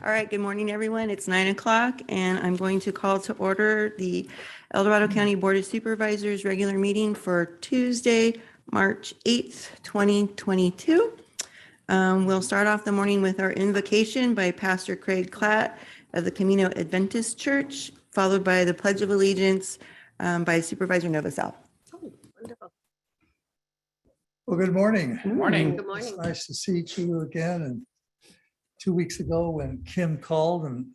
All right, good morning, everyone. It's 9 o'clock, and I'm going to call to order the El Dorado County Board of Supervisors regular meeting for Tuesday, March 8th, 2022. We'll start off the morning with our invocation by Pastor Craig Klatt of the Camino Adventist Church, followed by the Pledge of Allegiance by Supervisor Novosel. Oh, wonderful. Well, good morning. Good morning. Good It's morning. nice to see you again. And 2 weeks ago when Kim called and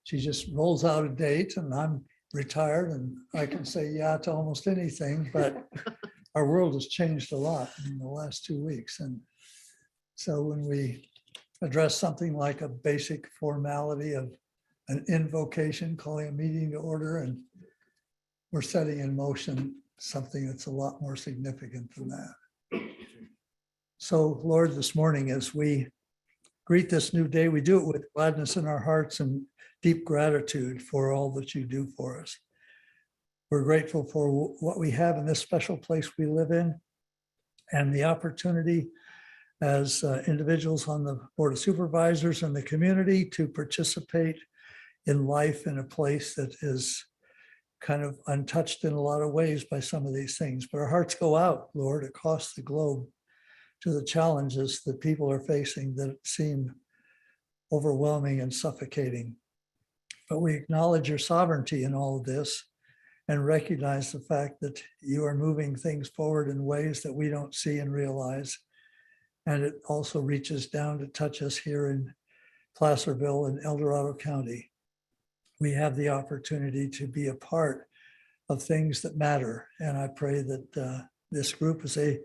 she just rolls out a date and I'm retired and I can say yeah to almost anything, but our world has changed a lot in the last 2 weeks. And so when we address something like a basic formality of an invocation, calling a meeting to order, and we're setting in motion something that's a lot more significant than that. So Lord, this morning as we greet this new day, we do it with gladness in our hearts and deep gratitude for all that you do for us. We're grateful for what we have in this special place we live in and the opportunity as individuals on the Board of Supervisors and the community to participate in life in a place that is kind of untouched in a lot of ways by some of these things. But our hearts go out, Lord, across the globe to the challenges that people are facing that seem overwhelming and suffocating. But we acknowledge your sovereignty in all of this and recognize the fact that you are moving things forward in ways that we don't see and realize. And it also reaches down to touch us here in Placerville and El Dorado County. We have the opportunity to be a part of things that matter. And I pray that this group, as they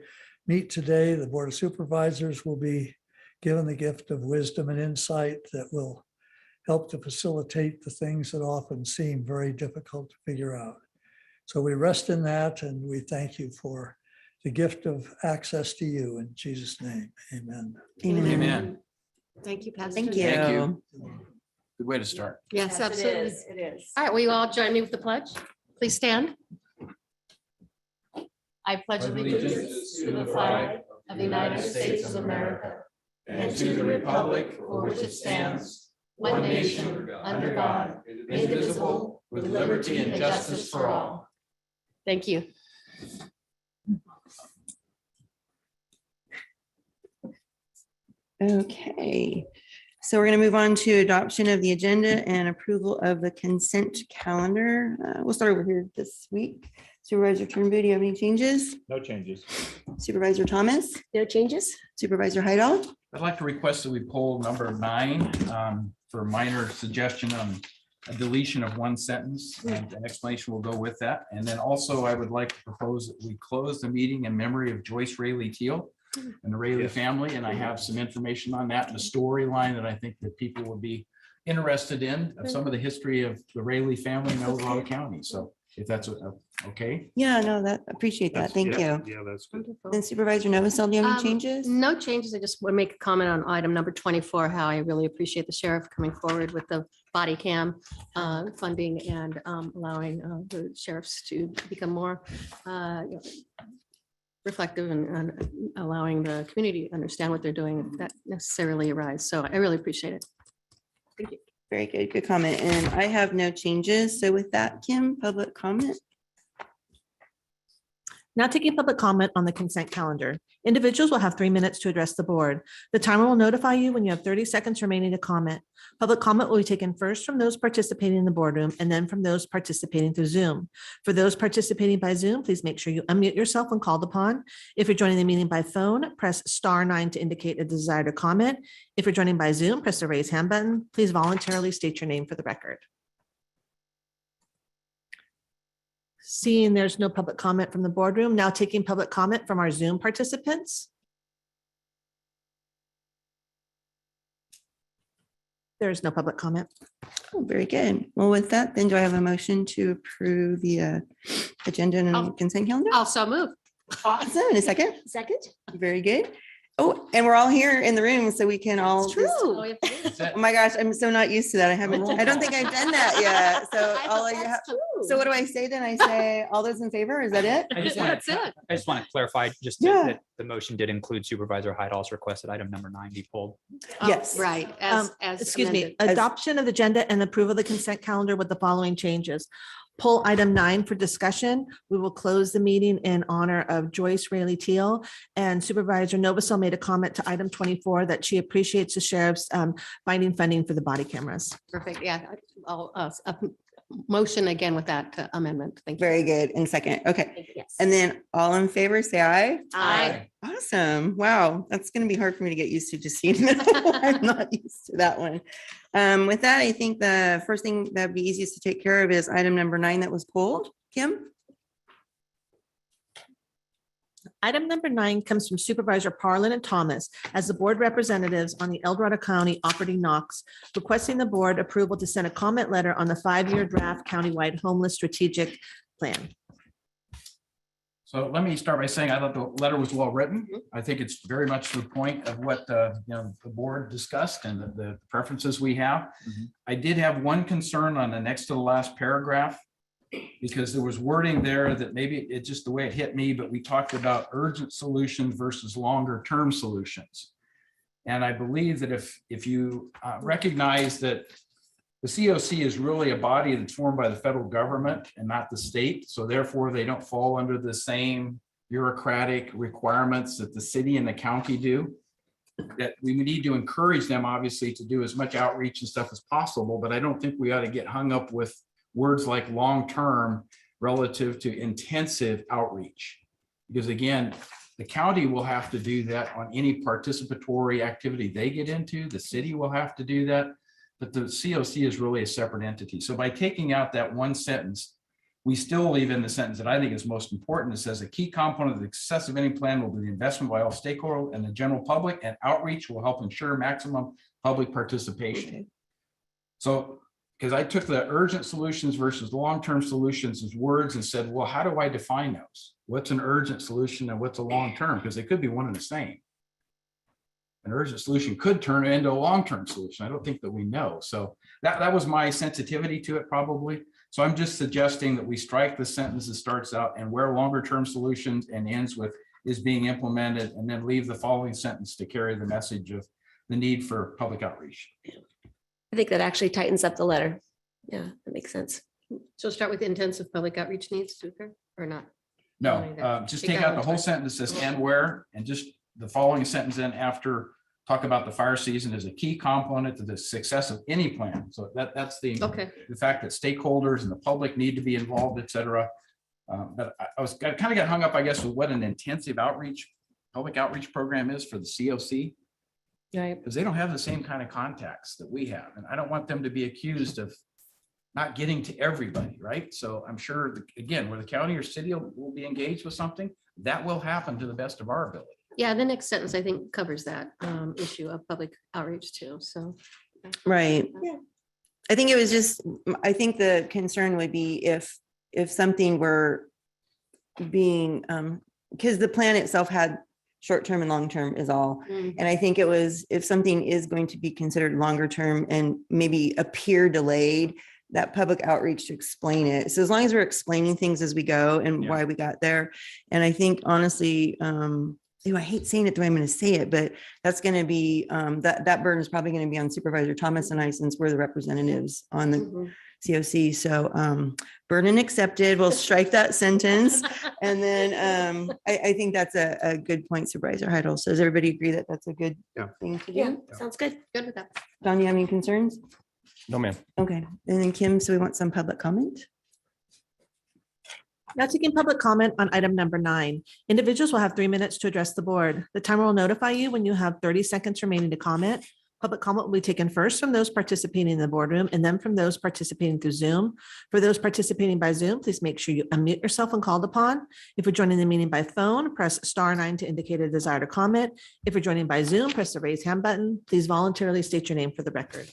meet today, the Board of Supervisors will be given the gift of wisdom and insight that will help to facilitate the things that often seem very difficult to figure out. So we rest in that and we thank you for the gift of access to you in Jesus' name. Amen. Amen. Amen. Thank you, Pastor. Thank you. Thank you. Good way to start. Yes, absolutely. It is. All right, will you all join me with the pledge? Please stand. I pledge allegiance to the flag of the United States of America and to the republic for which it stands, one nation, under God, indivisible, with liberty and justice for all. Thank you. Okay, so we're going to move on to adoption of the agenda and approval of the consent calendar. We'll start over here this week. Supervisor Turnbull, do you have any changes? No changes. Supervisor Thomas? No changes? Supervisor Heidel? I'd like to request that we pull number 9 for a minor suggestion on a deletion of one sentence, and an explanation will go with that. And then also I would like to propose that we close the meeting in memory of Joyce Rayleigh Teal and the Rayleigh family. And I have some information on that and a storyline that I think that people will be interested in of some of the history of the Rayleigh family in El Dorado County. So if that's okay. Yeah, no, that appreciate that. Thank you. Yeah, that's good. Wonderful. Then Supervisor Novosel, do you have any changes? No changes. I just want to make a comment on item number 24, how I really appreciate the sheriff coming forward with the body cam funding and allowing the sheriffs to become more reflective and allowing the community to understand what they're doing if that necessarily arise. So I really appreciate it. Thank you. Very good, good comment. And I have no changes. So with that, Kim, public comment. Now taking public comment on the consent calendar. Individuals will have 3 minutes to address the board. The timer will notify you when you have 30 seconds remaining to comment. Public comment will be taken first from those participating in the boardroom and then from those participating through Zoom. For those participating by Zoom, please make sure you unmute yourself when called upon. If you're joining the meeting by phone, press *9 to indicate a desire to comment. If you're joining by Zoom, press the raise hand button. Please voluntarily state your name for the record. Seeing there's no public comment from the boardroom, now taking public comment from our Zoom participants. There is no public comment. Oh, very good. Well, with that, then do I have a motion to approve the agenda and consent calendar? Also move. Awesome. In a second. Second. Very good. Oh, and we're all here in the room, so we can all. It's just- true. Oh, you have to do it. Oh my gosh, I'm so not used to that. I don't think I've done that yet. So I all thought of you that's have, true. so what do I say then? I say, all those in favor? Is that it? I just That's want it. to clarify just Yeah. that the motion did include Supervisor Heidal's request that item number 9 be pulled. Oh, Yes. Right, as Excuse me, amended. adoption of the agenda and approval of the consent calendar with the following changes. Pull item 9 for discussion. We will close the meeting in honor of Joyce Rayleigh Teal. And Supervisor Novosel made a comment to item 24 that she appreciates the sheriff's finding funding for the body cameras. Perfect, yeah. I'll, motion again with that amendment. Thank you. Very good. And second, okay. Yes. And then all in favor, say aye. Aye. Awesome. Wow. That's going to be hard for me to get used to, just seeing that. I'm not used to that one. With that, I think the first thing that'd be easiest to take care of is item number 9 that was pulled. Kim? Item number 9 comes from Supervisor Parlin and Thomas as the board representatives on the El Dorado County Operating Knox, requesting the board approval to send a comment letter on the 5-year draft countywide homeless strategic plan. So let me start by saying I thought the letter was well written. I think it's very much to the point of what the board discussed and the preferences we have. I did have one concern on the next to the last paragraph, because there was wording there that maybe it's just the way it hit me, but we talked about urgent solutions versus longer term solutions. And I believe that if you recognize that the COC is really a body that's formed by the federal government and not the state, so therefore they don't fall under the same bureaucratic requirements that the city and the county do, that we need to encourage them, obviously, to do as much outreach and stuff as possible, but I don't think we ought to get hung up with words like long-term relative to intensive outreach. Because again, the county will have to do that on any participatory activity they get into. The city will have to do that, but the COC is really a separate entity. So by taking out that one sentence, we still leave in the sentence that I think is most important. It says a key component of the success of any plan will be the investment by all stakeholders and the general public, and outreach will help ensure maximum public participation. Okay. So, because I took the urgent solutions versus long-term solutions as words and said, well, how do I define those? What's an urgent solution and what's a long-term? Because they could be one and the same. An urgent solution could turn into a long-term solution. I don't think that we know. So that was my sensitivity to it probably. So I'm just suggesting that we strike the sentence that starts out and where longer-term solutions and ends with is being implemented, and then leave the following sentence to carry the message of the need for public outreach. I think that actually tightens up the letter. Yeah, that makes sense. So start with intensive public outreach needs to occur or not? No, just take out the whole sentence that says and where, and just the following sentence in after talk about the fire season is a key component to the success of any plan. So that's the fact that stakeholders and the public need to be involved, et cetera. But I was kind of got hung up, I guess, with what an intensive public outreach program is for the COC. Right. Because they don't have the same kind of contacts that we have. And I don't want them to be accused of not getting to everybody, right? So I'm sure, again, where the county or city will be engaged with something, that will happen to the best of our ability. Yeah, the next sentence, I think, covers that issue of public outreach too, so. Right. Yeah. I think it was just, I think the concern would be if something were being, because the plan itself had short-term and long-term is all. Mm. And I think it was, if something is going to be considered longer term and maybe appear delayed, that public outreach to explain it. So as long as we're explaining things as we go and why we got there. And I think honestly, I hate saying it the way I'm going to say it, but that's going to be, that burden is probably going to be on Supervisor Thomas and I, since we're the representatives on the Mhm. COC. So burden accepted. We'll strike that sentence. And then I think that's a good point, Supervisor Heidel. So does everybody agree that that's a good thing to do? Yeah, sounds good. Good with that. Don, you have any concerns? No, ma'am. Okay. And then Kim, so we want some public comment? Now taking public comment on item number 9. Individuals will have 3 minutes to address the board. The timer will notify you when you have 30 seconds remaining to comment. Public comment will be taken first from those participating in the boardroom and then from those participating through Zoom. For those participating by Zoom, please make sure you unmute yourself when called upon. If you're joining the meeting by phone, press *9 to indicate a desire to comment. If you're joining by Zoom, press the raise hand button. Please voluntarily state your name for the record.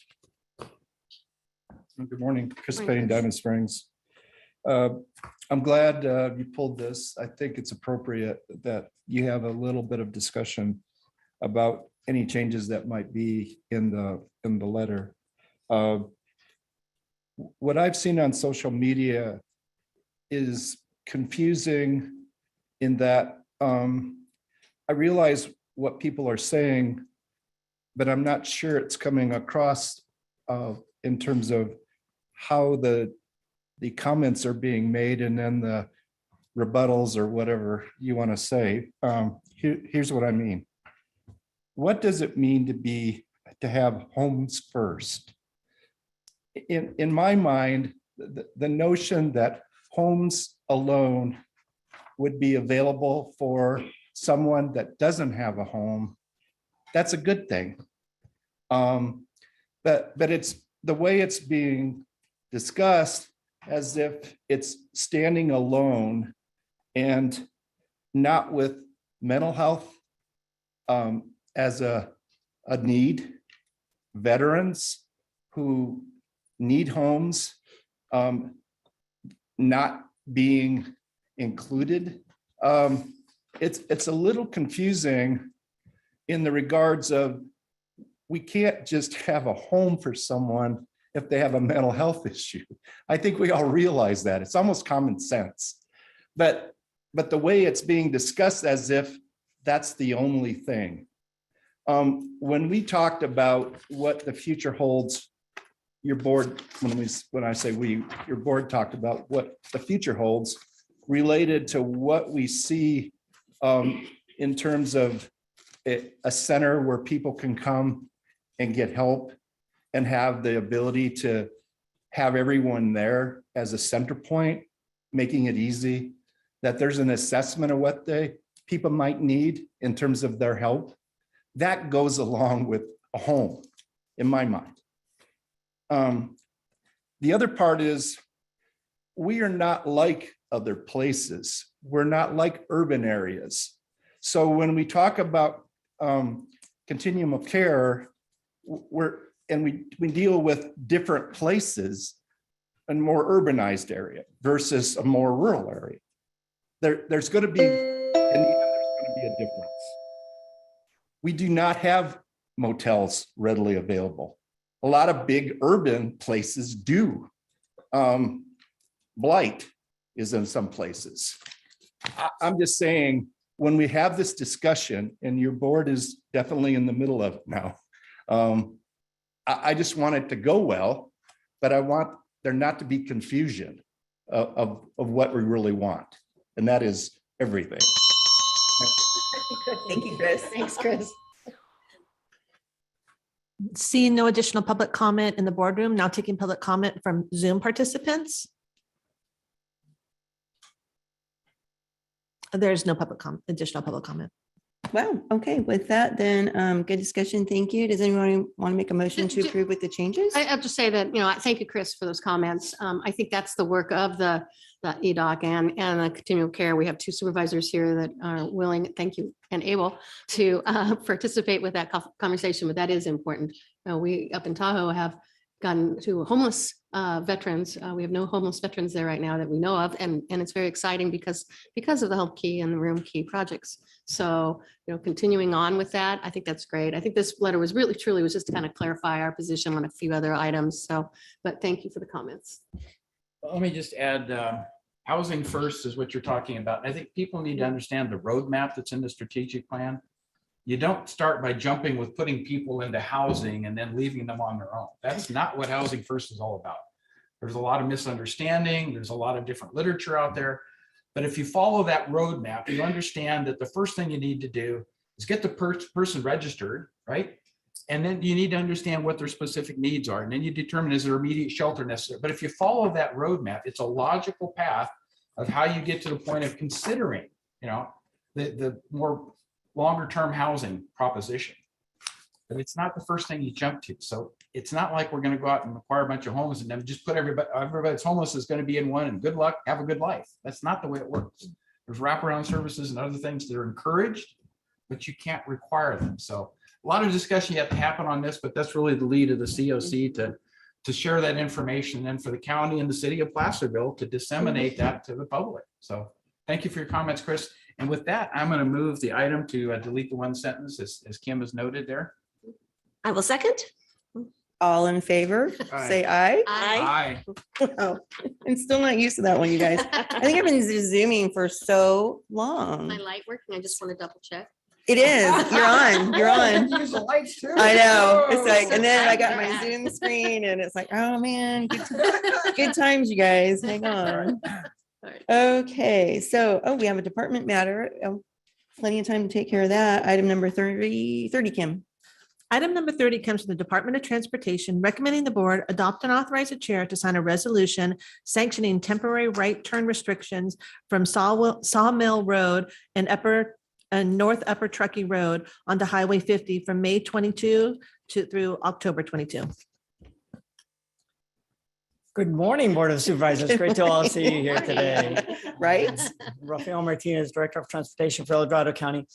Good morning, participating Morning, in Chris. Diamond Springs. I'm glad you pulled this. I think it's appropriate that you have a little bit of discussion about any changes that might be in the letter. What I've seen on social media is confusing in that I realize what people are saying, but I'm not sure it's coming across in terms of how the comments are being made and then the rebuttals or whatever you want to say. Here's what I mean. What does it mean to have homes first? In my mind, the notion that homes alone would be available for someone that doesn't have a home, that's a good thing. But it's the way it's being discussed as if it's standing alone and not with mental health as a need, veterans who need homes not being included. It's a little confusing in the regards of we can't just have a home for someone if they have a mental health issue. I think we all realize that. It's almost common sense. But the way it's being discussed as if that's the only thing. When we talked about what the future holds, your board, when I say we, your board talked about what the future holds related to what we see in terms of a center where people can come and get help and have the ability to have everyone there as a center point, making it easy, that there's an assessment of what people might need in terms of their help. That goes along with a home, in my mind. The other part is we are not like other places. We're not like urban areas. So when we talk about continuum of care, we deal with different places, a more urbanized area versus a more rural area. There's going to be a difference. We do not have motels readily available. A lot of big urban places do. Blight is in some places. I'm just saying, when we have this discussion, and your board is definitely in the middle of it now, I just want it to go well, but I want there not to be confusion of what we really want, and that is everything. Thank you, Chris. Thanks, Chris. Seeing no additional public comment in the boardroom, now taking public comment from Zoom participants. There's no additional public comment. Wow. Okay. With that, then good discussion. Thank you. Does anyone want to make a motion to approve with the changes? I'll just say that, thank you, Chris, for those comments. I think that's the work of the EDOC and the continual care. We have two supervisors here that are willing, thank you, and able to participate with that conversation, but that is important. We up in Tahoe have gotten to homeless veterans. We have no homeless veterans there right now that we know of. And it's very exciting because of the Health Key and the Room Key projects. So, continuing on with that, I think that's great. I think this letter was truly was just to kind of clarify our position on a few other items. So, but thank you for the comments. Let me just add, housing first is what you're talking about. I think people need to understand the roadmap that's in the strategic plan. You don't start by jumping with putting people into housing and then leaving them on their own. That's not what housing first is all about. There's a lot of misunderstanding. There's a lot of different literature out there. But if you follow that roadmap, you understand that the first thing you need to do is get the person registered, right? And then you need to understand what their specific needs are. And then you determine, is there immediate shelter necessary? But if you follow that roadmap, it's a logical path of how you get to the point of considering, the more longer term housing proposition. But it's not the first thing you jump to. So it's not like we're going to go out and acquire a bunch of homes and then just put everybody's homeless is going to be in one and good luck, have a good life. That's not the way it works. There's wraparound services and other things that are encouraged, but you can't require them. So a lot of discussion yet to happen on this, but that's really the lead of the COC to share that information and for the county and the city of Placerville to disseminate that to the public. So thank you for your comments, Chris. And with that, I'm going to move the item to delete the one sentence as Kim has noted there. I will second. All in favor, Aye. say aye. Aye. Oh, I'm still not used to that one, you guys. I think I've been zooming for so long. My light working? I just want to double check. It is. You're on. You're on. Use the lights too. I know. It's like, So and then I got tight. my Zoom screen and it's like, oh man, good times, you guys. Hang on. Okay, so, we have a department matter. Plenty of time to take care of that. Item number 30, Kim. Item number 30 comes from the Department of Transportation, recommending the board adopt and authorize the chair to sign a resolution sanctioning temporary right turn restrictions from Sawmill Road and North Upper Truckee Road onto Highway 50 from May 22 through October 22. Good morning, Board of Supervisors. Great to all see you here today. Right? Rafael Martinez, Director of Transportation for El Dorado County.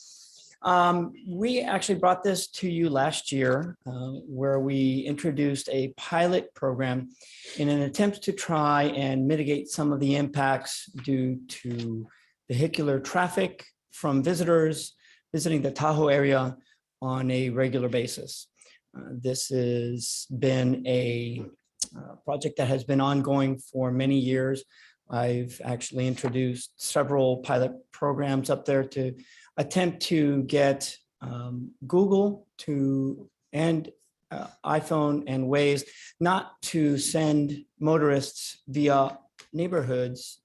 We actually brought this to you last year where we introduced a pilot program in an attempt to try and mitigate some of the impacts due to vehicular traffic from visitors visiting the Tahoe area on a regular basis. This has been a project that has been ongoing for many years. I've actually introduced several pilot programs up there to attempt to get Google and iPhone and Waze not to send motorists via neighborhoods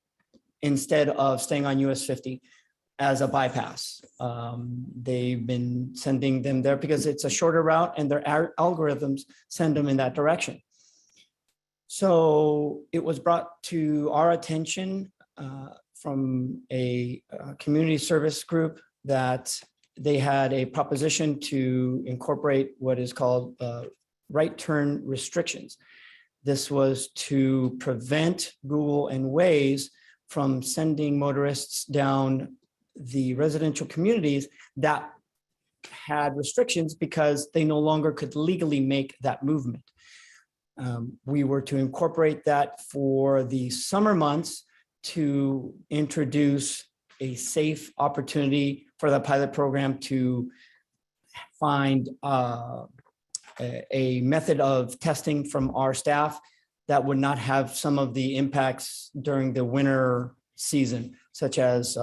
instead of staying on US 50 as a bypass. They've been sending them there because it's a shorter route and their algorithms send them in that direction. So it was brought to our attention from a community service group that they had a proposition to incorporate what is called right turn restrictions. This was to prevent Google and Waze from sending motorists down the residential communities that had restrictions because they no longer could legally make that movement. We were to incorporate that for the summer months to introduce a safe opportunity for the pilot program to find a method of testing from our staff that would not have some of the impacts during the winter season, such as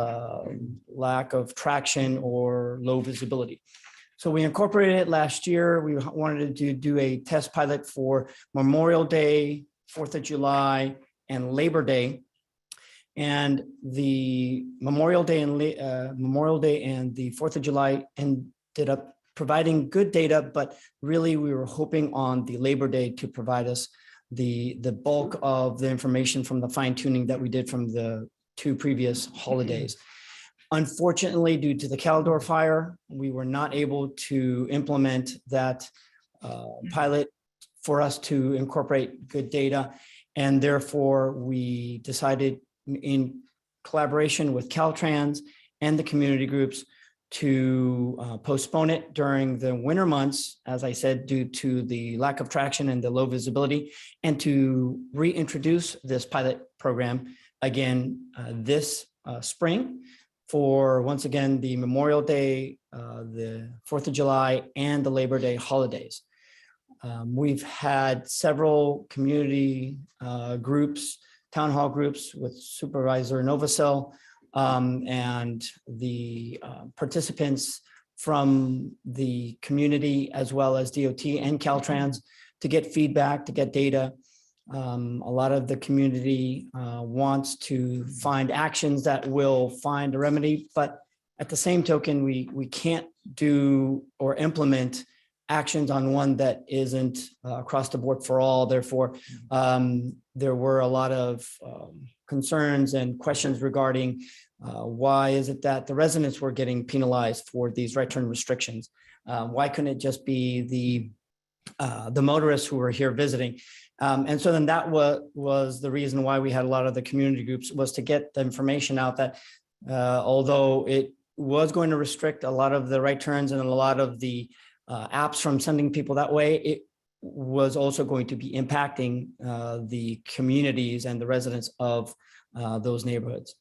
lack of traction or low visibility. So we incorporated it last year. We wanted to do a test pilot for Memorial Day, 4th of July, and Labor Day. And the Memorial Day and the 4th of July ended up providing good data, but really we were hoping on the Labor Day to provide us the bulk of the information from the fine tuning that we did from the 2 previous holidays. Unfortunately, due to the Caldor fire, we were not able to implement that pilot for us to incorporate good data. And therefore, we decided in collaboration with Caltrans and the community groups to postpone it during the winter months, as I said, due to the lack of traction and the low visibility, and to reintroduce this pilot program again this spring for, once again, the Memorial Day, the 4th of July, and the Labor Day holidays. We've had several community groups, town hall groups with Supervisor Novacell and the participants from the community as well as DOT and Caltrans to get feedback, to get data. A lot of the community wants to find actions that will find a remedy, but at the same token, we can't do or implement actions on one that isn't across the board for all. Therefore, there were a lot of concerns and questions regarding why is it that the residents were getting penalized for these right turn restrictions? Why couldn't it just be the motorists who were here visiting? And so then that was the reason why we had a lot of the community groups, was to get the information out that although it was going to restrict a lot of the right turns and a lot of the apps from sending people that way, was also going to be impacting the communities and the residents of those neighborhoods.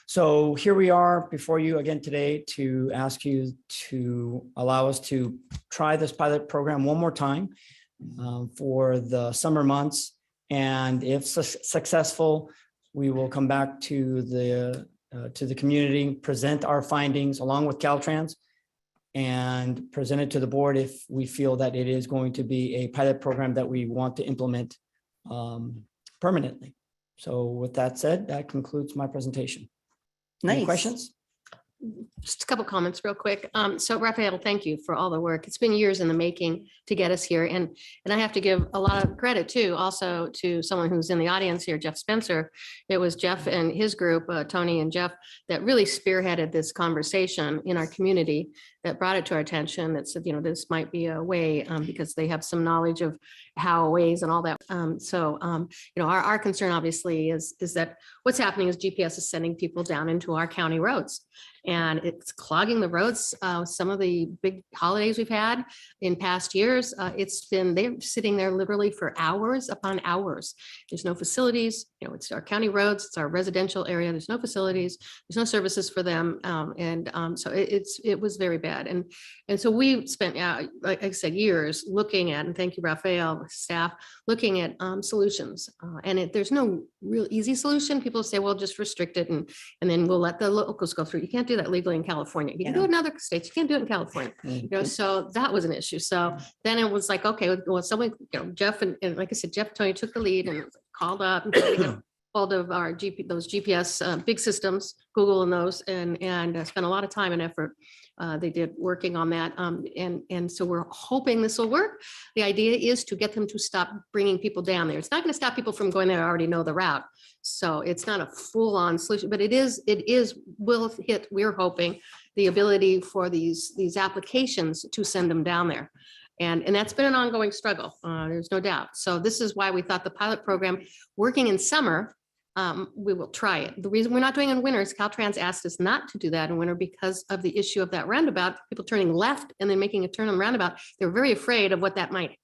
So here we are before you again today to ask you to allow us to try this pilot program one more time for the summer months. And if successful, we will come back to the community, present our findings along with Caltrans, and present it to the board if we feel that it is going to be a pilot program that we want to implement permanently. So with that said, that concludes my presentation. Any Nice. questions? Just a couple comments real quick. So Raphael, thank you for all the work. It's been years in the making to get us here. And I have to give a lot of credit too, also to someone who's in the audience here, Jeff Spencer. It was Jeff and his group, Tony and Jeff, that really spearheaded this conversation in our community, that brought it to our attention, that said, this might be a way, because they have some knowledge of how ways and all that. Our concern obviously is that what's happening is GPS is sending people down into our county roads. And it's clogging the roads. Some of the big holidays we've had in past years, they're sitting there literally for hours upon hours. There's no facilities, it's our county roads, it's our residential area. There's no facilities, there's no services for them. So it was very bad. And so we spent, like I said, years looking at, and thank you, Raphael, staff, looking at solutions. There's no real easy solution. People say, well, just restrict it and then we'll let the locals go through. You can't do that legally in California. You can do it in other states. You can't do it in California. So that was an issue. So then it was like, okay, well, someone, Jeff and like I said, Jeff, Tony took the lead and called up and tried to get hold of our those GPS big systems, Google and those, and spent a lot of time and effort. They did working on that. And so we're hoping this will work. The idea is to get them to stop bringing people down there. It's not going to stop people from going there. I already know the route. So it's not a full on solution, but will hit, we're hoping, the ability for these applications to send them down there. And that's been an ongoing struggle. There's no doubt. So this is why we thought the pilot program working in summer, we will try it. The reason we're not doing it in winter is Caltrans asked us not to do that in winter because of the issue of that roundabout, people turning left and then making a turn on the roundabout. They're very afraid of what that might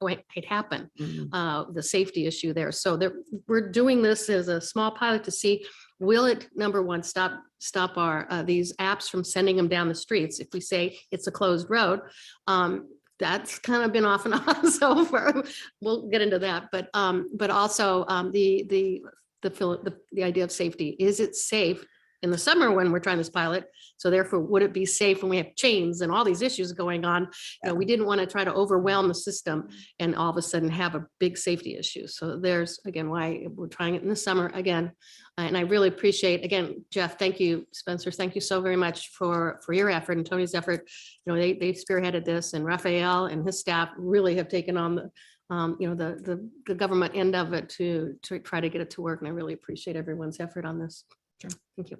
happen, the safety issue there. So we're doing this as a small pilot to see, will it, number one, stop our these apps from sending them down the streets? If we say it's a closed road, that's kind of been off and on so far. We'll get into that, but also the idea of safety. Is it safe in the summer when we're trying this pilot? So therefore, would it be safe when we have chains and all these issues going on? We didn't want to try to overwhelm the system and all of a sudden have a big safety issue. So there's, again, why we're trying it in the summer again. And I really appreciate, again, Jeff, thank you, Spencer, thank you so very much for your effort and Tony's effort. They spearheaded this, and Raphael and his staff really have taken on the government end of it to try to get it to work. And I really appreciate everyone's effort on this. Sure. Thank you.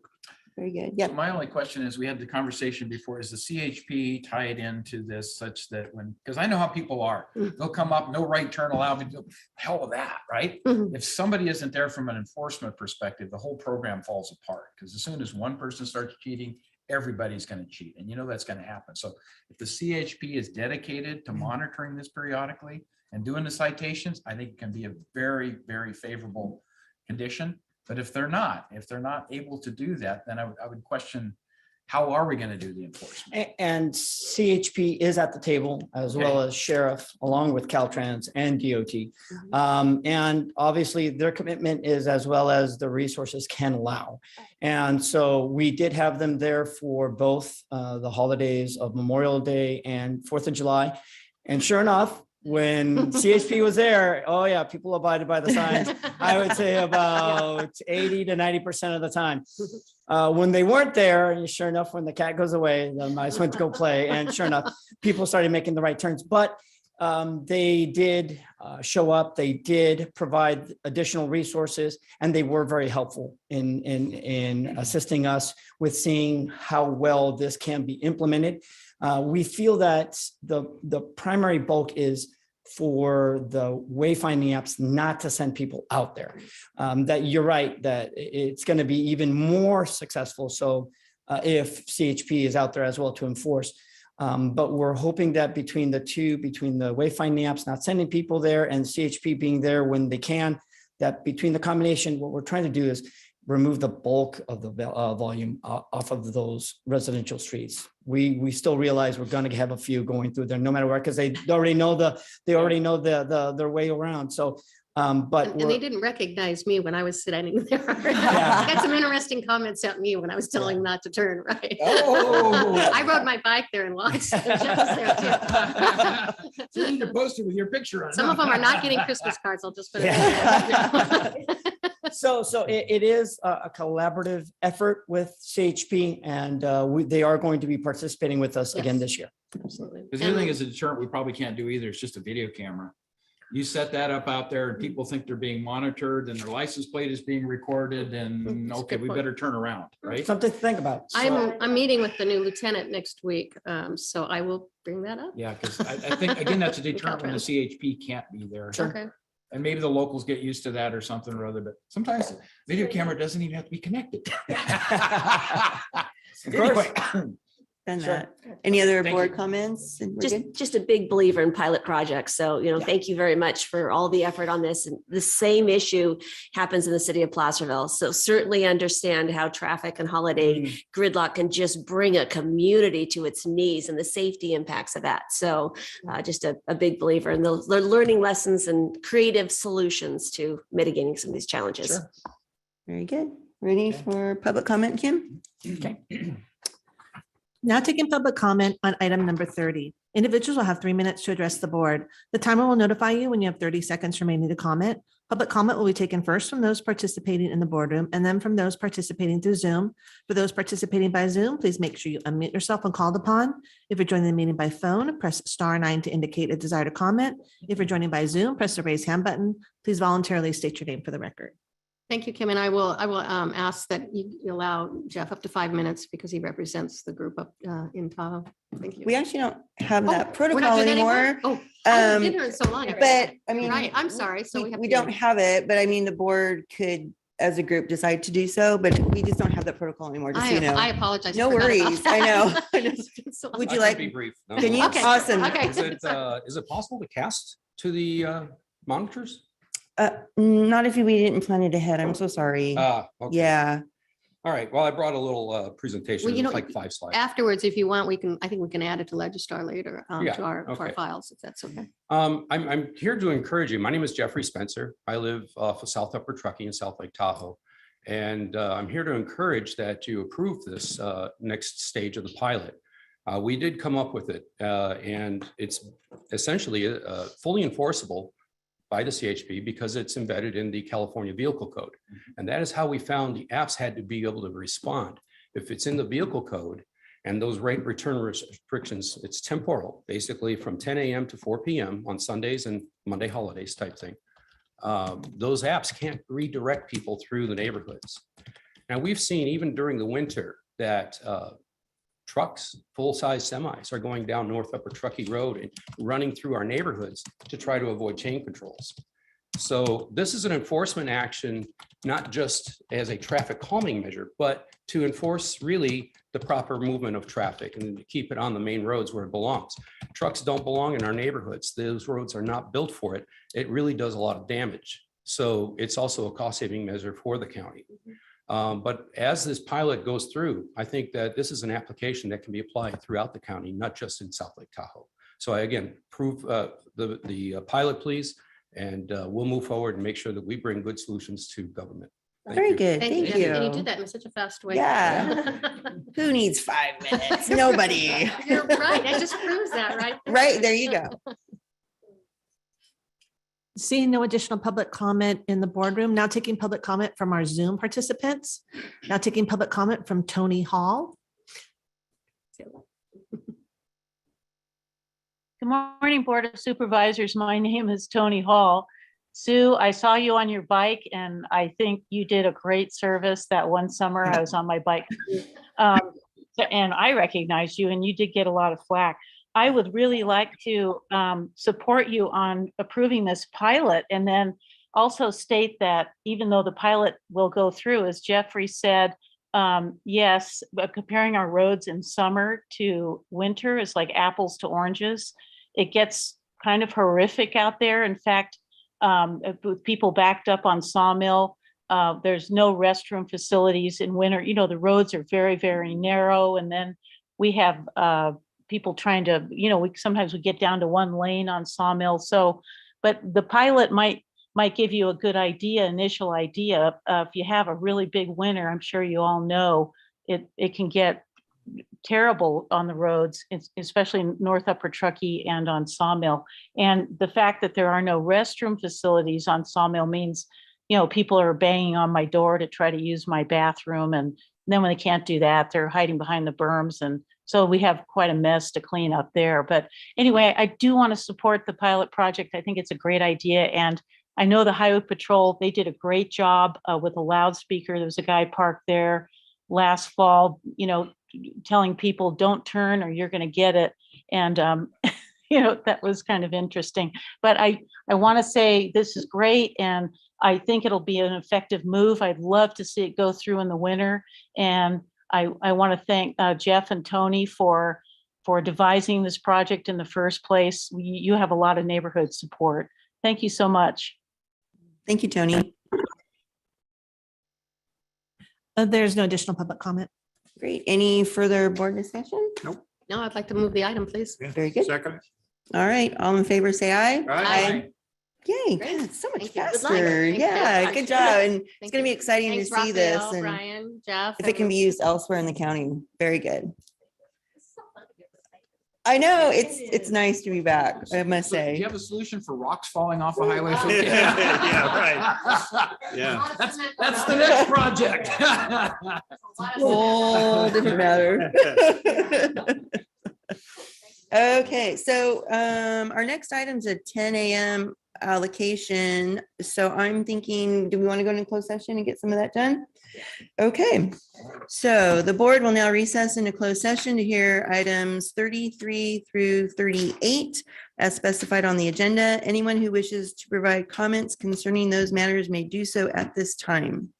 Very good. Yeah. My only question is, we had the conversation before, is the CHP tied into this such that because I know how people are, they'll come up, no right turn allowed, hell with that, right? If somebody isn't there from an enforcement perspective, the whole program falls apart, because as soon as one person starts cheating, everybody's going to cheat, and that's going to happen. So if the CHP is dedicated to monitoring this periodically and doing the citations, I think it can be a very, very favorable condition. But if they're not able to do that, then I would question, how are we going to do the enforcement? And CHP is at the table, as well as Sheriff, along with Caltrans and DOT. And obviously their commitment is as well as the resources can allow. And so we did have them there for both the holidays of Memorial Day and 4th of July. And sure enough, when CHP was there, oh yeah, people abided by the signs. I would say about 80 to 90% of the time. When they weren't there, and sure enough, when the cat goes away, the mice went to go play, and sure enough, people started making the right turns. But they did show up. They did provide additional resources, and they were very helpful in assisting us with seeing how well this can be implemented. We feel that the primary bulk is for the wayfinding apps not to send people out there. That you're right, that it's going to be even more successful. So if CHP is out there as well to enforce, But we're hoping that between the two, between the wayfinding apps, not sending people there, and CHP being there when they can, that between the combination, what we're trying to do is remove the bulk of the volume off of those residential streets. We still realize we're going to have a few going through there no matter where, because they already know their way around. So, but And they didn't recognize me when I was sitting there. I got some interesting comments at me when I was telling them not to turn right. Oh. I rode my bike there and watched. and Jeff was there too. So you need to post it with your picture on it. Some of them are not getting Christmas cards. I'll just put it. Yeah. So it is a collaborative effort with CHP, and they are going to be participating with us again Yes. this year. Absolutely. Because the other thing is a deterrent we probably can't do either. It's just a video camera. You set that up out there and people think they're being monitored and their license plate is being recorded and That's a okay, good we point. better turn around, right? Something to think about. I'm meeting with the new lieutenant next week, so I will bring that up. Yeah, because I think, again, that's a deterrent when the Contrast. CHP can't be there. Okay. And maybe the locals get used to that or something or other, but sometimes the video camera doesn't even have to be connected. Anyway, Done Sure. that. Any other Thank board you. comments? And we're good? Just a big believer in pilot projects. So, Yeah. thank you very much for all the effort on this. And the same issue happens in the city of Placerville. So certainly understand how traffic and holiday gridlock can just bring a community to its knees and the safety impacts of that. So just a big believer in the learning lessons and creative solutions to mitigating some of these challenges. Sure. Very good. Ready for public comment, Kim? Okay. Now taking public comment on item number 30. Individuals will have 3 minutes to address the board. The timer will notify you when you have 30 seconds remaining to comment. Public comment will be taken first from those participating in the boardroom and then from those participating through Zoom. For those participating by Zoom, please make sure you unmute yourself when called upon. If you're joining the meeting by phone, press *9 to indicate a desire to comment. If you're joining by Zoom, press the raise hand button. Please voluntarily state your name for the record. Thank you, Kim, and I will ask that you allow Jeff up to 5 minutes because he represents the group up in Tahoe. Thank you. We actually don't have Oh, that we're not protocol doing that anymore. Oh, I haven't Um, been here in so long. But I mean. Right, I'm sorry. So we have We to- don't have it, but I mean, the board could, as a group, decide to do so, but we just don't have that protocol anymore, just so you know. I apologize. No forgot about worries. I that. know. It's been so Would long. you I like, can be brief. can you? Okay. Awesome. Okay. Is it possible to cast to the monitors? Not if we didn't plan it ahead. I'm so sorry. Okay. Yeah. All right. Well, I brought a little presentation. Well, you It's know, like 5 slides. Afterwards, if you want, I think we can add it to Legistar later Yeah, to our okay. files, if that's okay. I'm here to encourage you. My name is Jeffrey Spencer. I live off of South Upper Truckee in South Lake Tahoe. And I'm here to encourage that you approve this next stage of the pilot. We did come up with it and it's essentially fully enforceable by the CHP because it's embedded in the California Vehicle Code. And that is how we found the apps had to be able to respond. If it's in the vehicle code and those rate return restrictions, it's temporal, basically from 10 a.m. to 4 p.m. on Sundays and Monday holidays type thing. Those apps can't redirect people through the neighborhoods. Now we've seen even during the winter that trucks, full-size semis are going down North Upper Truckee Road and running through our neighborhoods to try to avoid chain controls. So this is an enforcement action, not just as a traffic calming measure, but to enforce really the proper movement of traffic and to keep it on the main roads where it belongs. Trucks don't belong in our neighborhoods. Those roads are not built for it. It really does a lot of damage. So it's also a cost-saving measure for the county. But as this pilot goes through, I think that this is an application that can be applied throughout the county, not just in South Lake Tahoe. So I again, approve the pilot, please, and we'll move forward and make sure that we bring good solutions to government. Thank Very you. good. Thank Jeff. And you you. did that in such a fast way. Yeah. Who needs 5 minutes? Nobody. You're right. That just proves that, right? Right, there you go. Seeing no additional public comment in the boardroom, now taking public comment from our Zoom participants. Now taking public comment from Tony Hall. Good morning, Board of Supervisors. My name is Tony Hall. Sue, I saw you on your bike and I think you did a great service that one summer. I was on my bike. And I recognized you and you did get a lot of flack. I would really like to support you on approving this pilot and then also state that even though the pilot will go through, as Jeffrey said, yes, but comparing our roads in summer to winter is like apples to oranges. It gets kind of horrific out there. In fact, with people backed up on Sawmill, there's no restroom facilities in winter. You know, the roads are very, very narrow. And then we have people trying to, you know, sometimes we get down to one lane on Sawmill. So, but the pilot might give you a good idea, initial idea. If you have a really big winter, I'm sure you all know it can get terrible on the roads, especially in North Upper Truckee and on Sawmill. And the fact that there are no restroom facilities on Sawmill means, you know, people are banging on my door to try to use my bathroom. And then when they can't do that, they're hiding behind the berms. And so we have quite a mess to clean up there. But anyway, I do want to support the pilot project. I think it's a great idea. And I know the Highway Patrol, they did a great job with a loudspeaker. There was a guy parked there last fall, you know, telling people don't turn or you're going to get it. And, you know, that was kind of interesting. But I want to say this is great. And I think it'll be an effective move. I'd love to see it go through in the winter. And I want to thank Jeff and Tony for devising this project in the first place. You have a lot of neighborhood support. Thank you so much. Thank you, Tony. There's no additional public comment. Great. Any further board discussion? No, I'd like to move the item, please. Very good. Second. All right. All in favor, say aye. Aye. Yay, Great. God, so much Thank you. Good luck. faster. Thanks, Yeah, Jeff. good job. And it's Thank going to be you. exciting to Thanks, see this. Raphael, And Brian, Jeff. if it can be everyone. used elsewhere in the county, very good. I know, it's nice to be back, I must So do say. you have a solution for rocks falling off a highway? Yeah, right. Yeah. That's the next project. Whole different matter. Okay, so our next item's a 10 a.m. allocation. So I'm thinking, do we want to go into closed session and get some of that done? Okay, so the board will now recess into closed session to hear items 33 through 38 as specified on the agenda. Anyone who wishes to provide comments concerning those matters may do so at this time.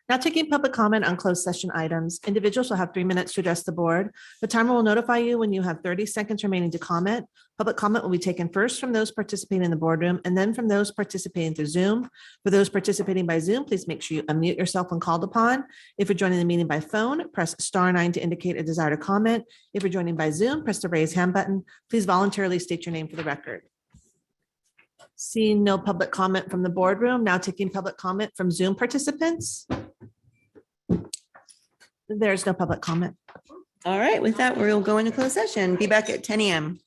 Now taking public comment on closed session items. Individuals will have 3 minutes to address the board. The timer will notify you when you have 30 seconds remaining to comment. Public comment will be taken first from those participating in the boardroom and then from those participating through Zoom. For those participating by Zoom, please make sure you unmute yourself when called upon. If you're joining the meeting by phone, press *9 to indicate a desire to comment. If you're joining by Zoom, press the raise hand button. Please voluntarily state your name for the record. Seeing no public comment from the boardroom, now taking public comment from Zoom participants. There's no public comment. All right, with that, we'll go into closed session. Be back at 10 a.m.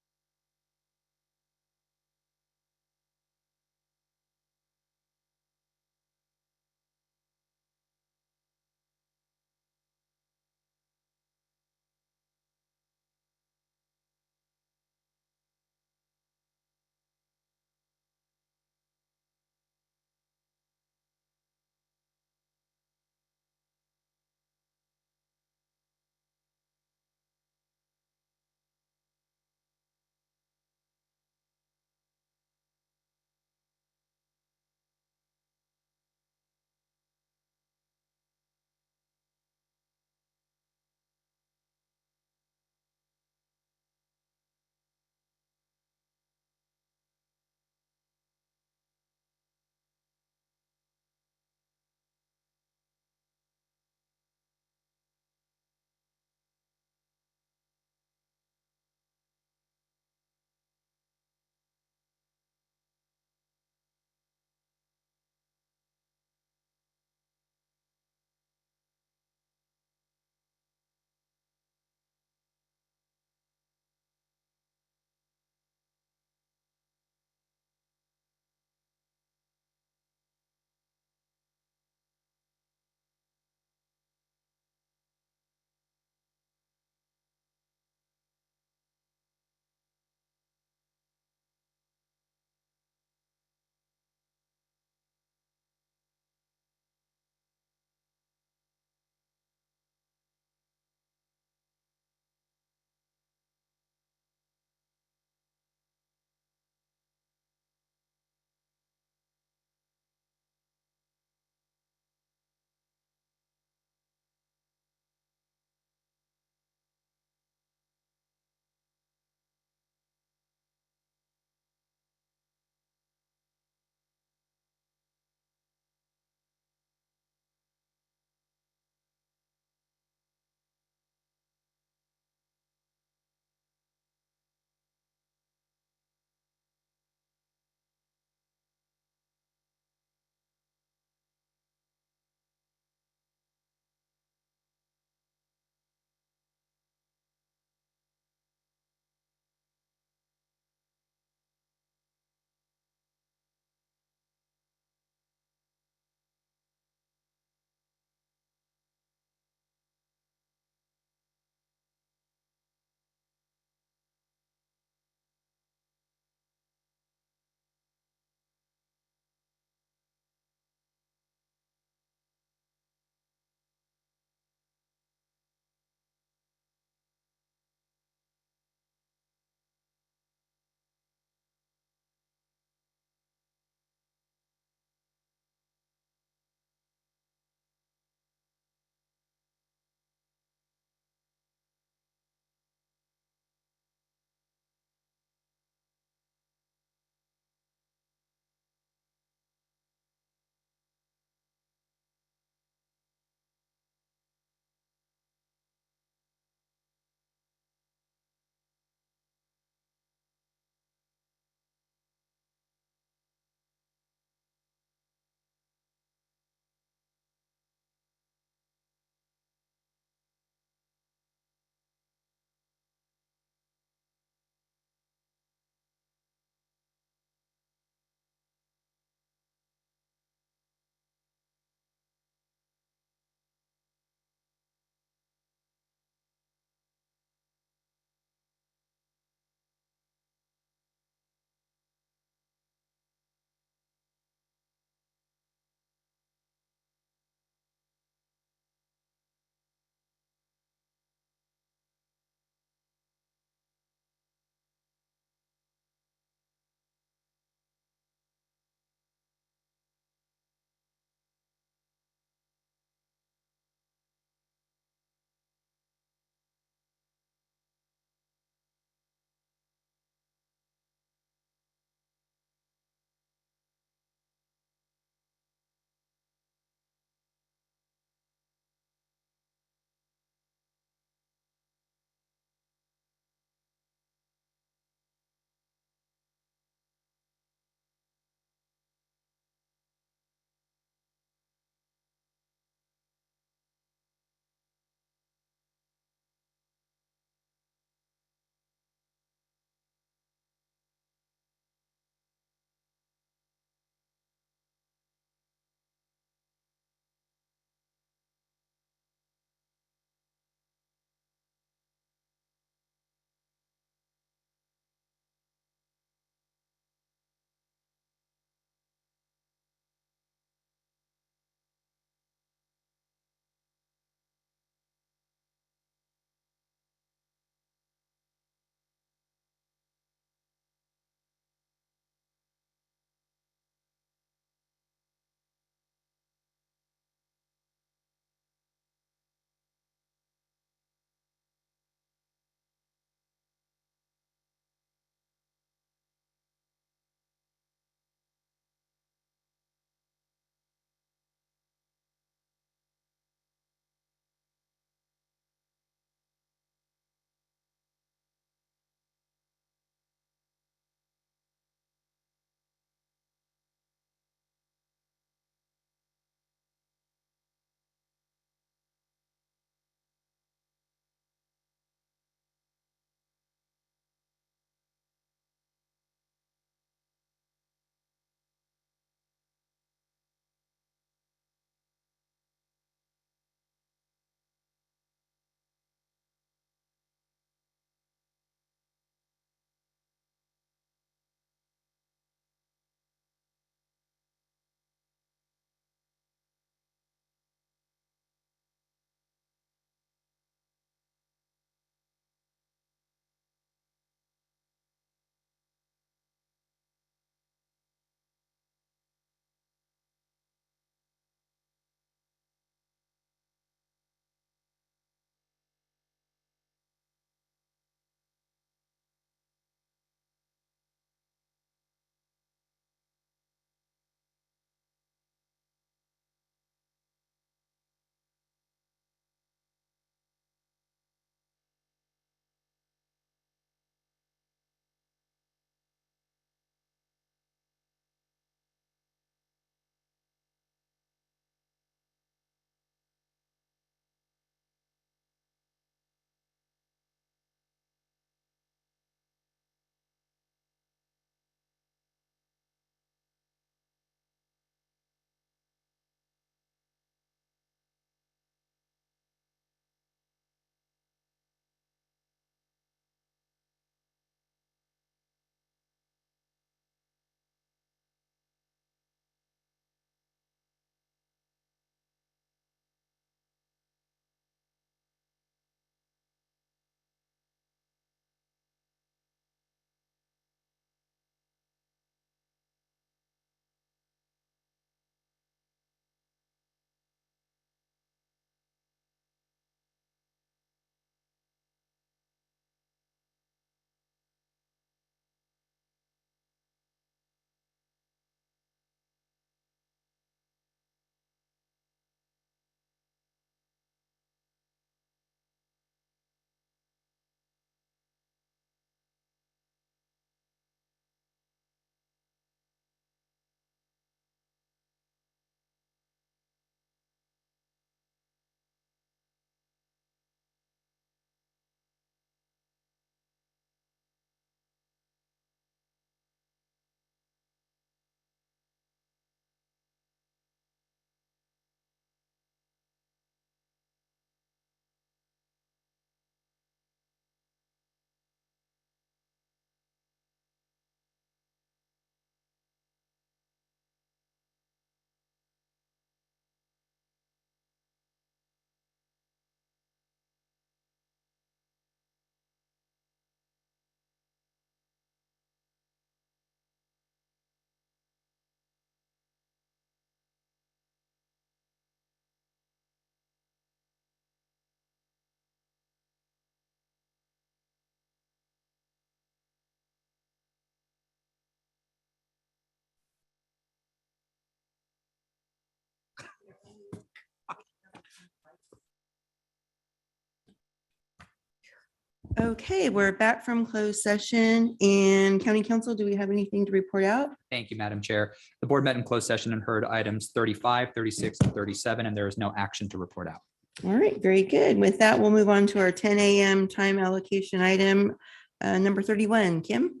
Okay, we're back from closed session, and County Council, do we have anything to report out? Thank you, Madam Chair. The board met in closed session and heard items 35, 36, and 37, and there is no action to report out. All right, very good. With that, we'll move on to our 10 a.m. time allocation item, number 31. Kim?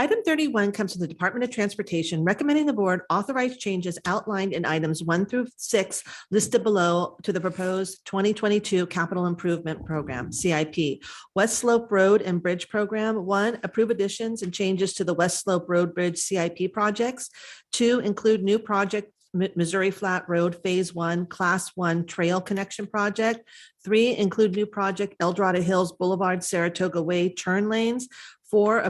Item 31 comes from the Department of Transportation, recommending the board authorize changes outlined in items 1 through 6 listed below to the proposed 2022 Capital Improvement Program, CIP. West Slope Road and Bridge Program. 1, approve additions and changes to the West Slope Road Bridge CIP projects. 2, include new project Missouri Flat Road Phase 1 Class 1 Trail Connection Project. 3, include new project El Dorado Hills Boulevard Saratoga Way turn lanes. 4,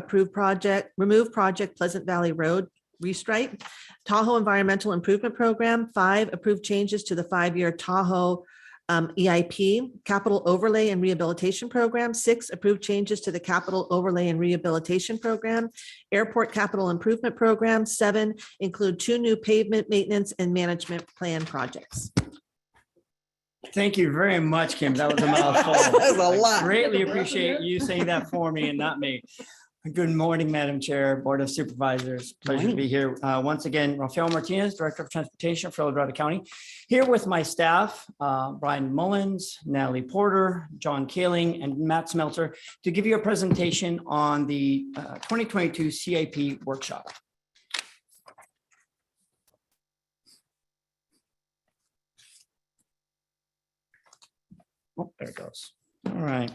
remove project Pleasant Valley Road restripe. Tahoe Environmental Improvement Program. 5, approve changes to the 5-year Tahoe EIP, Capital Overlay and Rehabilitation Program. 6, approve changes to the Capital Overlay and Rehabilitation Program. Airport Capital Improvement Program. 7, include 2 new pavement maintenance and management plan projects. Thank you very much, Kim. That was a mouthful. That was a lot. I greatly appreciate you saying that for me and not me. Good morning, Madam Chair, Board of Supervisors. Pleasure to be here. Once again, Rafael Martinez, Director of Transportation for El Dorado County, here with my staff, Brian Mullins, Natalie Porter, John Kaling, and Matt Smelter, to give you a presentation on the 2022 CIP workshop. Oh, there it goes. All right.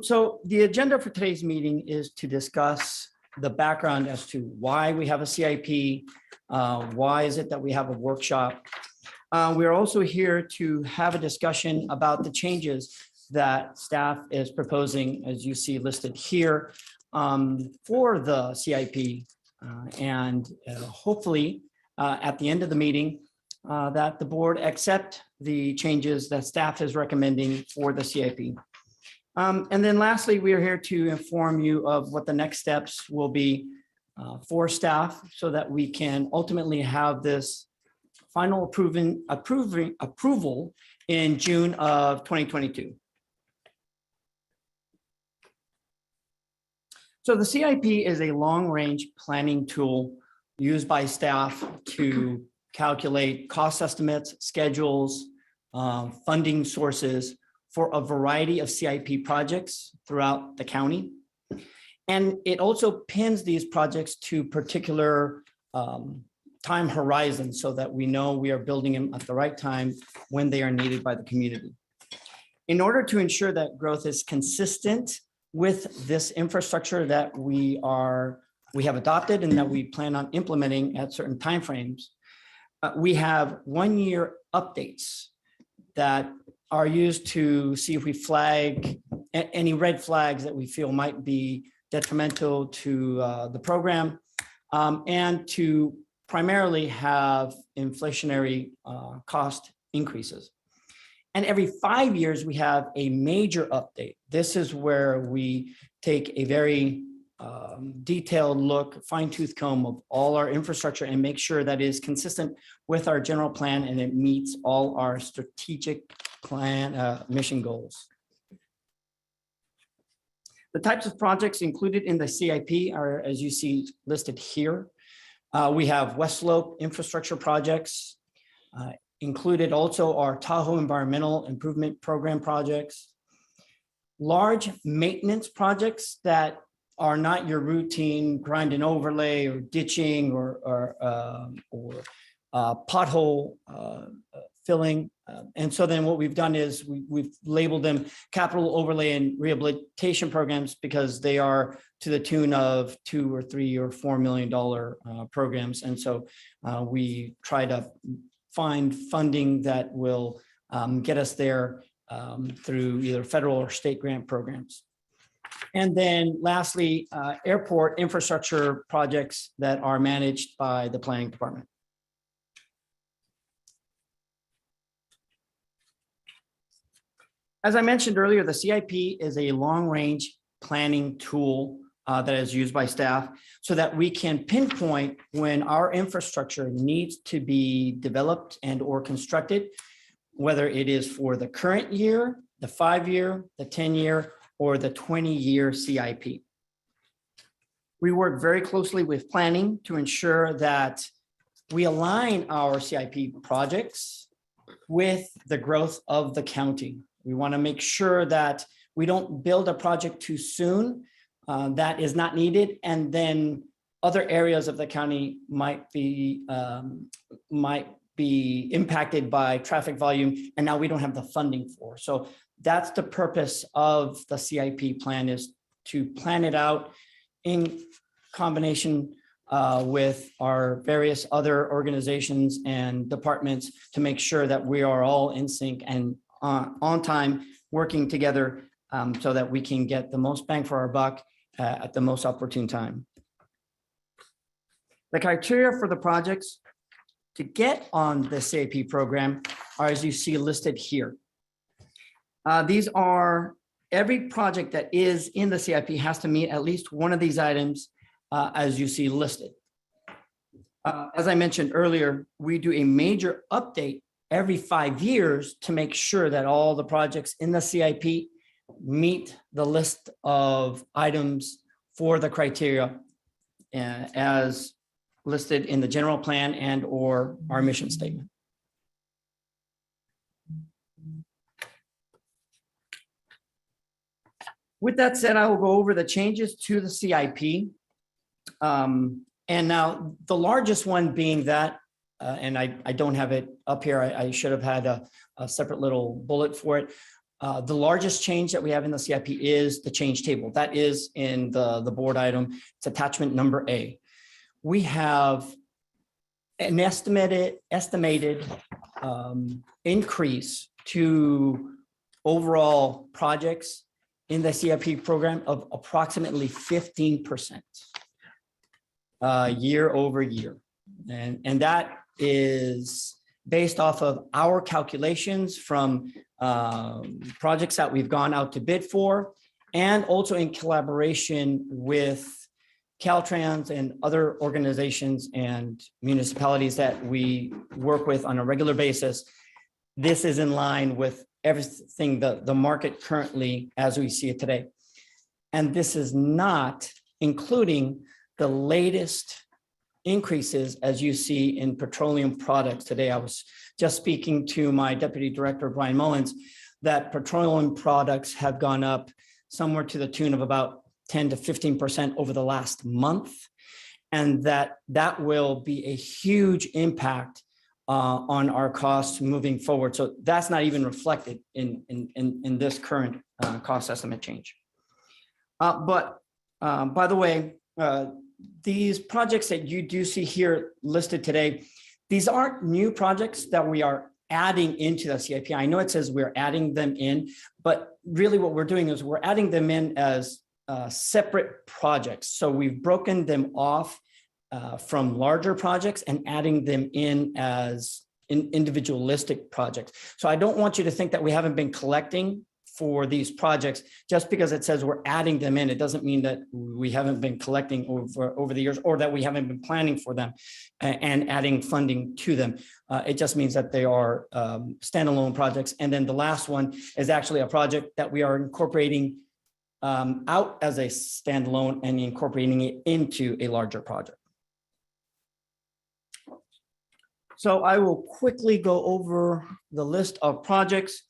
So the agenda for today's meeting is to discuss the background as to why we have a CIP, why is it that we have a workshop. We're also here to have a discussion about the changes that staff is proposing, as you see listed here, for the CIP. And hopefully at the end of the meeting, that the board accept the changes that staff is recommending for the CIP. And then lastly, we are here to inform you of what the next steps will be for staff so that we can ultimately have this final approval in June of 2022. So the CIP is a long-range planning tool used by staff to calculate cost estimates, schedules, funding sources for a variety of CIP projects throughout the county. And it also pins these projects to particular time horizons so that we know we are building them at the right time when they are needed by the community. In order to ensure that growth is consistent with this infrastructure that we have adopted and that we plan on implementing at certain timeframes, we have 1-year updates that are used to see if we flag any red flags that we feel might be detrimental to the program, and to primarily have inflationary cost increases. And every 5 years, we have a major update. This is where we take a very detailed look, fine-tooth comb of all our infrastructure and make sure that it is consistent with our general plan and it meets all our strategic plan mission goals. The types of projects included in the CIP are, as you see listed here. We have West Slope infrastructure projects. Included also are Tahoe Environmental Improvement Program projects. Large maintenance projects that are not your routine grind and overlay or ditching or pothole filling. And so then what we've done is we've labeled them capital overlay and rehabilitation programs because they are to the tune of $2 or $3 or $4 million programs. And so we try to find funding that will get us there through either federal or state grant programs. And then lastly, airport infrastructure projects that are managed by the planning department. As I mentioned earlier, the CIP is a long-range planning tool that is used by staff so that we can pinpoint when our infrastructure needs to be developed and or constructed, whether it is for the current year the 5-year, the 10-year, or the 20-year CIP. We work very closely with planning to ensure that we align our CIP projects with the growth of the county. We want to make sure that we don't build a project too soon that is not needed, and then other areas of the county might be impacted by traffic volume, and now we don't have the funding for. So that's the purpose of the CIP plan, is to plan it out in combination with our various other organizations and departments to make sure that we are all in sync and on time, working together so that we can get the most bang for our buck at the most opportune time. The criteria for the projects to get on the CIP program are as you see listed here. These are, every project that is in the CIP has to meet at least one of these items as you see listed. As I mentioned earlier, we do a major update every 5 years to make sure that all the projects in the CIP meet the list of items for the criteria as listed in the general plan and or our mission statement. With that said, I will go over the changes to the CIP. And now the largest one being that, and I don't have it up here, I should have had a separate little bullet for it. The largest change that we have in the CIP is the change table. That is in the board item. It's attachment number A. We have an estimated increase to overall projects in the CIP program of approximately 15% year over year. And that is based off of our calculations from projects that we've gone out to bid for, and also in collaboration with Caltrans and other organizations and municipalities that we work with on a regular basis. This is in line with everything the market currently as we see it today. And this is not including the latest increases as you see in petroleum products today. I was just speaking to my Deputy Director, Brian Mullins, that petroleum products have gone up somewhere to the tune of about 10 to 15% over the last month. And that will be a huge impact on our costs moving forward. So that's not even reflected in this current cost estimate change. But by the way, these projects that you do see here listed today, these aren't new projects that we are adding into the CIP. I know it says we're adding them in, but really what we're doing is we're adding them in as separate projects. So we've broken them off from larger projects and adding them in as individualistic projects. So I don't want you to think that we haven't been collecting for these projects. Just because it says we're adding them in, it doesn't mean that we haven't been collecting over the years, or that we haven't been planning for them and adding funding to them. It just means that they are standalone projects. And then the last one is actually a project that we are incorporating out as a standalone and incorporating it into a larger project. So I will quickly go over the list of projects.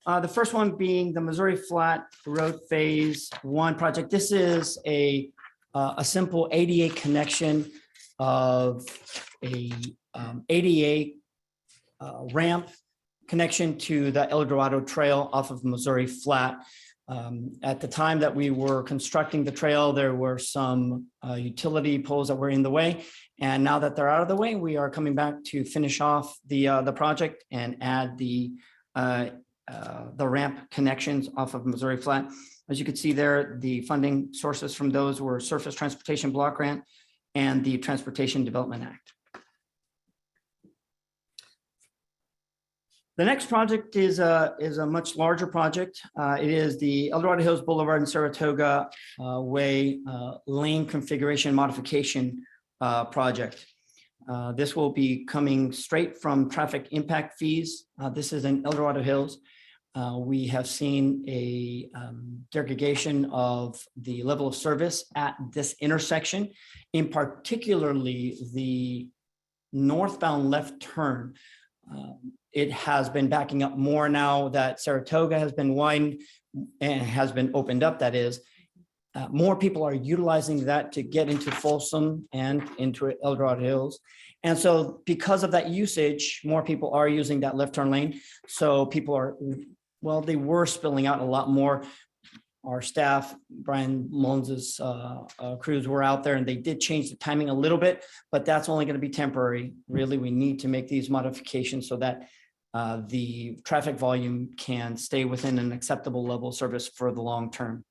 The first one being the Missouri Flat Road Phase 1 project. This is a simple ADA connection of a ADA ramp connection to the El Dorado Trail off of Missouri Flat. At the time that we were constructing the trail, there were some utility poles that were in the way. And now that they're out of the way, we are coming back to finish off the project and add the ramp connections off of Missouri Flat. As you can see there, the funding sources from those were Surface Transportation Block Grant and the Transportation Development Act. The next project is a much larger project. It is the El Dorado Hills Boulevard and Saratoga Way lane configuration modification project. This will be coming straight from traffic impact fees. This is in El Dorado Hills. we have seen a degradation of the level of service at this intersection, in particularly the northbound left turn. It has been backing up more now that Saratoga has been widened and has been opened up, that is. More people are utilizing that to get into Folsom and into El Dorado Hills. And so because of that usage, more people are using that left turn lane. So people are, well, they were spilling out a lot more. Our staff, Brian Mullins' crews were out there and they did change the timing a little bit, but that's only going to be temporary. Really, we need to make these modifications so that the traffic volume can stay within an acceptable level of service for the long term.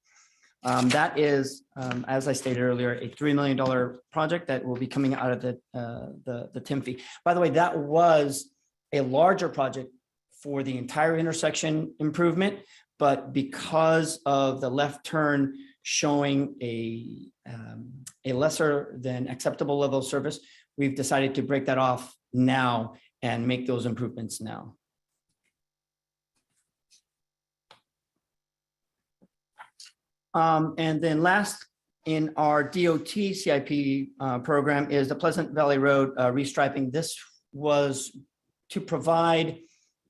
That is, as I stated earlier, a $3 million project that will be coming out of the TIM fee. By the way, that was a larger project for the entire intersection improvement, but because of the left turn showing a lesser than acceptable level of service, we've decided to break that off now and make those improvements now. And then last in our DOT CIP program is the Pleasant Valley Road restriping. This was to provide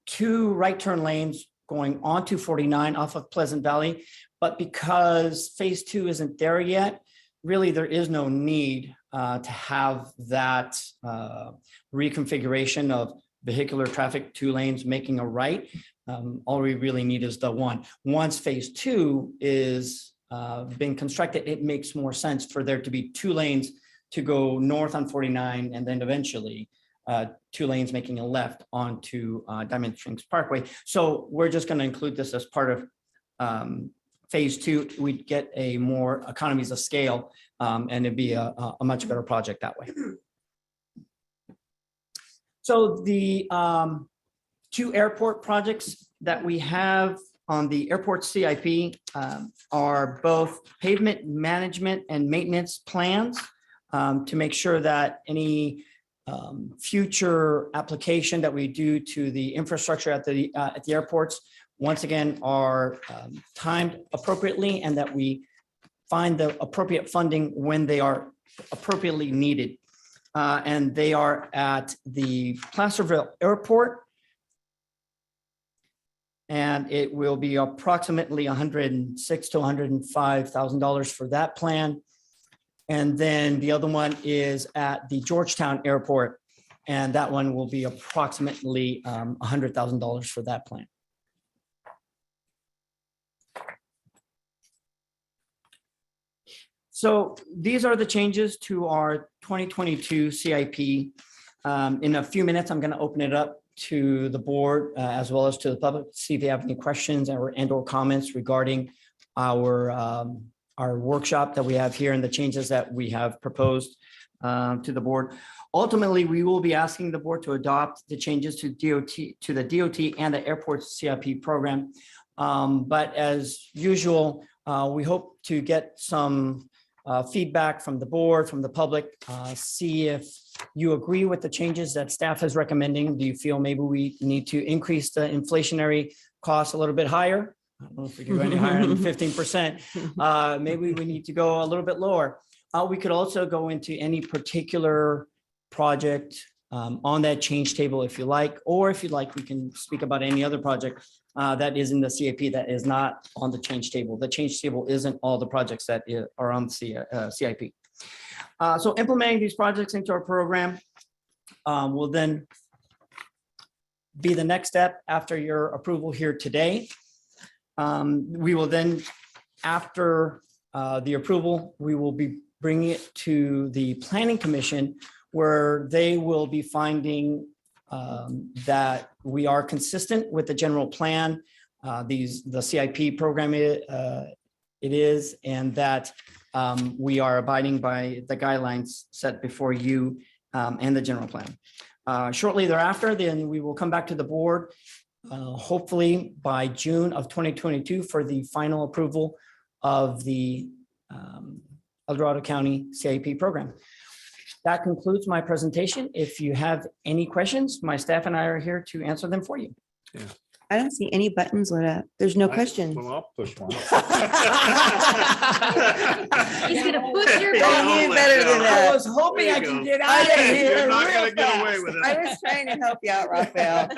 2 right turn lanes going onto 49 off of Pleasant Valley. But because phase 2 isn't there yet, really there is no need to have that reconfiguration of vehicular traffic, 2 lanes making a right. All we really need is the one. Once phase 2 is being constructed, it makes more sense for there to be 2 lanes to go north on 49 and then eventually 2 lanes making a left onto Diamond Springs Parkway. So we're just going to include this as part of phase 2. We'd get a more economies of scale and it'd be a much better project that way. So the 2 airport projects that we have on the airport CIP are both pavement management and maintenance plans to make sure that any future application that we do to the infrastructure at the airports, once again, are timed appropriately and that we find the appropriate funding when they are appropriately needed. And they are at the Placerville Airport. And it will be approximately $106,000 to $105,000 for that plan. And then the other one is at the Georgetown Airport. And that one will be approximately $100,000 for that plan. So these are the changes to our 2022 CIP. In a few minutes, I'm going to open it up to the board as well as to the public, see if they have any questions and/or comments regarding our workshop that we have here and the changes that we have proposed to the board. Ultimately, we will be asking the board to adopt the changes to the DOT and the airport CIP program. But as usual, we hope to get some feedback from the board, from the public, see if you agree with the changes that staff is recommending. Do you feel maybe we need to increase the inflationary costs a little bit higher? I don't know if we can go any higher than 15%. Maybe we need to go a little bit lower. We could also go into any particular project on that change table if you like, or if you'd like, we can speak about any other project that is in the CIP that is not on the change table. The change table isn't all the projects that are on the CIP. So implementing these projects into our program will then be the next step after your approval here today. We will then, after the approval, we will be bringing it to the Planning Commission, where they will be finding that we are consistent with the general plan, the CIP program it is, and that we are abiding by the guidelines set before you and the general plan. Shortly thereafter, then we will come back to the board, hopefully by June of 2022 for the final approval of the El Dorado County CIP program. That concludes my presentation. If you have any questions, my staff and I are here to answer them for you. Yeah. I don't see any buttons lit up. There's no Well, questions. I'll push one. He's gonna push your I button. knew better than I that. was hoping There I you could go. get out of here You're not real gonna get away fast. with I it. was trying to help you out, Raphael.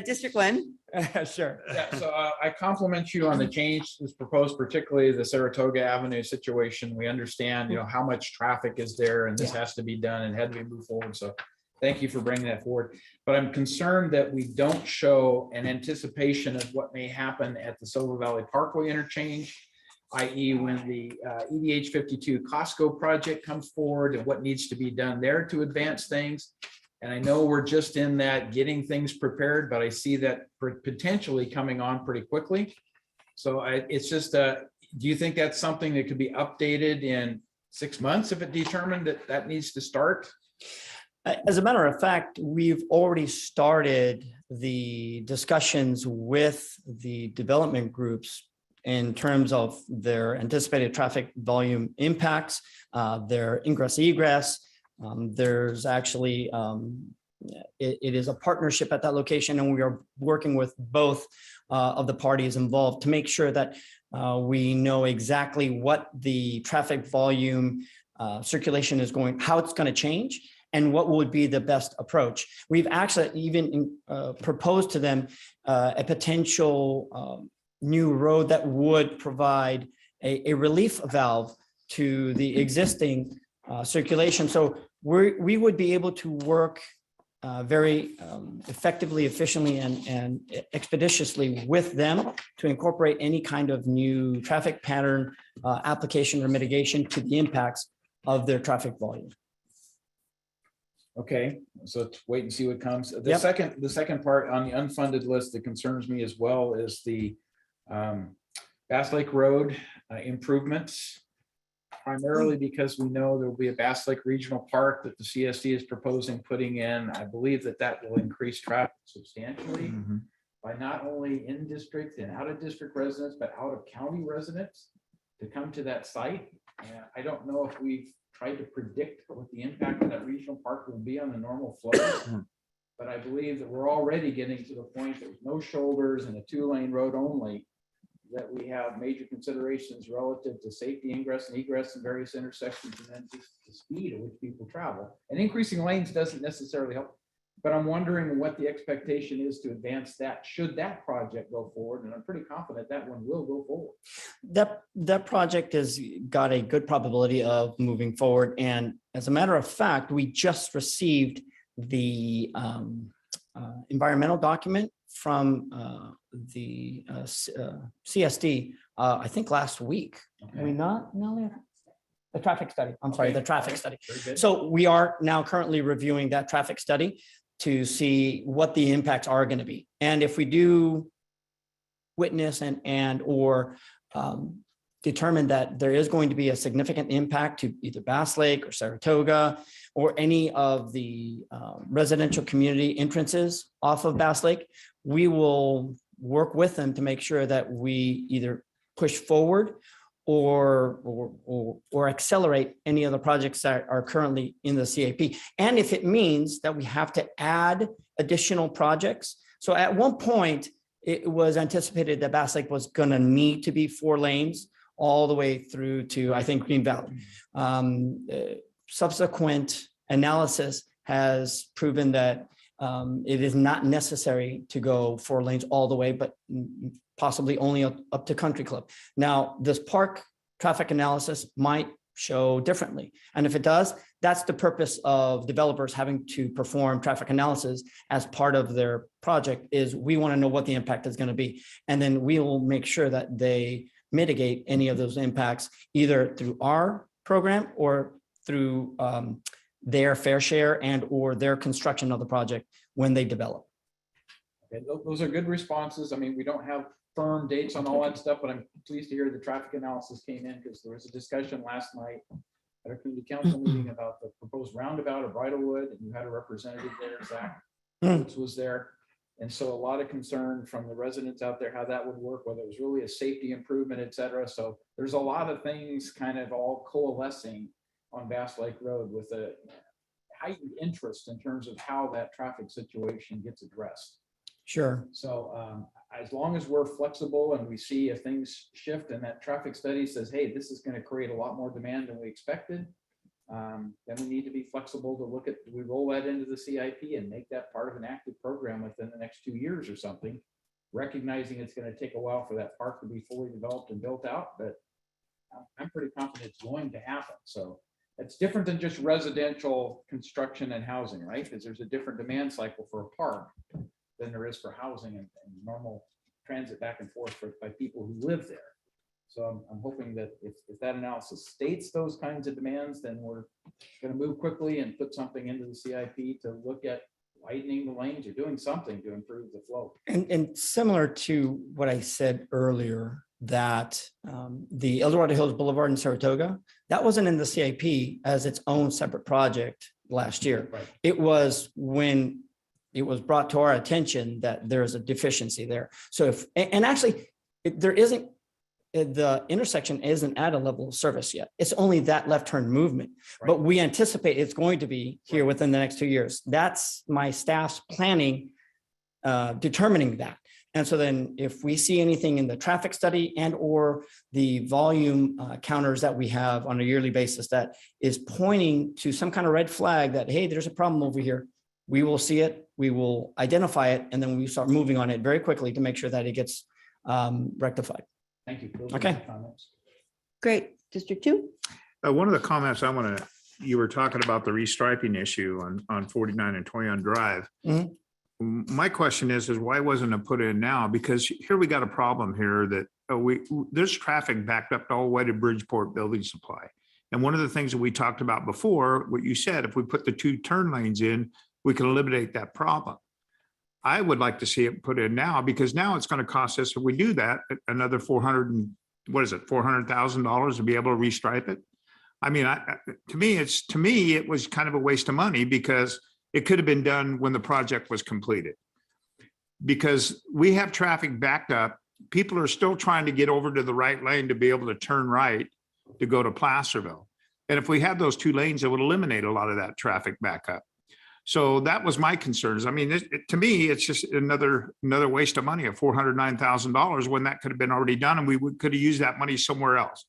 District 1. Sure. Yeah, so I compliment you on the change that's proposed, particularly the Saratoga Avenue situation. We understand, how much traffic is there and this has to be done and had to be moved forward. So thank you for bringing that forward. But I'm concerned that we don't show an anticipation of what may happen at the Silver Valley Parkway interchange, i.e. when the EDH 52 Costco project comes forward and what needs to be done there to advance things. And I know we're just in that getting things prepared, but I see that potentially coming on pretty quickly. So it's just, do you think that's something that could be updated in 6 months if it determined that that needs to start? As a matter of fact, we've already started the discussions with the development groups in terms of their anticipated traffic volume impacts, their ingress egress. There's actually, it is a partnership at that location, and we are working with both of the parties involved to make sure that we know exactly what the traffic volume circulation is going, how it's going to change, and what would be the best approach. We've actually even proposed to them a potential new road that would provide a relief valve to the existing circulation. So we would be able to work very effectively, efficiently, and expeditiously with them to incorporate any kind of new traffic pattern application or mitigation to the impacts of their traffic volume. Okay, so let's wait and see what comes. The Yep. second part on the unfunded list that concerns me as well is the Bass Lake Road improvements. Primarily because we know there will be a Bass Lake Regional Park that the CSD is proposing putting in. I believe that will increase traffic substantially by not only in district and out of district residents, but out of county residents to come to that site. And I don't know if we've tried to predict what the impact of that regional park will be on the normal flows. But I believe that we're already getting to the point that with no shoulders and a 2-lane road only, that we have major considerations relative to safety ingress and egress in various intersections, and then just the speed at which people travel. And increasing lanes doesn't necessarily help. But I'm wondering what the expectation is to advance that, should that project go forward. And I'm pretty confident that one will go forward. That project has got a good probability of moving forward. And as a matter of fact, we just received the environmental document from the CSD, I think last week. Okay. We not, no, the traffic study. I'm sorry, Okay. the traffic study. Very good. So we are now currently reviewing that traffic study to see what the impacts are going to be. And if we do witness or determine that there is going to be a significant impact to either Bass Lake or Saratoga or any of the residential community entrances off of Bass Lake, we will work with them to make sure that we either push forward or accelerate any of the projects that are currently in the CAP. And if it means that we have to add additional projects. So at one point, it was anticipated that Bass Lake was going to need to be 4 lanes all the way through to, I think, Green Valley. Subsequent analysis has proven that it is not necessary to go 4 lanes all the way, but possibly only up to Country Club. Now, this park traffic analysis might show differently. And if it does, that's the purpose of developers having to perform traffic analysis as part of their project, is we want to know what the impact is going to be. And then we will make sure that they mitigate any of those impacts, either through our program or through their fair share and or their construction of the project when they develop. Okay, those are good responses. I mean, we don't have firm dates on all that stuff, but I'm pleased to hear the traffic analysis came in, because there was a discussion last night at our community council meeting about the proposed roundabout of Bridlewood, and you had a representative there, Zach Woods was there. And so a lot of concern from the residents out there, how that would work, whether it was really a safety improvement, et cetera. So there's a lot of things kind of all coalescing on Bass Lake Road with a heightened interest in terms of how that traffic situation gets addressed. Sure. So as long as we're flexible and we see if things shift and that traffic study says, hey, this is going to create a lot more demand than we expected, then we need to be flexible to look at, do we roll that into the CIP and make that part of an active program within the next 2 years or something, recognizing it's going to take a while for that park to be fully developed and built out, but I'm pretty confident it's going to happen. So it's different than just residential construction and housing, right? Because there's a different demand cycle for a park than there is for housing and normal transit back and forth by people who live there. So I'm hoping that if that analysis states those kinds of demands, then we're going to move quickly and put something into the CIP to look at widening the lanes or doing something to improve the flow. And similar to what I said earlier, that the El Dorado Hills Boulevard in Saratoga, that wasn't in the CIP as its own separate project last year. Right. It was when it was brought to our attention that there's a deficiency there. So if, and actually, there isn't, the intersection isn't at a level of service yet. It's only that left turn movement, but we anticipate it's going to be here within the next 2 years. That's my staff's planning, determining that. And so then if we see anything in the traffic study and or the volume counters that we have on a yearly basis that is pointing to some kind of red flag that, hey, there's a problem over here, we will see it, we will identify it, and then we start moving on it very quickly to make sure that it gets rectified. Thank you. Those are Okay. my comments. Great. District 2? One of the comments I want to, you were talking about the restriping issue on 49 and 20 Drive. Mhm. My question is why wasn't it put in now? Because here we got a problem here that there's traffic backed up all the way to Bridgeport Building Supply. And one of the things that we talked about before, what you said, if we put the 2 turn lanes in, we can eliminate that problem. I would like to see it put in now, because now it's going to cost us, if we do that, another $400,000 to be able to restripe it. I mean, to me, it was kind of a waste of money, because it could have been done when the project was completed. Because we have traffic backed up. People are still trying to get over to the right lane to be able to turn right to go to Placerville. And if we had those 2 lanes, it would eliminate a lot of that traffic backup. So that was my concerns. I mean, to me, it's just another waste of money of $409,000 when that could have been already done, and we could have used that money somewhere else.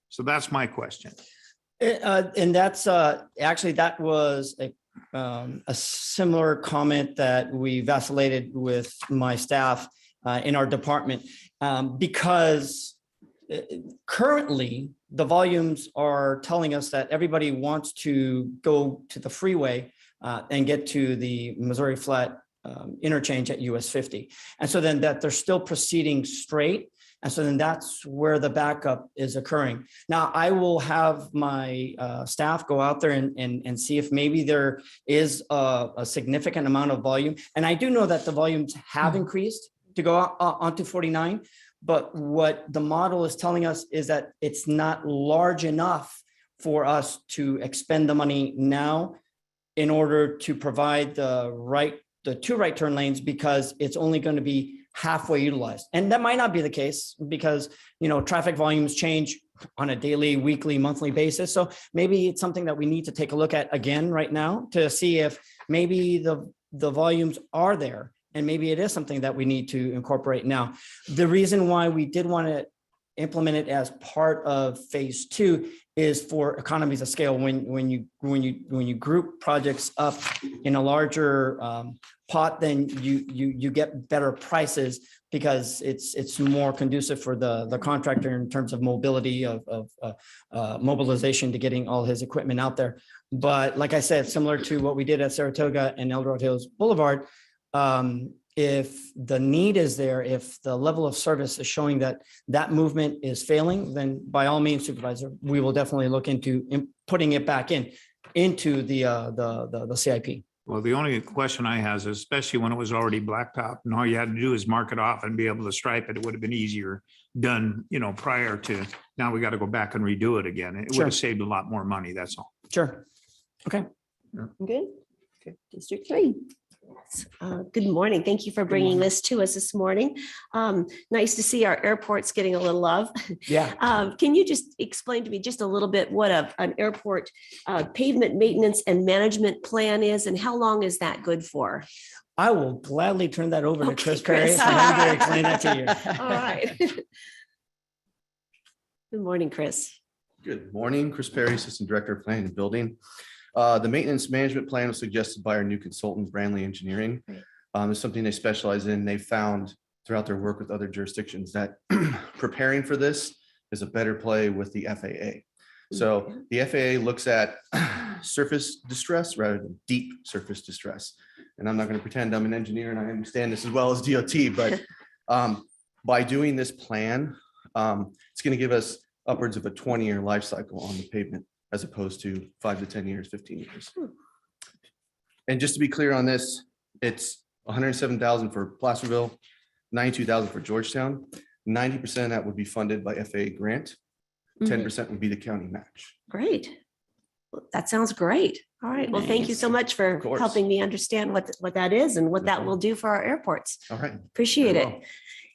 So that's my question. And that's actually, that was a similar comment that we vacillated with my staff in our department, because currently the volumes are telling us that everybody wants to go to the freeway and get to the Missouri Flat interchange at US 50. And so then that they're still proceeding straight. And so then that's where the backup is occurring. Now, I will have my staff go out there and see if maybe there is a significant amount of volume. And I do know that the volumes have increased to go onto 49. But what the model is telling us is that it's not large enough for us to expend the money now in order to provide the 2 right turn lanes, because it's only going to be halfway utilized. And that might not be the case, because, traffic volumes change on a daily, weekly, monthly basis. So maybe it's something that we need to take a look at again right now to see if maybe the volumes are there, and maybe it is something that we need to incorporate now. The reason why we did want to implement it as part of phase 2 is for economies of scale. When you group projects up in a larger pot, then you get better prices, because it's more conducive for the contractor in terms of mobility of mobilization to getting all his equipment out there. But like I said, similar to what we did at Saratoga and El Dorado Hills Boulevard, if the need is there, if the level of service is showing that movement is failing, then by all means, Supervisor, we will definitely look into putting it back into the CIP. Well, the only question I have is, especially when it was already blacktop and all you had to do is mark it off and be able to stripe it, it would have been easier done, prior to, now we got to go back and redo it again. It would have saved a lot more money. That's all. Sure. Okay. Good. District 3. Good morning. Thank you for bringing this to us this morning. Nice to see our airports getting a little love. Yeah. Can you just explain to me just a little bit what an airport pavement maintenance and management plan is, and how long is that good for? I will gladly turn that over to Okay, Chris Perry. Chris. For him to explain that to you. All right. Good morning, Chris. Good morning, Chris Perry, Assistant Director of Planning and Building. The maintenance management plan was suggested by our new consultant, Brandley Engineering. Great. It's something they specialize in. They found throughout their work with other jurisdictions that preparing for this is a better play with the FAA. So the FAA looks at surface distress rather than deep surface distress. And I'm not going to pretend I'm an engineer and I understand this as well as DOT, but by doing this plan, it's going to give us upwards of a 20-year life cycle on the pavement, as opposed to 5 to 10 years, 15 years. And just to be clear on this, it's 107,000 for Placerville, 92,000 for Georgetown. 90% of that would be funded by FAA grant. 10% would be the county match. Great. Well, that sounds great. All right. Well, thank you so much for course. helping me understand what that is and what that will do for our airports. All right. Appreciate Very it. well.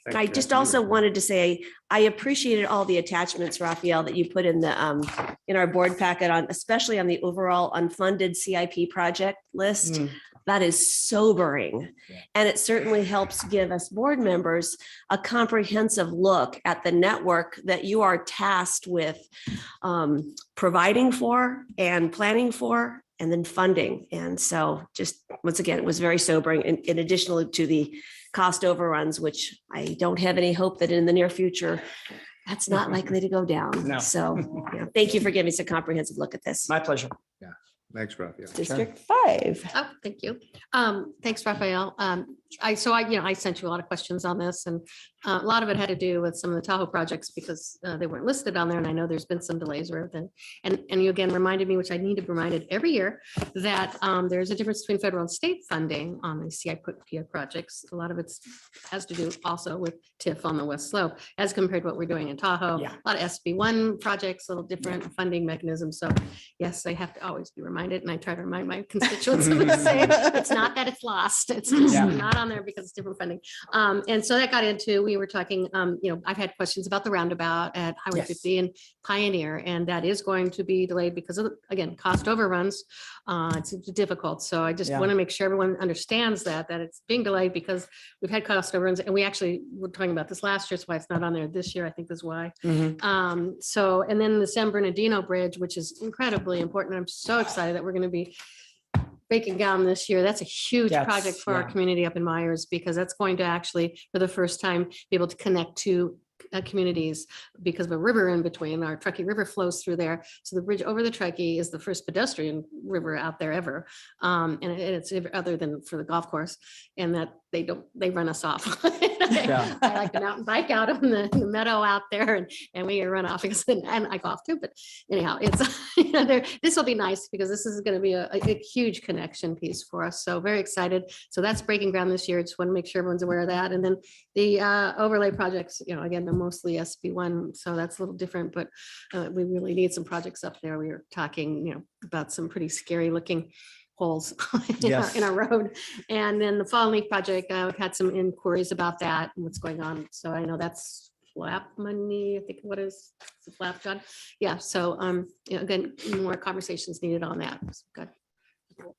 And I just also wanted to say, I appreciated all the attachments, Raphael, that you put in the in our board packet on, especially on the overall unfunded CIP project list. That is sobering. And it certainly helps give us board members a comprehensive look at the network that you are tasked with providing for and planning for, and then funding. And so just once again, it was very sobering in addition to the cost overruns, which I don't have any hope that in the near future, that's not likely to go down. No. So thank you for giving us a comprehensive look at this. My pleasure. Thanks, Raphael. District 5. Oh, thank you. Thanks, Raphael. I sent you a lot of questions on this, and a lot of it had to do with some of the Tahoe projects because they weren't listed on there, and I know there's been some delays with it. And you again reminded me, which I need to be reminded every year, that there's a difference between federal and state funding on the CIP projects. A lot of it has to do also with TIF on the West Slope, as compared to what we're doing in Tahoe. Yeah. A lot of SB1 projects, a little different funding mechanisms. So yes, I have to always be reminded, and I try to remind my constituents of the same. It's not that it's lost. It's just not on there because it's different funding. And so that got into, we were talking, I've had questions about the roundabout at Highway Yes. 50 and Pioneer, and that is going to be delayed because of, again, cost overruns. It's difficult. So I just Yeah. want to make sure everyone understands that it's being delayed because we've had cost overruns, and we actually were talking about this last year. That's why it's not on there this year, I think is why. So, and then the San Bernardino Bridge, which is incredibly important. I'm so excited that we're going to be breaking down this year. That's a huge That's- project for our yeah. community up in Myers, because that's going to actually, for the first time, be able to connect to communities because of a river in between. Our Truckee River flows through there. So the bridge over the Truckee is the first pedestrian river out there ever. And it's other than for the golf course, and that they run us off. Yeah. I like to mountain bike out on the meadow out there, and we run off because, and I golf too, but anyhow, it's, this will be nice because this is going to be a huge connection piece for us. So very excited. So that's breaking ground this year. Just want to make sure everyone's aware of that. And then the overlay projects, again, they're mostly SB1, so that's a little different, but we really need some projects up there. We were talking, about some pretty scary looking holes Yes. in our road. And then the Fallen Leaf project, we've had some inquiries about that and what's going on. So I know that's flap money, I think what is the flap, John? Yeah, so again, more conversations needed on that. So got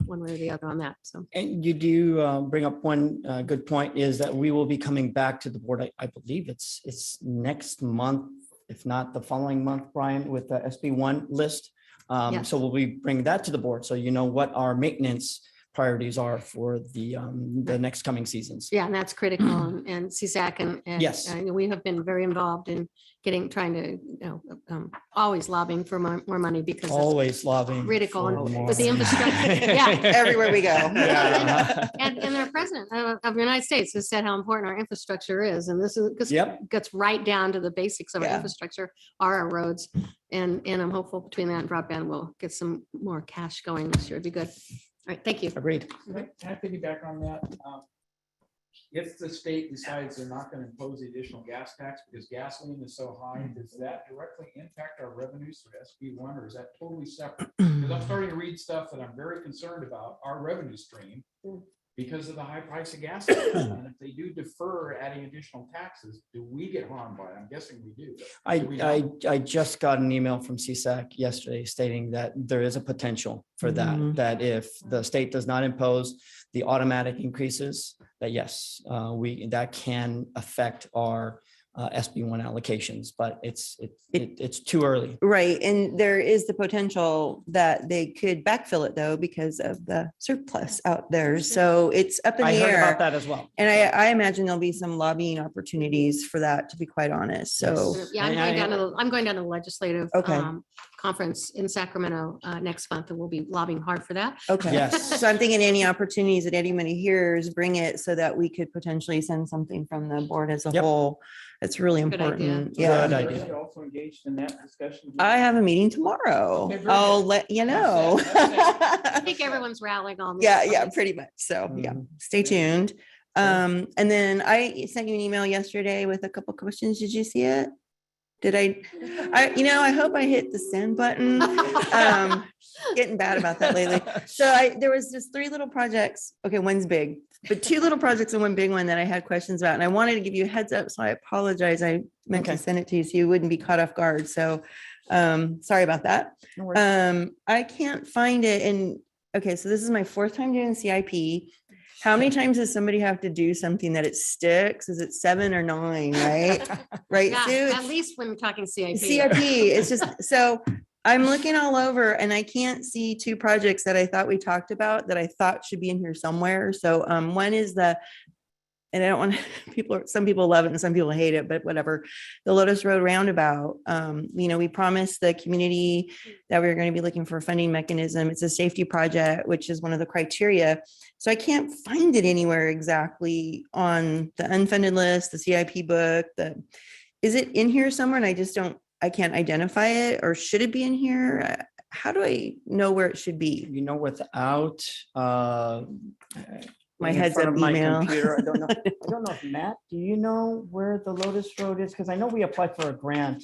one way or the other on that, so. And you do bring up one good point, is that we will be coming back to the board. I believe it's next month, if not the following month, Brian, with the SB1 list. Yes. So we'll be bringing that to the board. So you know what our maintenance priorities are for the next coming seasons. Yeah, and that's critical, and CSAC and Yes. we have been very involved in trying to, always lobbying for more money because it's Always lobbying. critical for more. with the infrastructure. Yeah. Everywhere we go. Yeah. And our president of the United States has said how important our infrastructure is. And this is, because Yep. gets right down to the basics of our Yeah. infrastructure are our roads. And I'm hopeful between that and broadband, we'll get some more cash going this year. It'd be good. All right, thank you. Agreed. Can I piggyback on that? If the state decides they're not going to impose the additional gas tax because gasoline is so high, does that directly impact our revenues through SB1, or is that totally separate? Because I'm starting to read stuff that I'm very concerned about our revenue stream because of the high price of gas. And if they do defer adding additional taxes, do we get harmed by it? I'm guessing we do. but do we not? I just got an email from CSAC yesterday stating that there is a potential for that, Mhm. that if the state does not impose the automatic increases, that yes, that can affect our SB1 allocations, but it's too early. Right, and there is the potential that they could backfill it though because of the surplus out there. So it's up in the I heard air. about that as well. And I imagine there'll be some lobbying opportunities for that, to be quite honest. So, Yeah, I'm going down to the legislative Okay. conference in Sacramento next month, and we'll be lobbying hard for that. okay. Yes. So I'm thinking any opportunities that anybody hears, bring it so that we could potentially send something from the board as a Yep. whole. It's really Good idea. important. Good Yeah. idea. You also engaged in that discussion? I have a meeting tomorrow. Okay, very I'll good. let you know. I think everyone's rallying on this. Yeah, pretty much. So, yeah, Mhm. stay tuned. And then I sent you an email yesterday with a couple questions. Did you see it? Did I hope I hit the send button. Getting bad about that lately. So there was just 3 little projects. Okay, one's big, but 2 little projects and one big one that I had questions about. And I wanted to give you a heads up. So I apologize. I meant to Okay. send it to you so you wouldn't be caught off guard. So sorry about that. No worries. I can't find it. And okay, so this is my 4th time doing CIP. How many times does somebody have to do something that it sticks? Is it 7 or 9, right? Right, Yeah, Sue? at least when we're talking CIP. CIP, it's just, so I'm looking all over and I can't see 2 projects that I thought we talked about that I thought should be in here somewhere. So one is and I don't want some people love it and some people hate it, but whatever. The Lotus Road Roundabout, we promised the community that we were going to be looking for a funding mechanism. It's a safety project, which is one of the criteria. So I can't find it anywhere exactly on the unfunded list, the CIP book, is it in here somewhere? And I can't identify it, or should it be in here? How do I know where it should be? Without My in heads front up of my email. computer, I don't know. I don't know if Matt, do you know where the Lotus Road is? Because I know we applied for a grant.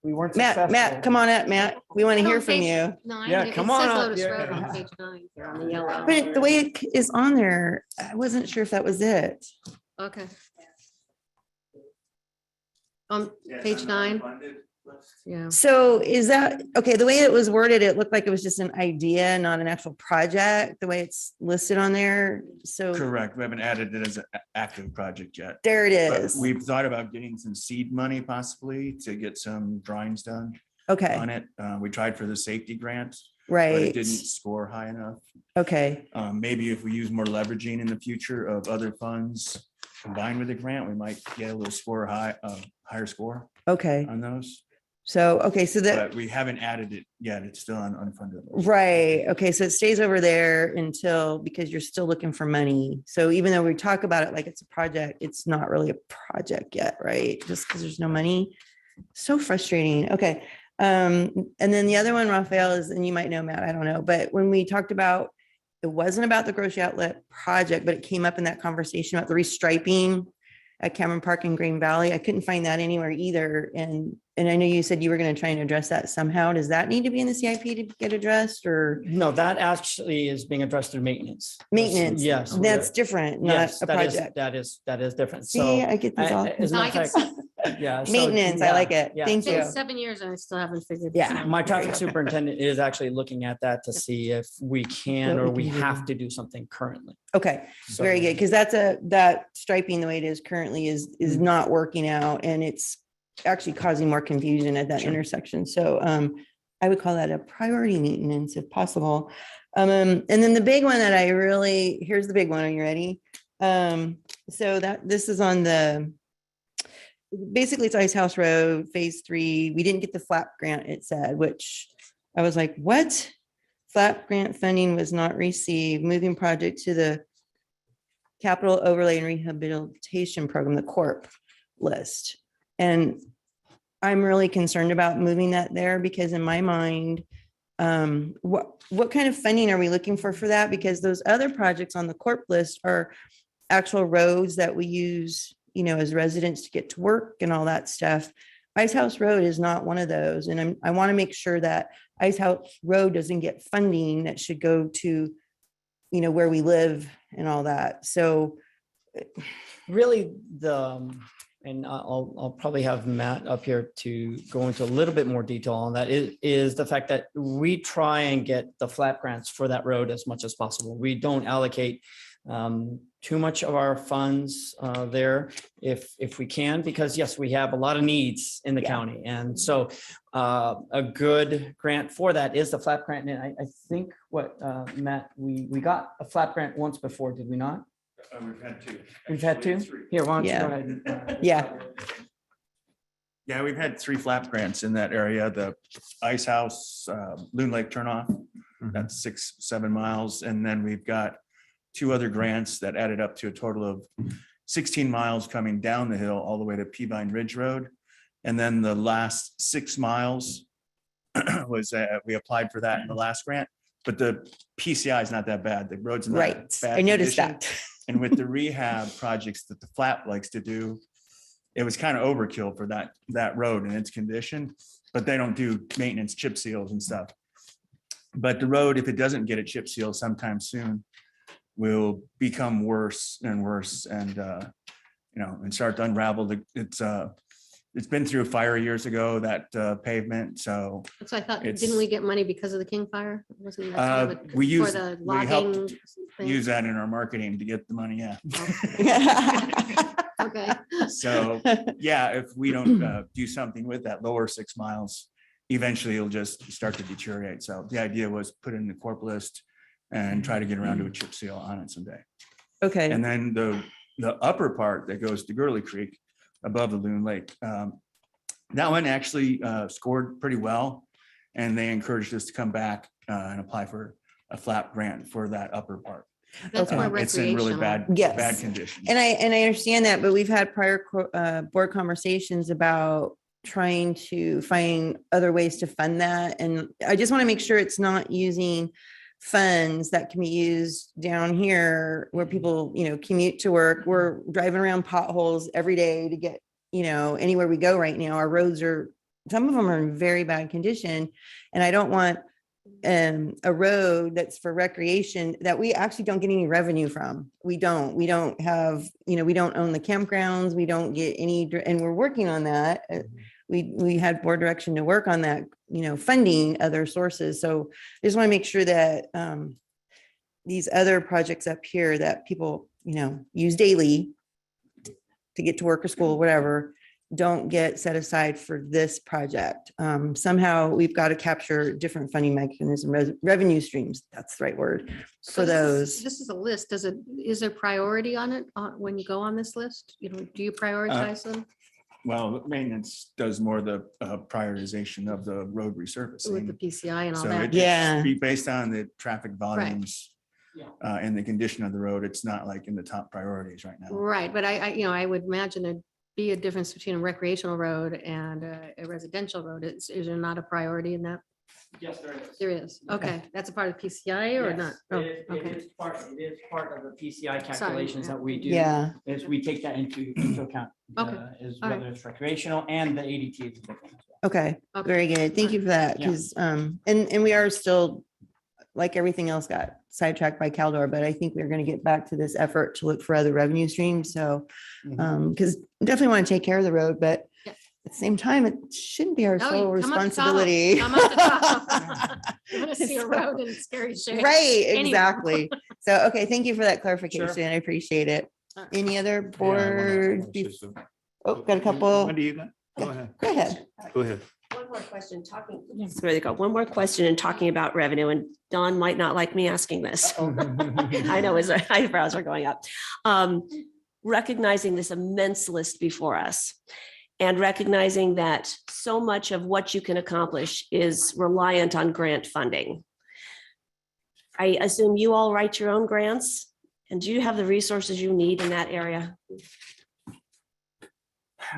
We weren't successful. Matt, come on up, Matt. We want to hear On from page you. 9, Yeah, it come says on up Lotus here. Road on page 9 here on the yellow. But the way it is on there, I wasn't sure if that was it. Okay. On page 9. Yeah. So is that, okay, the way it was worded, it looked like it was just an idea, not an actual project, the way it's listed on there. So Correct. We haven't added it as an active project yet. there it But is. we've thought about getting some seed money possibly to get some drawings done Okay, on it. We tried for the safety grant, but right. it didn't score high enough. Okay, Maybe if we use more leveraging in the future of other funds combined with the grant, we might get a little higher score okay. on those. So, okay, so that, But we haven't added it yet. It's still on unfunded. list. right, okay, so it stays over there because you're still looking for money. So even though we talk about it like it's a project, it's not really a project yet, right? Just because there's no money. So frustrating. Okay. And then the other one, Raphael, is, and you might know, Matt, I don't know, but when we talked about, it wasn't about the grocery outlet project, but it came up in that conversation about the restriping at Cameron Park in Green Valley. I couldn't find that anywhere either. And I know you said you were going to try and address that somehow. Does that need to be in the CIP to get addressed, or? No, that actually is being addressed through maintenance. Maintenance? Yes. That's different, not Yes, a that is, project. that is different. See, So I get these all. as a No, I matter of can fact, yeah. so, Maintenance, I yeah, like it. yeah. Thank It's you. been 7 years and I still haven't figured. Yeah. this out. My traffic superintendent is actually looking at that to see if we can What or we we can do. have to do something currently. Okay, So- very good. Because that striping the way it is currently is not working out, and it's actually causing more confusion at that intersection. So I would call that a priority maintenance if possible. And then the big one that here's the big one. Are you ready? So this is on basically it's Ice House Road, phase 3. We didn't get the FLAP grant, it said, which I was like, what? FLAP grant funding was not received. Moving project to the Capital Overlay and Rehabilitation Program, the CORP list. And I'm really concerned about moving that there because in my mind, what kind of funding are we looking for that? Because those other projects on the CORP list are actual roads that we use, as residents to get to work and all that stuff. Ice House Road is not one of those. And I want to make sure that Ice House Road doesn't get funding that should go to, where we live and all that. So Really, And I'll probably have Matt up here to go into a little bit more detail on that. It is the fact that we try and get the flap grants for that road as much as possible. We don't allocate too much of our funds there if we can, because yes, we have a lot of needs in the county. And so a good grant for that is the flap grant. And I think what, Matt, we got a flap grant once before, did we not? We've had two. We've had two? Here, why don't you go Yeah. ahead? Yeah. Yeah, we've had 3 flap grants in that area, the Ice House, Loon Lake turnoff, that's 6-7 miles. And then we've got 2 other grants that added up to a total of 16 miles coming down the hill all the way to Peavine Ridge Road. And then the last 6 miles was, we applied for that in the last grant, but the PCI is not that bad. The road's not Right. bad I noticed condition. that. And with the rehab projects that the flap likes to do, it was kind of overkill for that road and its condition, but they don't do maintenance chip seals and stuff. But the road, if it doesn't get a chip seal sometime soon, will become worse and worse and, and start to unravel. It's been through a fire years ago, that pavement, so. So I thought, It's- didn't we get money because of the King Fire? Wasn't that kind of a- We for use, the we logging helped thing? use that in our marketing to get the money, yeah. Okay. So, yeah, if we don't do something with that lower 6 miles, eventually it'll just start to deteriorate. So the idea was put it in the corp list and try to get around to a chip seal on it someday. Okay. And then the upper part that goes to Gurley Creek above the Loon Lake, that one actually scored pretty well. And they encouraged us to come back and apply for a flap grant for that upper part. That's more It's in really recreational. Yes. bad condition. And I understand that, but we've had prior board conversations about trying to find other ways to fund that. And I just want to make sure it's not using funds that can be used down here where people, commute to work. We're driving around potholes every day to get, anywhere we go right now. Our roads some of them are in very bad condition. And I don't want a road that's for recreation that we actually don't get any revenue from. We don't have, we don't own the campgrounds. We don't get any, and we're working on that. We had board direction to work on that, funding other sources. So I just want to make sure that these other projects up here that people, use daily to get to work or school, whatever, don't get set aside for this project. Somehow we've got to capture different funding mechanism, revenue streams. That's the right word So for those. This is a list. Is there priority on it when you go on this list? Do you prioritize them Well, maintenance does more of the prioritization of the road with the resurfacing. PCI and all So that? Yeah. be based on the traffic volumes and the condition of the road. It's not like in the top priorities right now. Right, but I would imagine there'd be a difference between a recreational road and a residential road. Is there not a priority in that? Yes, there is. There is. Okay, that's a part of PCI or not? Oh, It okay. is part of the PCI calculations that we do. Yeah. Is we take that into account. Okay. Is All right. whether it's recreational and the ADT is different as well. Okay, Okay. very good. Thank you for that. Yeah. Because, and we are still, like everything else, got sidetracked by Caldor, but I think we're going to get back to this effort to look for other revenue streams. So, because definitely want to take care of the road, but Yeah. at the same time, it shouldn't be our No, sole you come up to responsibility. Tahoe. Come up to Tahoe. You want to see a road in scary shape. Right, Anyway. exactly. So, okay, thank you for that clarification. I appreciate it. All right. Any other Yeah, I wanna- board? Oh, got a couple. Wendy, you got? Go ahead. Go ahead. Go ahead. One more question, there you go. One more question and talking about revenue, and Don might not like me asking this. I know his eyebrows are going up. Recognizing this immense list before us and recognizing that so much of what you can accomplish is reliant on grant funding. I assume you all write your own grants, and do you have the resources you need in that area?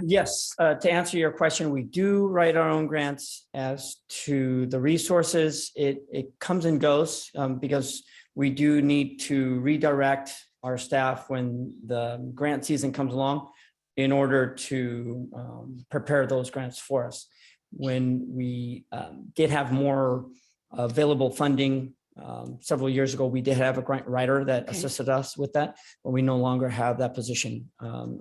Yes, to answer your question, we do write our own grants. As to the resources, it comes and goes because we do need to redirect our staff when the grant season comes along in order to prepare those grants for us. When we did have more available funding Several years ago, we did have a grant writer that Okay. assisted us with that, but we no longer have that position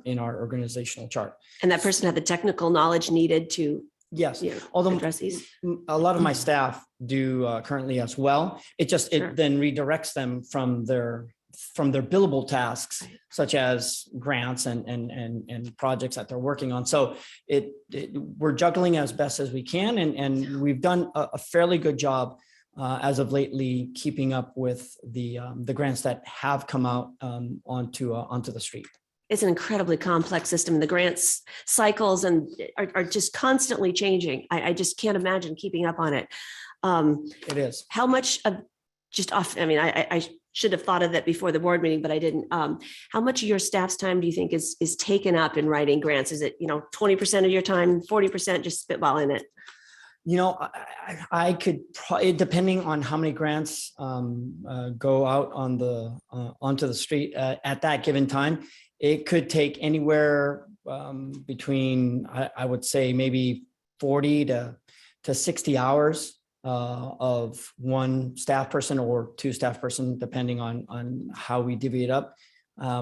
in our organizational chart. And that person had the technical knowledge needed to, Yes, you know, although address these. a lot of my staff do currently as well. It just, Sure. it then redirects them from their billable tasks, Right. such as grants and projects that they're working on. So we're juggling as best as we can, and we've done a fairly good job as of lately, keeping up with the grants that have come out onto the street. It's an incredibly complex system. The grants cycles and are just constantly changing. I just can't imagine keeping up on it. It is. How much of just off, I mean, I should have thought of that before the board meeting, but I didn't. How much of your staff's time do you think is taken up in writing grants? Is it, 20% of your time, 40%, just spitballing it? I could probably, depending on how many grants go out onto the street at that given time, it could take anywhere between, I would say, maybe 40 to 60 hours of one staff person or two staff person, depending on how we divvy it up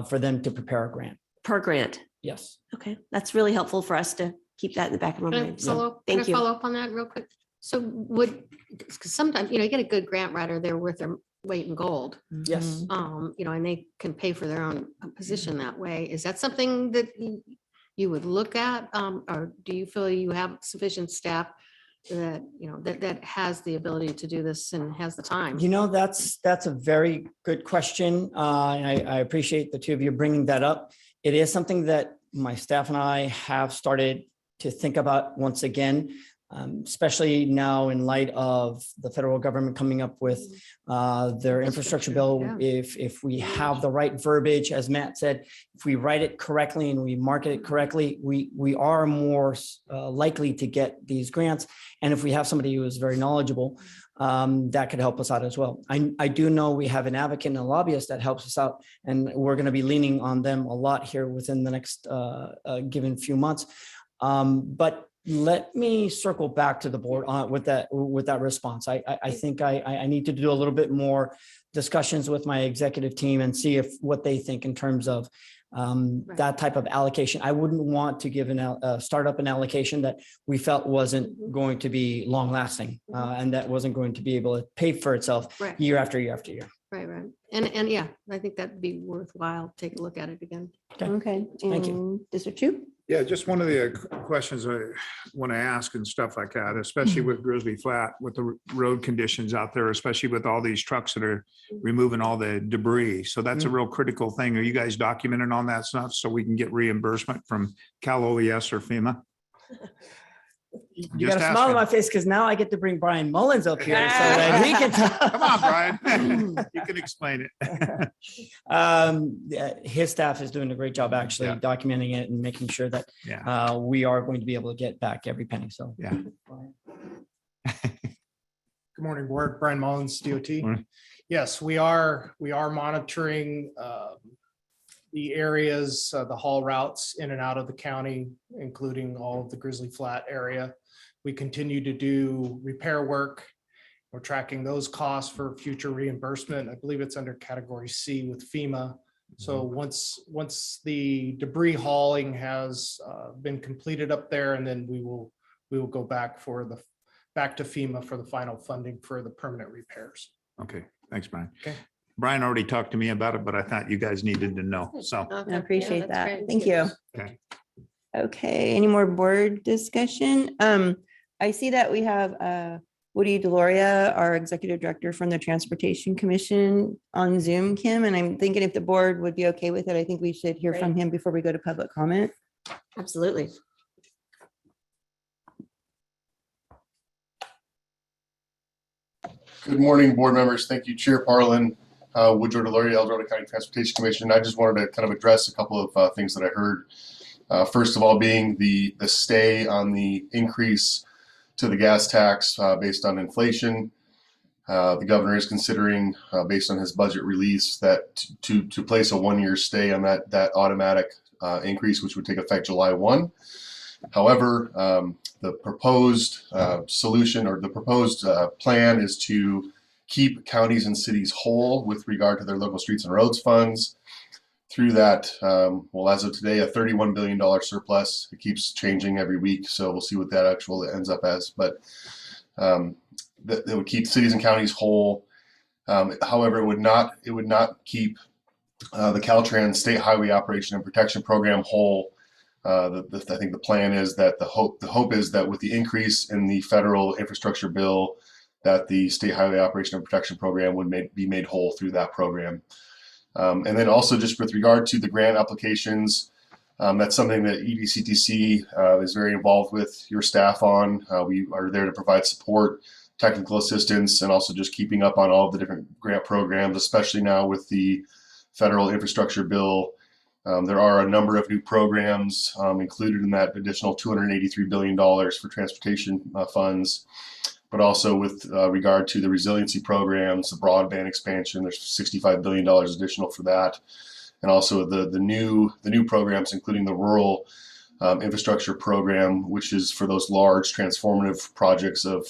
for them to prepare a grant. Per grant? Yes. Okay, that's really helpful for us to keep that in the back of our Can I minds. can I follow up on that real quick? So because sometimes, you get a good grant writer, they're worth their weight in gold. Yes. And they can pay for their own position that way. Is that something that you would look at? Or do you feel you have sufficient staff that, that has the ability to do this and has the time? That's a very good question. And I appreciate the two of you bringing that up. It is something that my staff and I have started to think about once again, especially now in light of the federal government coming up with their infrastructure bill. Yeah. If we have the right verbiage, as Matt said, if we write it correctly and we market it correctly, we are more likely to get these grants. And if we have somebody who is very knowledgeable, that could help us out as well. I do know we have an advocate and a lobbyist that helps us out, and we're going to be leaning on them a lot here within the next given few months. But let me circle back to the board with that response. I think I need to do a little bit more discussions with my executive team and see what they think in terms of that type of allocation. I wouldn't want to give a startup an allocation that we felt wasn't going to be long lasting and that wasn't going to be able to pay for itself year after year after year. Right. And yeah, I think that'd be worthwhile. Take a look at it again. Okay. Thank you. District 2? Yeah, just one of the questions I want to ask and stuff like that, especially with Grizzly Flat, with the road conditions out there, especially with all these trucks that are removing all the debris. So that's a real critical thing. Are you guys documenting on that stuff so we can get reimbursement from Cal OES or FEMA? You got a smile on my face because now I get to bring Brian Mullins up here so that he can talk. Come on, Brian. You can explain it. His staff is doing a great job actually documenting it and making sure that we are going to be able to get back every penny. So yeah. Good morning, board. Brian Mullins, DOT. Yes, we are monitoring the areas, the haul routes in and out of the county, including all of the Grizzly Flat area. We continue to do repair work. We're tracking those costs for future reimbursement. I believe it's under category C with FEMA. So once the debris hauling has been completed up there, and then we will go back to FEMA for the final funding for the permanent repairs. Okay, thanks, Brian. Okay. Brian already talked to me about it, but I thought you guys needed to know. So I appreciate that. Thank you. Okay. Okay, any more board discussion? I see that we have Woody Deloria, our executive director from the Transportation Commission on Zoom, Kim, and I'm thinking if the board would be okay with it, I think we should hear from him before we go to public comment. Absolutely. Good morning, board members. Thank you, Chair Parlin, Woodrow Deloria, El Dorado County Transportation Commission. I just wanted to kind of address a couple of things that I heard. First of all, being the stay on the increase to the gas tax based on inflation. The governor is considering, based on his budget release, that to place a one-year stay on that automatic increase, which would take effect July 1. However, the proposed solution or the proposed plan is to keep counties and cities whole with regard to their local streets and roads funds. Through that, well, as of today, a $31 billion surplus. It keeps changing every week, so we'll see what that actually ends up as. But that would keep cities and counties whole. However, it would not keep the Caltrans State Highway Operation and Protection Program whole. I think the plan is that the hope is that with the increase in the federal infrastructure bill, that the State Highway Operation and Protection Program would be made whole through that program. And then also just with regard to the grant applications, that's something that EDCTC is very involved with your staff on. We are there to provide support, technical assistance, and also just keeping up on all of the different grant programs, especially now with the federal infrastructure bill. There are a number of new programs included in that additional $283 billion for transportation funds, but also with regard to the resiliency programs, the broadband expansion, there's $65 billion additional for that. And also the new programs, including the rural infrastructure program, which is for those large transformative projects of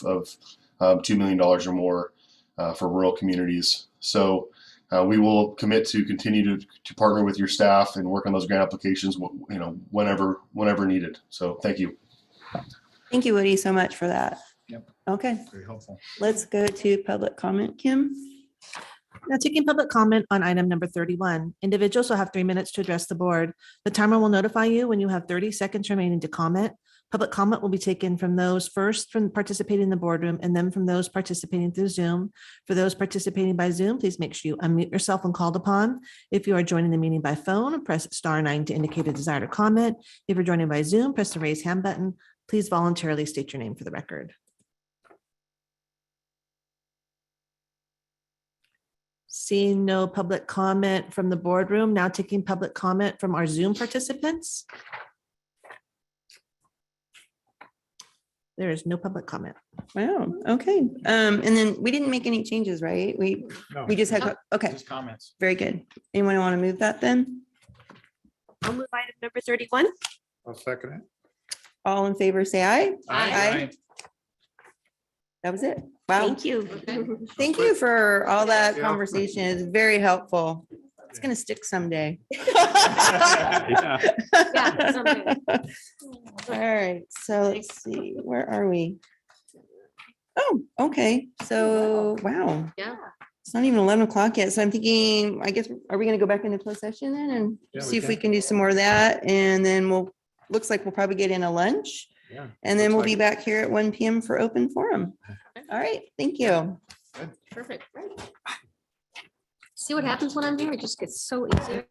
$2 million or more for rural communities. So we will commit to continue to partner with your staff and work on those grant applications, whenever needed. So thank you. Thank you, Woody, so much for that. Yep. Okay, Very helpful. let's go to public comment, Kim. Now taking public comment on item number 31. Individuals will have 3 minutes to address the board. The timer will notify you when you have 30 seconds remaining to comment. Public comment will be taken from those first from participating in the boardroom and then from those participating through Zoom. For those participating by Zoom, please make sure you unmute yourself when called upon. If you are joining the meeting by phone, press *9 to indicate a desire to comment. If you're joining by Zoom, press the raise hand button. Please voluntarily state your name for the record. Seeing no public comment from the boardroom, now taking public comment from our Zoom participants. There is no public comment. Wow, okay. And then we didn't make any changes, right? We just had, okay, Just comments. very good. Anyone want to move that then? I'll move item number 31. I'll second it. All in favor, say aye. Aye. That was it. Wow. Thank you. Thank you for all that Yeah. conversation. It's very helpful. It's going to stick someday. Yeah, someday. All right, so let's see, where are we? Oh, okay, so, wow, Yeah. it's not even 11 o'clock yet, so I'm thinking, I guess, are we gonna go back into closed session then and Yeah, see we if we can. can do some more of that, and then looks like we'll probably get in a lunch, Yeah. and then looks we'll be like back here at 1 PM for open forum. All right, thank you. Perfect. See what happens when I'm here? It just gets so easy.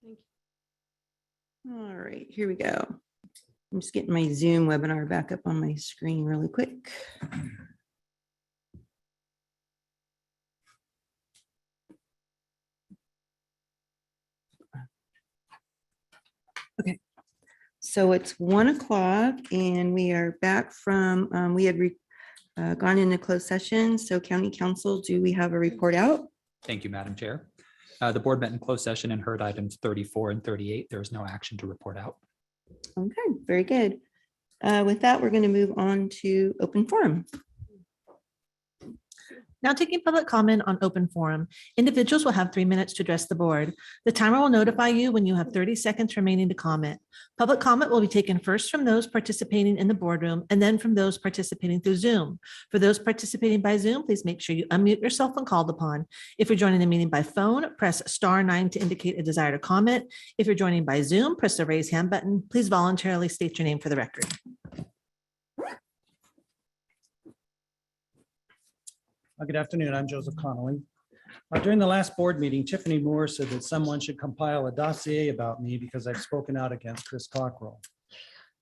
All right, here we go. I'm just getting my Zoom webinar back up on my screen really quick. Okay, so it's 1 o'clock and we are back from, we had gone into closed session. So County Council, do we have a report out? Thank you, Madam Chair. The board met in closed session and heard items 34 and 38. There is no action to report out. Okay, very good. With that, we're going to move on to open forum. Now taking public comment on open forum. Individuals will have 3 minutes to address the board. The timer will notify you when you have 30 seconds remaining to comment. Public comment will be taken first from those participating in the boardroom and then from those participating through Zoom. For those participating by Zoom, please make sure you unmute yourself when called upon. If you're joining the meeting by phone, press *9 to indicate a desire to comment. If you're joining by Zoom, press the raise hand button. Please voluntarily state your name for the record. Good afternoon. I'm Joseph Connolly. During the last board meeting, Tiffany Moore said that someone should compile a dossier about me because I've spoken out against Chris Cockrell.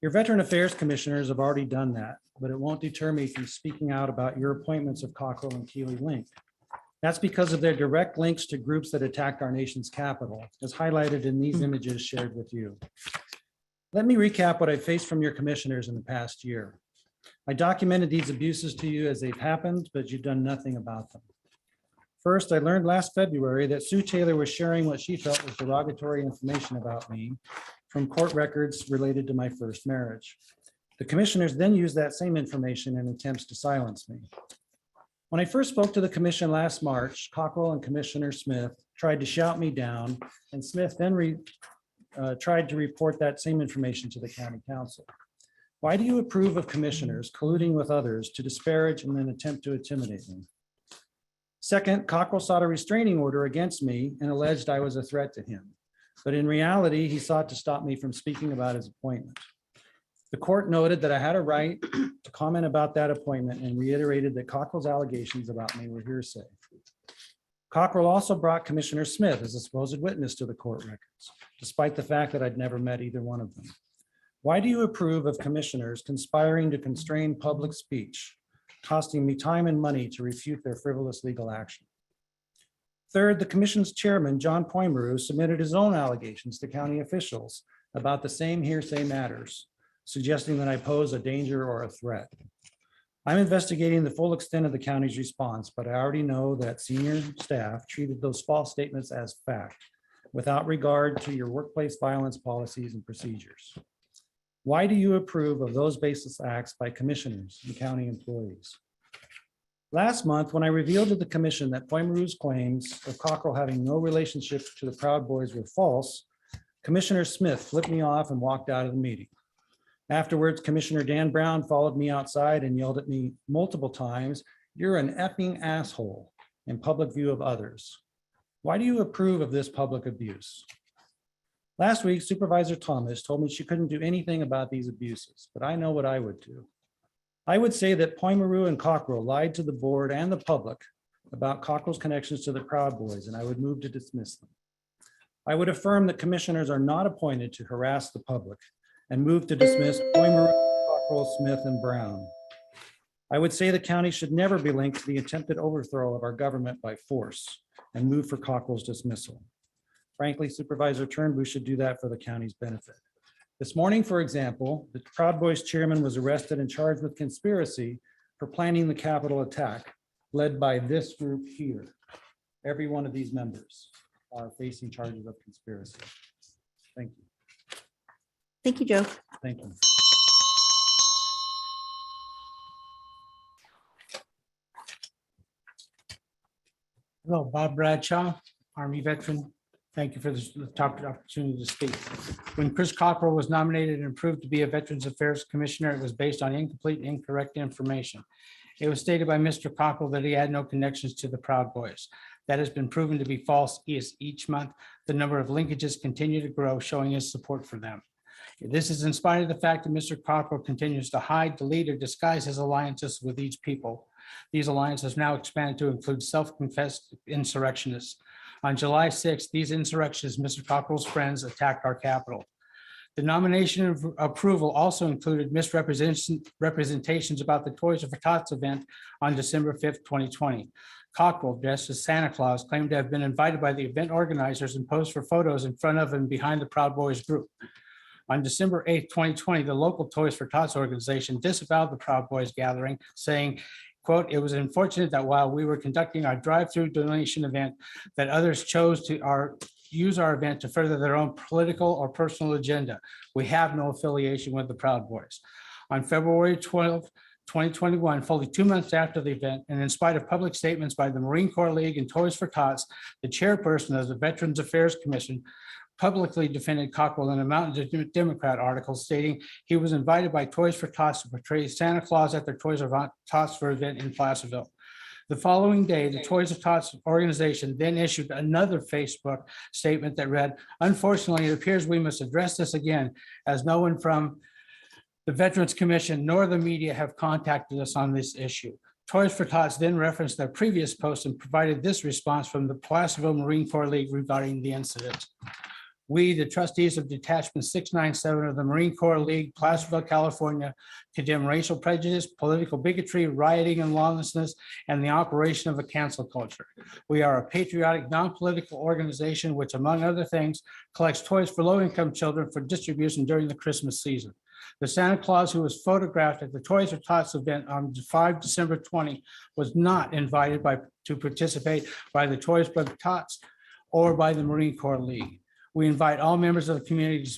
Your Veteran Affairs Commissioners have already done that, but it won't deter me from speaking out about your appointments of Cockrell and Keely Link. That's because of their direct links to groups that attacked our nation's capital, as highlighted in these images shared with you. Let me recap what I faced from your commissioners in the past year. I documented these abuses to you as they've happened, but you've done nothing about them. First, I learned last February that Sue Taylor was sharing what she felt was derogatory information about me from court records related to my first marriage. The commissioners then used that same information in attempts to silence me. When I first spoke to the commission last March, Cockrell and Commissioner Smith tried to shout me down, and Smith then tried to report that same information to the county council. Why do you approve of commissioners colluding with others to disparage and then attempt to intimidate me? Second, Cockrell sought a restraining order against me and alleged I was a threat to him. But in reality, he sought to stop me from speaking about his appointment. The court noted that I had a right to comment about that appointment and reiterated that Cockrell's allegations about me were hearsay. Cockrell also brought Commissioner Smith as a supposed witness to the court records, despite the fact that I'd never met either one of them. Why do you approve of commissioners conspiring to constrain public speech, costing me time and money to refute their frivolous legal action? Third, the commission's chairman, John Poimeru, submitted his own allegations to county officials about the same hearsay matters, suggesting that I pose a danger or a threat. I'm investigating the full extent of the county's response, but I already know that senior staff treated those false statements as fact, without regard to your workplace violence policies and procedures. Why do you approve of those baseless acts by commissioners and county employees? Last month, when I revealed to the commission that Poimeru's claims of Cockrell having no relationship to the Proud Boys were false, Commissioner Smith flipped me off and walked out of the meeting. Afterwards, Commissioner Dan Brown followed me outside and yelled at me multiple times, "You're an effing asshole," in public view of others. Why do you approve of this public abuse? Last week, Supervisor Thomas told me she couldn't do anything about these abuses, but I know what I would do. I would say that Poimeru and Cockrell lied to the board and the public about Cockrell's connections to the Proud Boys, and I would move to dismiss them. I would affirm that commissioners are not appointed to harass the public and move to dismiss Poimeru, Cockrell, Smith, and Brown. I would say the county should never be linked to the attempted overthrow of our government by force and move for Cockrell's dismissal. Frankly, Supervisor Turnbull should do that for the county's benefit. This morning, for example, the Proud Boys chairman was arrested and charged with conspiracy for planning the Capitol attack, led by this group here. Every one of these members are facing charges of conspiracy. Thank you. Thank you, Joe. Thank you. Hello, Bob Bradshaw, Army veteran. Thank you for this opportunity to speak. When Chris Cockrell was nominated and approved to be a Veterans Affairs Commissioner, it was based on incomplete and incorrect information. It was stated by Mr. Cockrell that he had no connections to the Proud Boys. That has been proven to be false. Each month, the number of linkages continue to grow, showing his support for them. This is in spite of the fact that Mr. Cockrell continues to hide, delete, or disguise his alliances with each people. These alliances now expanded to include self-confessed insurrectionists. On July 6th, these insurrectionists, Mr. Cockrell's friends, attacked our Capitol. The nomination of approval also included misrepresentations about the Toys for Tots event on December 5th, 2020. Cockrell, dressed as Santa Claus, claimed to have been invited by the event organizers and posed for photos in front of and behind the Proud Boys group. On December 8th, 2020, the local Toys for Tots organization disavowed the Proud Boys gathering, saying, quote, "It was unfortunate that while we were conducting our drive-through donation event, that others chose to use our event to further their own political or personal agenda. We have no affiliation with the Proud Boys." On February 12th, 2021, fully 2 months after the event, and in spite of public statements by the Marine Corps League and Toys for Tots, the chairperson of the Veterans Affairs Commission publicly defended Cockrell in a Mountain Democrat article stating he was invited by Toys for Tots to portray Santa Claus at their Toys for Tots for event in Placerville. The following day, the Toys for Tots organization then issued another Facebook statement that read, "Unfortunately, it appears we must address this again, as no one from the Veterans Commission nor the media have contacted us on this issue." Toys for Tots then referenced their previous post and provided this response from the Placerville Marine Corps League regarding the incident. "We, the trustees of Detachment 697 of the Marine Corps League, Placerville, California, condemn racial prejudice, political bigotry, rioting and lawlessness, and the operation of a cancel culture. We are a patriotic, non-political organization which, among other things, collects toys for low-income children for distribution during the Christmas season. The Santa Claus who was photographed at the Toys for Tots event on 5 December 20 was not invited to participate by the Toys for Tots or by the Marine Corps League. We invite all members of the community to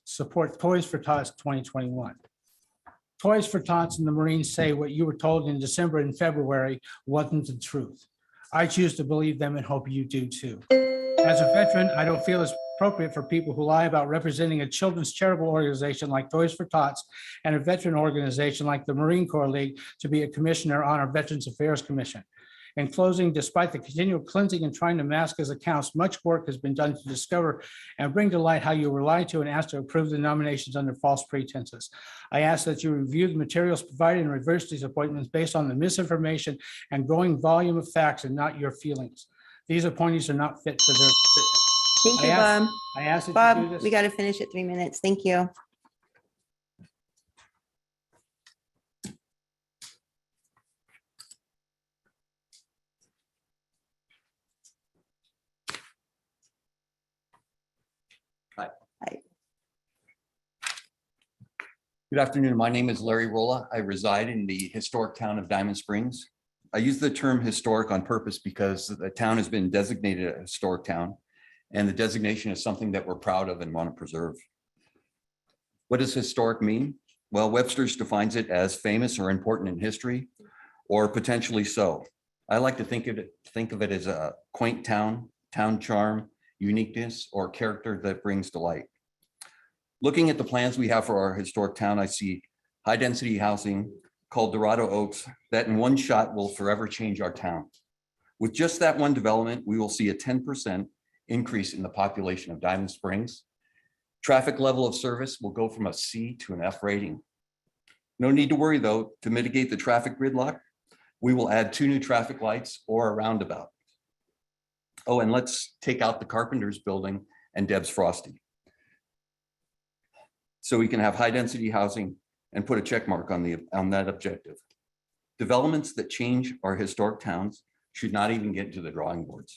support Toys for Tots 2021. Toys for Tots and the Marines say what you were told in December and February wasn't the truth. I choose to believe them and hope you do too. As a veteran, I don't feel it's appropriate for people who lie about representing a children's charitable organization like Toys for Tots and a veteran organization like the Marine Corps League to be a commissioner on our Veterans Affairs Commission. In closing, despite the continual cleansing and trying to mask his accounts, much work has been done to discover and bring to light how you were lied to and asked to approve the nominations under false pretenses. I ask that you review the materials provided and reverse these appointments based on the misinformation and growing volume of facts and not your feelings. These appointees are not fit for their position. Thank you, Bob. I ask that you do Bob, this. we got to finish at 3 minutes. Thank you. Good afternoon. My name is Larry Rolla. I reside in the historic town of Diamond Springs. I use the term historic on purpose because the town has been designated a historic town, and the designation is something that we're proud of and want to preserve. What does historic mean? Well, Webster's defines it as famous or important in history, or potentially so. I like to think of it as a quaint town, town charm, uniqueness, or character that brings delight. Looking at the plans we have for our historic town, I see high-density housing called Dorado Oaks that in one shot will forever change our town. With just that one development, we will see a 10% increase in the population of Diamond Springs. Traffic level of service will go from a C to an F rating. No need to worry though, to mitigate the traffic gridlock, we will add 2 new traffic lights or a roundabout. Oh, and let's take out the Carpenter's building and Deb's Frosty, so we can have high density housing and put a check mark on that objective. Developments that change our historic towns should not even get to the drawing boards.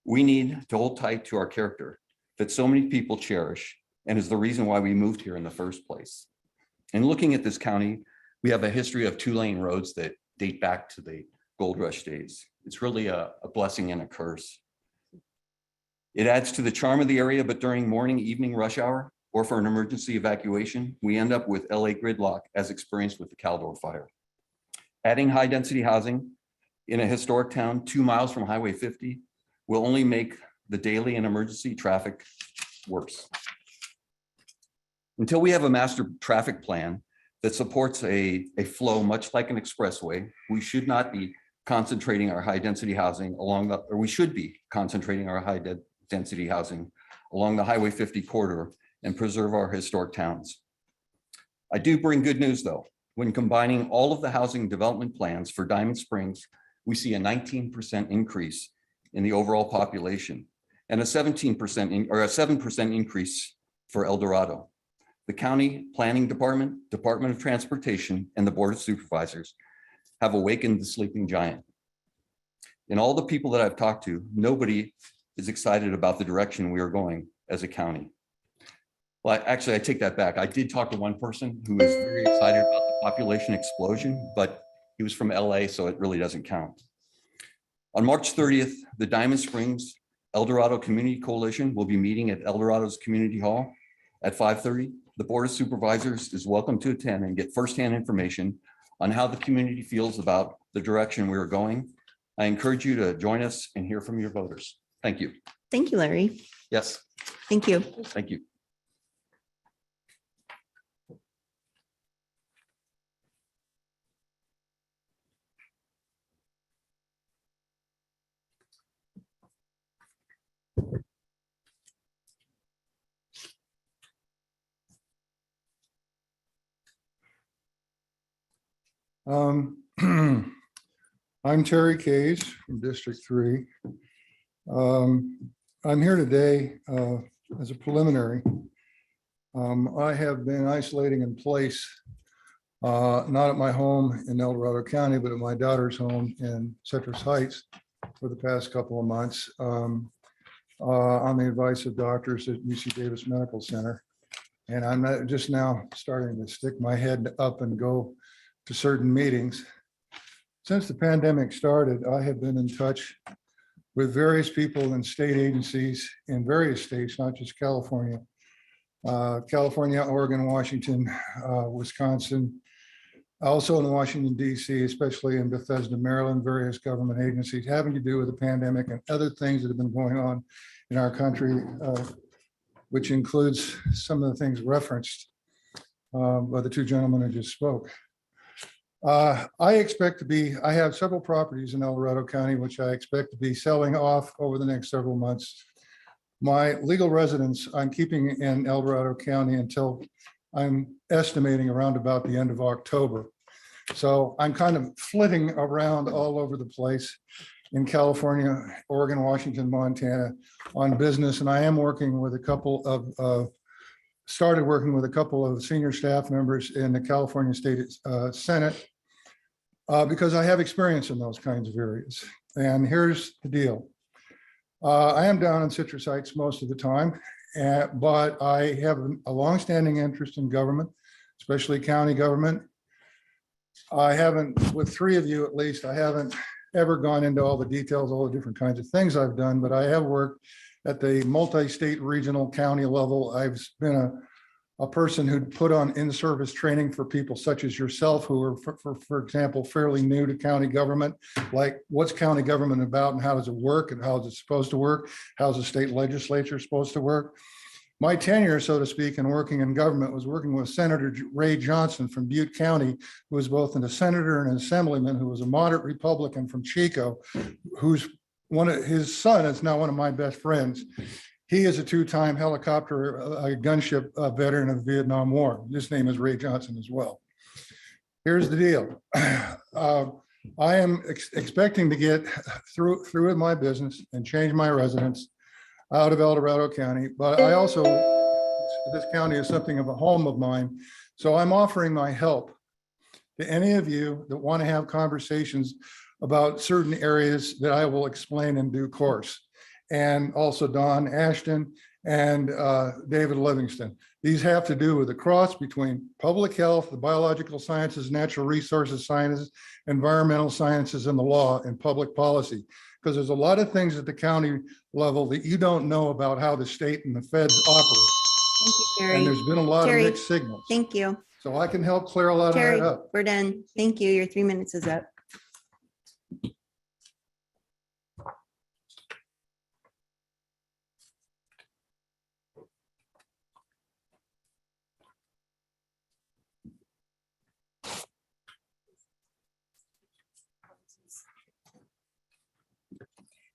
We need to hold tight to our character that so many people cherish and is the reason why we moved here in the first place. And looking at this county, we have a history of 2-lane roads that date back to the gold rush days. It's really a blessing and a curse. It adds to the charm of the area, but during morning, evening rush hour, or for an emergency evacuation, we end up with LA gridlock as experienced with the Caldor fire. Adding high density housing in a historic town 2 miles from Highway 50 will only make the daily and emergency traffic worse. Until we have a master traffic plan that supports a flow much like an expressway, we should not be concentrating our high density housing we should be concentrating our high density housing along the Highway 50 corridor and preserve our historic towns. I do bring good news though. When combining all of the housing development plans for Diamond Springs, we see a 19% increase in the overall population and a 17% or a 7% increase for El Dorado. The County Planning Department, Department of Transportation, and the Board of Supervisors have awakened the sleeping giant. In all the people that I've talked to, nobody is excited about the direction we are going as a county. Well, actually, I take that back. I did talk to one person who was very excited about the population explosion, but he was from LA, so it really doesn't count. On March 30th, the Diamond Springs El Dorado Community Coalition will be meeting at El Dorado's Community Hall at 5:30. The Board of Supervisors is welcome to attend and get firsthand information on how the community feels about the direction we are going. I encourage you to join us and hear from your voters. Thank you. Thank you, Larry. Yes, Thank you. thank you. I'm Terry Case from District 3. I'm here today as a preliminary. I have been isolating in place, not at my home in El Dorado County, but at my daughter's home in Citrus Heights for the past couple of months on the advice of doctors at UC Davis Medical Center. And I'm just now starting to stick my head up and go to certain meetings. Since the pandemic started, I have been in touch with various people in state agencies in various states, not just California, Oregon, Washington, Wisconsin, also in Washington, DC, especially in Bethesda, Maryland, various government agencies having to do with the pandemic and other things that have been going on in our country, which includes some of the things referenced by the two gentlemen who just spoke. I have several properties in El Dorado County, which I expect to be selling off over the next several months. My legal residence, I'm keeping in El Dorado County until I'm estimating around about the end of October. So I'm kind of flitting around all over the place in California, Oregon, Washington, Montana on business. And I am working with started working with a couple of senior staff members in the California State Senate because I have experience in those kinds of areas. And here's the deal. I am down in Citrus Heights most of the time, but I have a longstanding interest in government, especially county government. I haven't, with three of you at least, I haven't ever gone into all the details, all the different kinds of things I've done, but I have worked at the multi-state regional county level. I've been a person who put on in-service training for people such as yourself who are, for example, fairly new to county government, like what's county government about and how does it work and how is it supposed to work? How's the state legislature supposed to work? My tenure, so to speak, in working in government was working with Senator Ray Johnson from Butte County, who was both a senator and an assemblyman, who was a moderate Republican from Chico, who's his son is now one of my best friends. He is a two-time helicopter gunship veteran of the Vietnam War. His name is Ray Johnson as well. Here's the deal. I am expecting to get through with my business and change my residence out of El Dorado County, but I also, this county is something of a home of mine. So I'm offering my help to any of you that want to have conversations about certain areas that I will explain in due course. And also Don Ashton and David Livingston. These have to do with the cross between public health, the biological sciences, natural resources sciences, environmental sciences, and the law and public policy. Because there's a lot of things at the county level that you don't know about how the state and the feds operate. Thank you, Terry. And there's been a lot of mixed signals. Thank you. So I can help clear a lot of Terry, that up. we're done. Thank you. Your 3 minutes is up.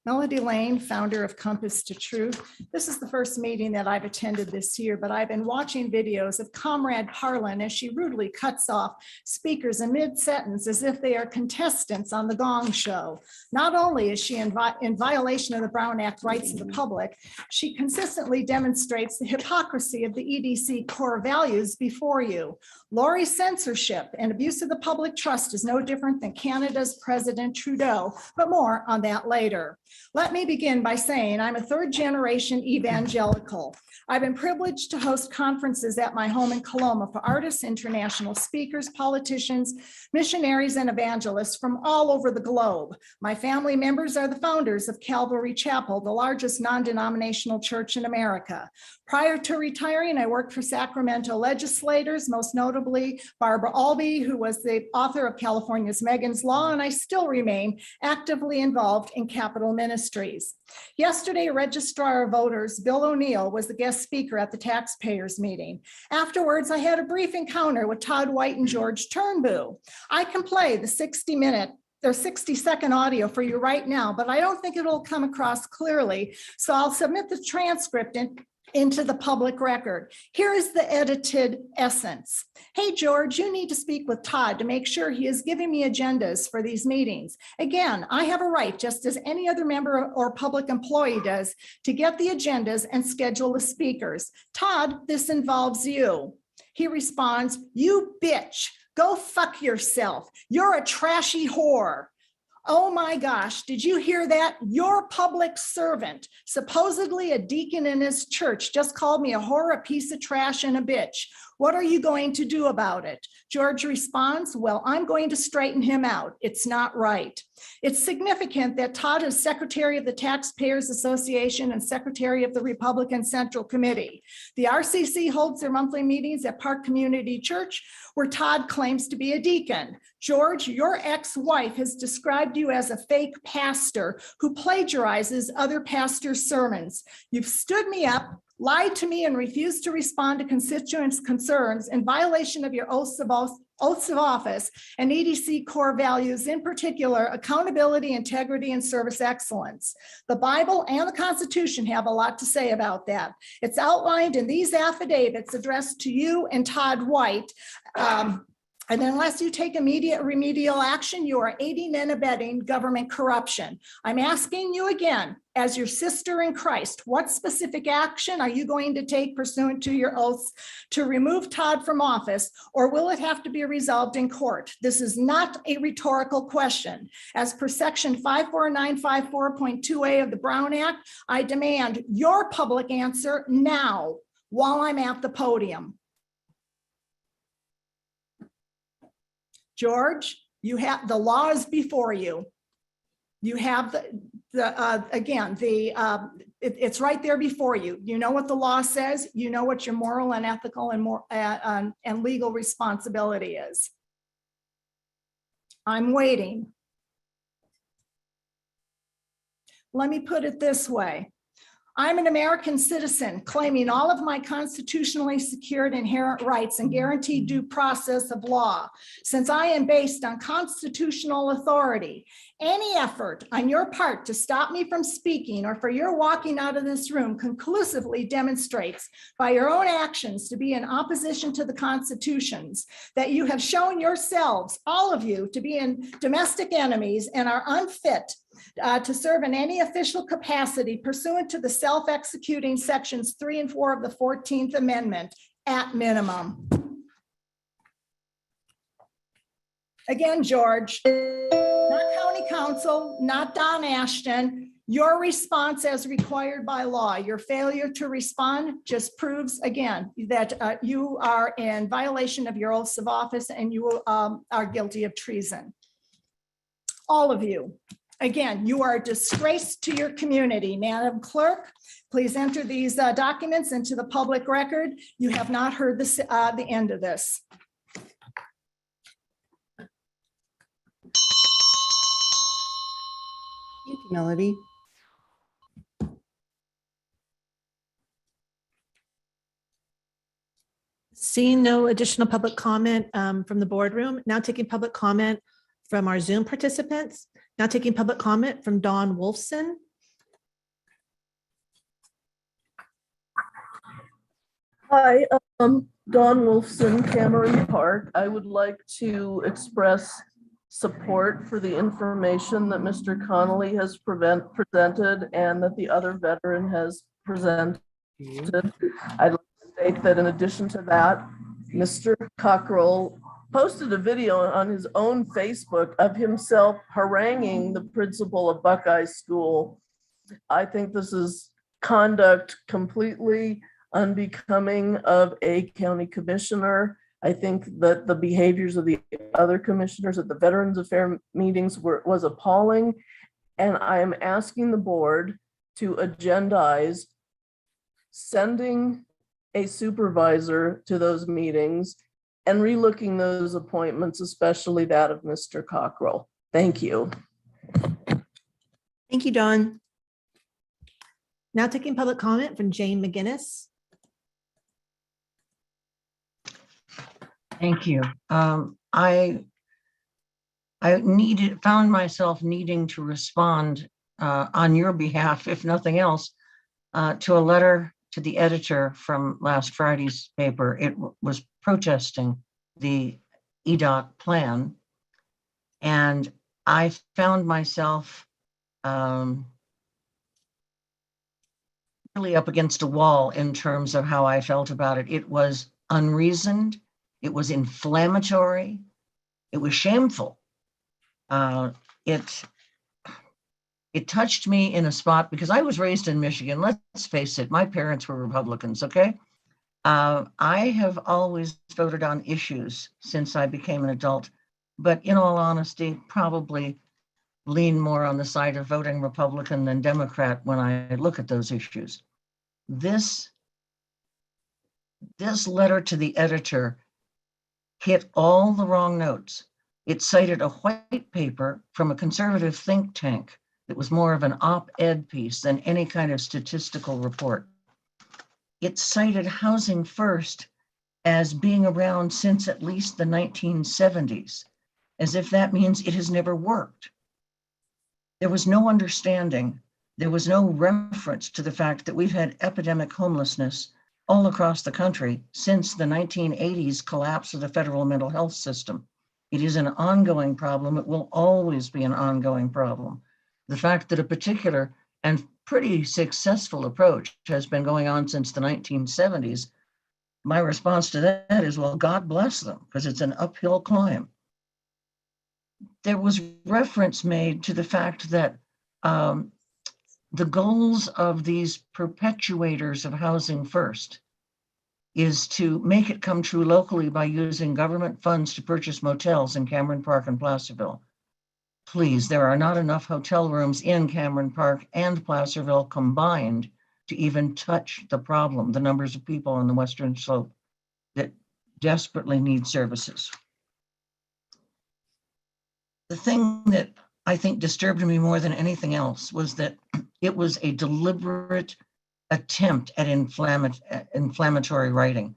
Melody Lane, founder of Compass to Truth. This is the first meeting that I've attended this year, but I've been watching videos of Comrade Parlin as she rudely cuts off speakers in mid-sentence as if they are contestants on the Gong Show. Not only is she in violation of the Brown Act rights of the public, she consistently demonstrates the hypocrisy of the EDC core values before you. Lori's censorship and abuse of the public trust is no different than Canada's President Trudeau, but more on that later. Let me begin by saying I'm a third-generation evangelical. I've been privileged to host conferences at my home in Coloma for artists, international speakers, politicians, missionaries, and evangelists from all over the globe. My family members are the founders of Calvary Chapel, the largest non-denominational church in America. Prior to retiring, I worked for Sacramento legislators, most notably Barbara Albee, who was the author of California's Megan's Law, and I still remain actively involved in Capitol Ministries. Yesterday, Registrar of Voters Bill O'Neill was the guest speaker at the taxpayers meeting. Afterwards, I had a brief encounter with Todd White and George Turnbull. I can play the 60-second audio for you right now, but I don't think it'll come across clearly. So I'll submit the transcript into the public record. Here is the edited essence. Hey, George, you need to speak with Todd to make sure he is giving me agendas for these meetings. Again, I have a right, just as any other member or public employee does, to get the agendas and schedule the speakers. Todd, this involves you. He responds, you bitch, go fuck yourself. You're a trashy whore. Oh my gosh, did you hear that? Your public servant, supposedly a deacon in his church, just called me a whore, a piece of trash, and a bitch. What are you going to do about it? George responds, well, I'm going to straighten him out. It's not right. It's significant that Todd is Secretary of the Taxpayers Association and Secretary of the Republican Central Committee. The RCC holds their monthly meetings at Park Community Church, where Todd claims to be a deacon. George, your ex-wife has described you as a fake pastor who plagiarizes other pastors' sermons. You've stood me up, lied to me, and refused to respond to constituents' concerns in violation of your oaths of office and EDC core values, in particular, accountability, integrity, and service excellence. The Bible and the Constitution have a lot to say about that. It's outlined in these affidavits addressed to you and Todd White. And unless you take immediate remedial action, you are aiding and abetting government corruption. I'm asking you again, as your sister in Christ, what specific action are you going to take pursuant to your oaths to remove Todd from office, or will it have to be resolved in court? This is not a rhetorical question. As per section 54954.2A of the Brown Act, I demand your public answer now while I'm at the podium. George, you have the laws before you. You have it's right there before you. You know what the law says. You know what your moral and ethical and legal responsibility is. I'm waiting. Let me put it this way. I'm an American citizen claiming all of my constitutionally secured inherent rights and guaranteed due process of law. Since I am based on constitutional authority, any effort on your part to stop me from speaking or for your walking out of this room conclusively demonstrates by your own actions to be in opposition to the constitutions, that you have shown yourselves, all of you, to be in domestic enemies and are unfit to serve in any official capacity pursuant to the self-executing sections 3 and 4 of the 14th Amendment at minimum. Again, George, not county council, not Don Ashton, your response as required by law, your failure to respond just proves again that you are in violation of your oaths of office and you are guilty of treason. All of you. Again, you are a disgrace to your community. Madam Clerk, please enter these documents into the public record. You have not heard this, the end of this. Thank you, Melody. Seeing no additional public comment from the boardroom, now taking public comment from our Zoom participants. Now taking public comment from Dawn Wolfson. Hi, Dawn Wolfson, Cameron Park. I would like to express support for the information that Mr. Connolly has presented and that the other veteran has presented. I'd like to state that in addition to that, Mr. Cockrell posted a video on his own Facebook of himself haranguing the principal of Buckeye School. I think this is conduct completely unbecoming of a county commissioner. I think that the behaviors of the other commissioners at the Veterans Affairs meetings was appalling. And I am asking the board to agendize sending a supervisor to those meetings and relooking those appointments, especially that of Mr. Cockrell. Thank you. Thank you, Dawn. Now taking public comment from Jane McGinnis. Thank you. I found myself needing to respond on your behalf, if nothing else, to a letter to the editor from last Friday's paper. It was protesting the EDOC plan. And I found myself really up against a wall in terms of how I felt about it. It was unreasoned. It was inflammatory. It was shameful. It touched me in a spot because I was raised in Michigan. Let's face it, my parents were Republicans, okay? I have always voted on issues since I became an adult, but in all honesty, probably lean more on the side of voting Republican than Democrat when I look at those issues. This letter to the editor hit all the wrong notes. It cited a white paper from a conservative think tank that was more of an op-ed piece than any kind of statistical report. It cited Housing First as being around since at least the 1970s, as if that means it has never worked. There was no understanding, there was no reference to the fact that we've had epidemic homelessness all across the country since the 1980s collapse of the federal mental health system. It is an ongoing problem. It will always be an ongoing problem. The fact that a particular and pretty successful approach has been going on since the 1970s, my response to that is, well, God bless them, because it's an uphill climb. There was reference made to the fact that the goals of these perpetuators of Housing First is to make it come true locally by using government funds to purchase motels in Cameron Park and Placerville. Please, there are not enough hotel rooms in Cameron Park and Placerville combined to even touch the problem, the numbers of people on the Western Slope that desperately need services. The thing that I think disturbed me more than anything else was that it was a deliberate attempt at inflammatory writing.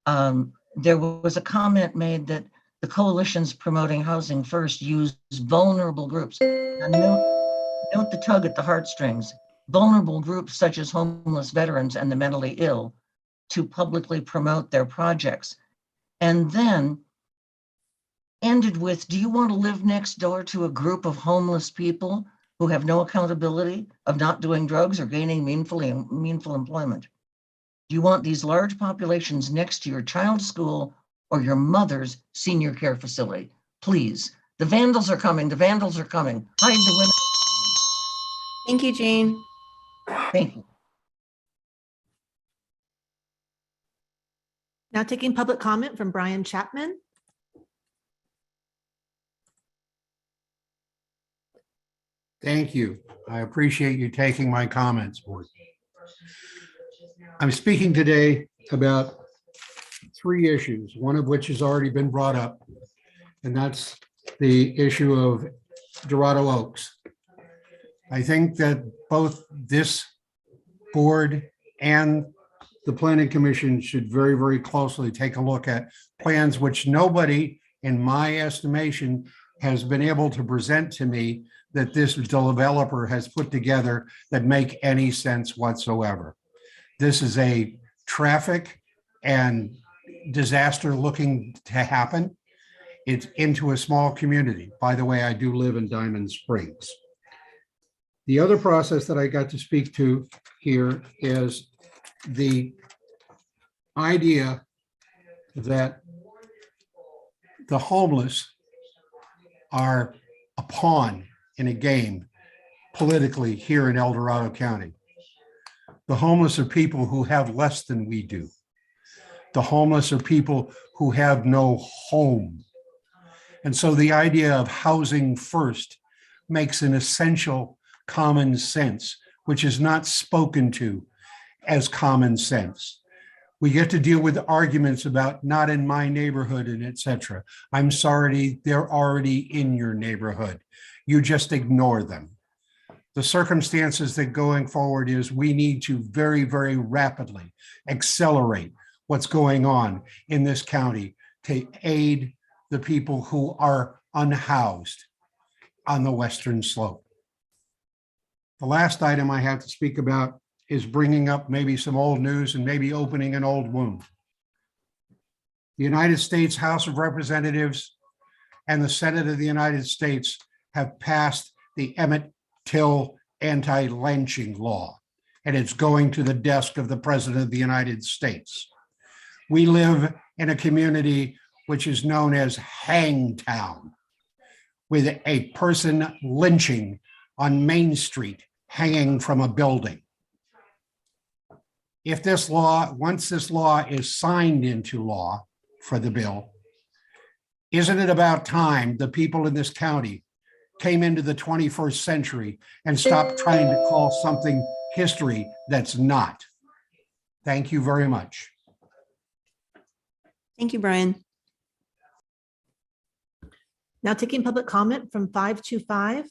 There was a comment made that the coalitions promoting Housing First use vulnerable groups. Now, note the tug at the heartstrings. Vulnerable groups such as homeless veterans and the mentally ill to publicly promote their projects. And then ended with, do you want to live next door to a group of homeless people who have no accountability of not doing drugs or gaining meaningful employment? Do you want these large populations next to your child's school or your mother's senior care facility? Please, the vandals are coming, the vandals are coming. Hide the women. Thank you, Jane. Thank you. Now taking public comment from Brian Chapman. Thank you. I appreciate you taking my comments, board. I'm speaking today about three issues, one of which has already been brought up, and that's the issue of Dorado Oaks. I think that both this board and the Planning Commission should very, very closely take a look at plans which nobody, in my estimation, has been able to present to me that this developer has put together that make any sense whatsoever. This is a traffic and disaster looking to happen, it's into a small community. By the way, I do live in Diamond Springs. The other process that I got to speak to here is the idea that the homeless are a pawn in a game politically here in El Dorado County. The homeless are people who have less than we do. The homeless are people who have no home. And so the idea of housing first makes an essential common sense, which is not spoken to as common sense. We get to deal with arguments about not in my neighborhood and et cetera. I'm sorry, they're already in your neighborhood. You just ignore them. The circumstances that going forward is we need to very, very rapidly accelerate what's going on in this county to aid the people who are unhoused on the western slope. The last item I have to speak about is bringing up maybe some old news and maybe opening an old wound. The United States House of Representatives and the Senate of the United States have passed the Emmett Till anti-lynching law, and it's going to the desk of the President of the United States. We live in a community which is known as Hangtown, with a person lynching on Main Street, hanging from a building. If this law, once this law is signed into law for the bill, isn't it about time the people in this county came into the 21st century and stopped trying to call something history that's not? Thank you very much. Thank you, Brian. Now taking public comment from 525.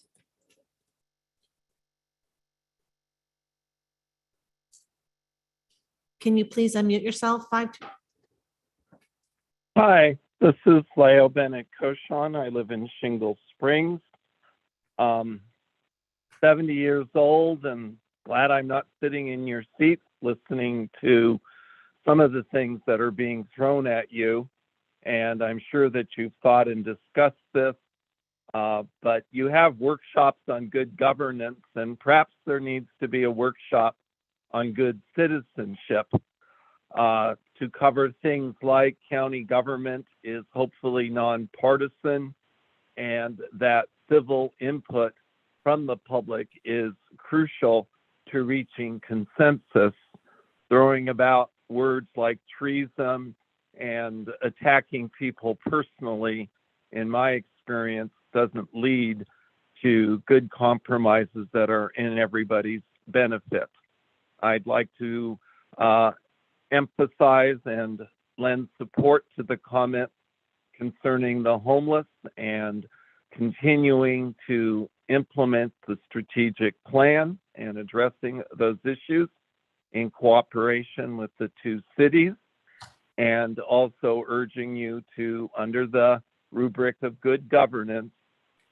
Can you please unmute yourself? Hi, this is Leo Bennett Koshan. I live in Shingle Springs. 70 years old and glad I'm not sitting in your seats listening to some of the things that are being thrown at you. And I'm sure that you've thought and discussed this, but you have workshops on good governance, and perhaps there needs to be a workshop on good citizenship to cover things like county government is hopefully nonpartisan, and that civil input from the public is crucial to reaching consensus. Throwing about words like treason and attacking people personally, in my experience, doesn't lead to good compromises that are in everybody's benefit. I'd like to emphasize and lend support to the comment concerning the homeless and continuing to implement the strategic plan and addressing those issues in cooperation with the two cities, and also urging you to, under the rubric of good governance,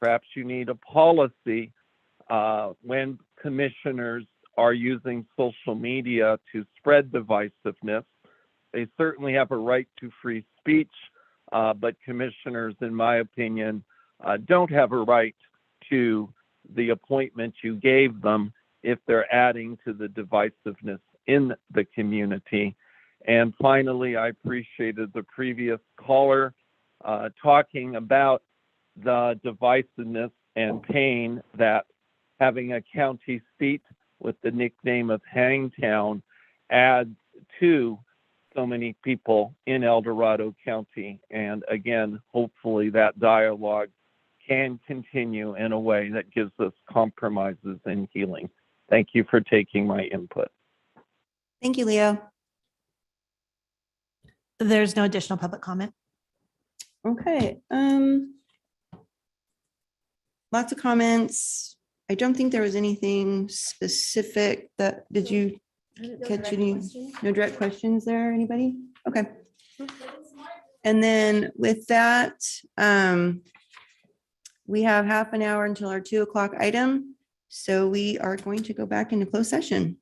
perhaps you need a policy when commissioners are using social media to spread divisiveness. They certainly have a right to free speech, but commissioners, in my opinion, don't have a right to the appointment you gave them if they're adding to the divisiveness in the community. And finally, I appreciated the previous caller talking about the divisiveness and pain that having a county seat with the nickname of Hangtown adds to so many people in El Dorado County. And again, hopefully that dialogue can continue in a way that gives us compromises and healing. Thank you for taking my input. Thank you, Leo. There's no additional public comment. Okay. Lots of comments. I don't think there was anything specific that, did you catch any, no direct questions there, anybody? Okay. And then with that, we have half an hour until our 2 o'clock item. So we are going to go back into closed session.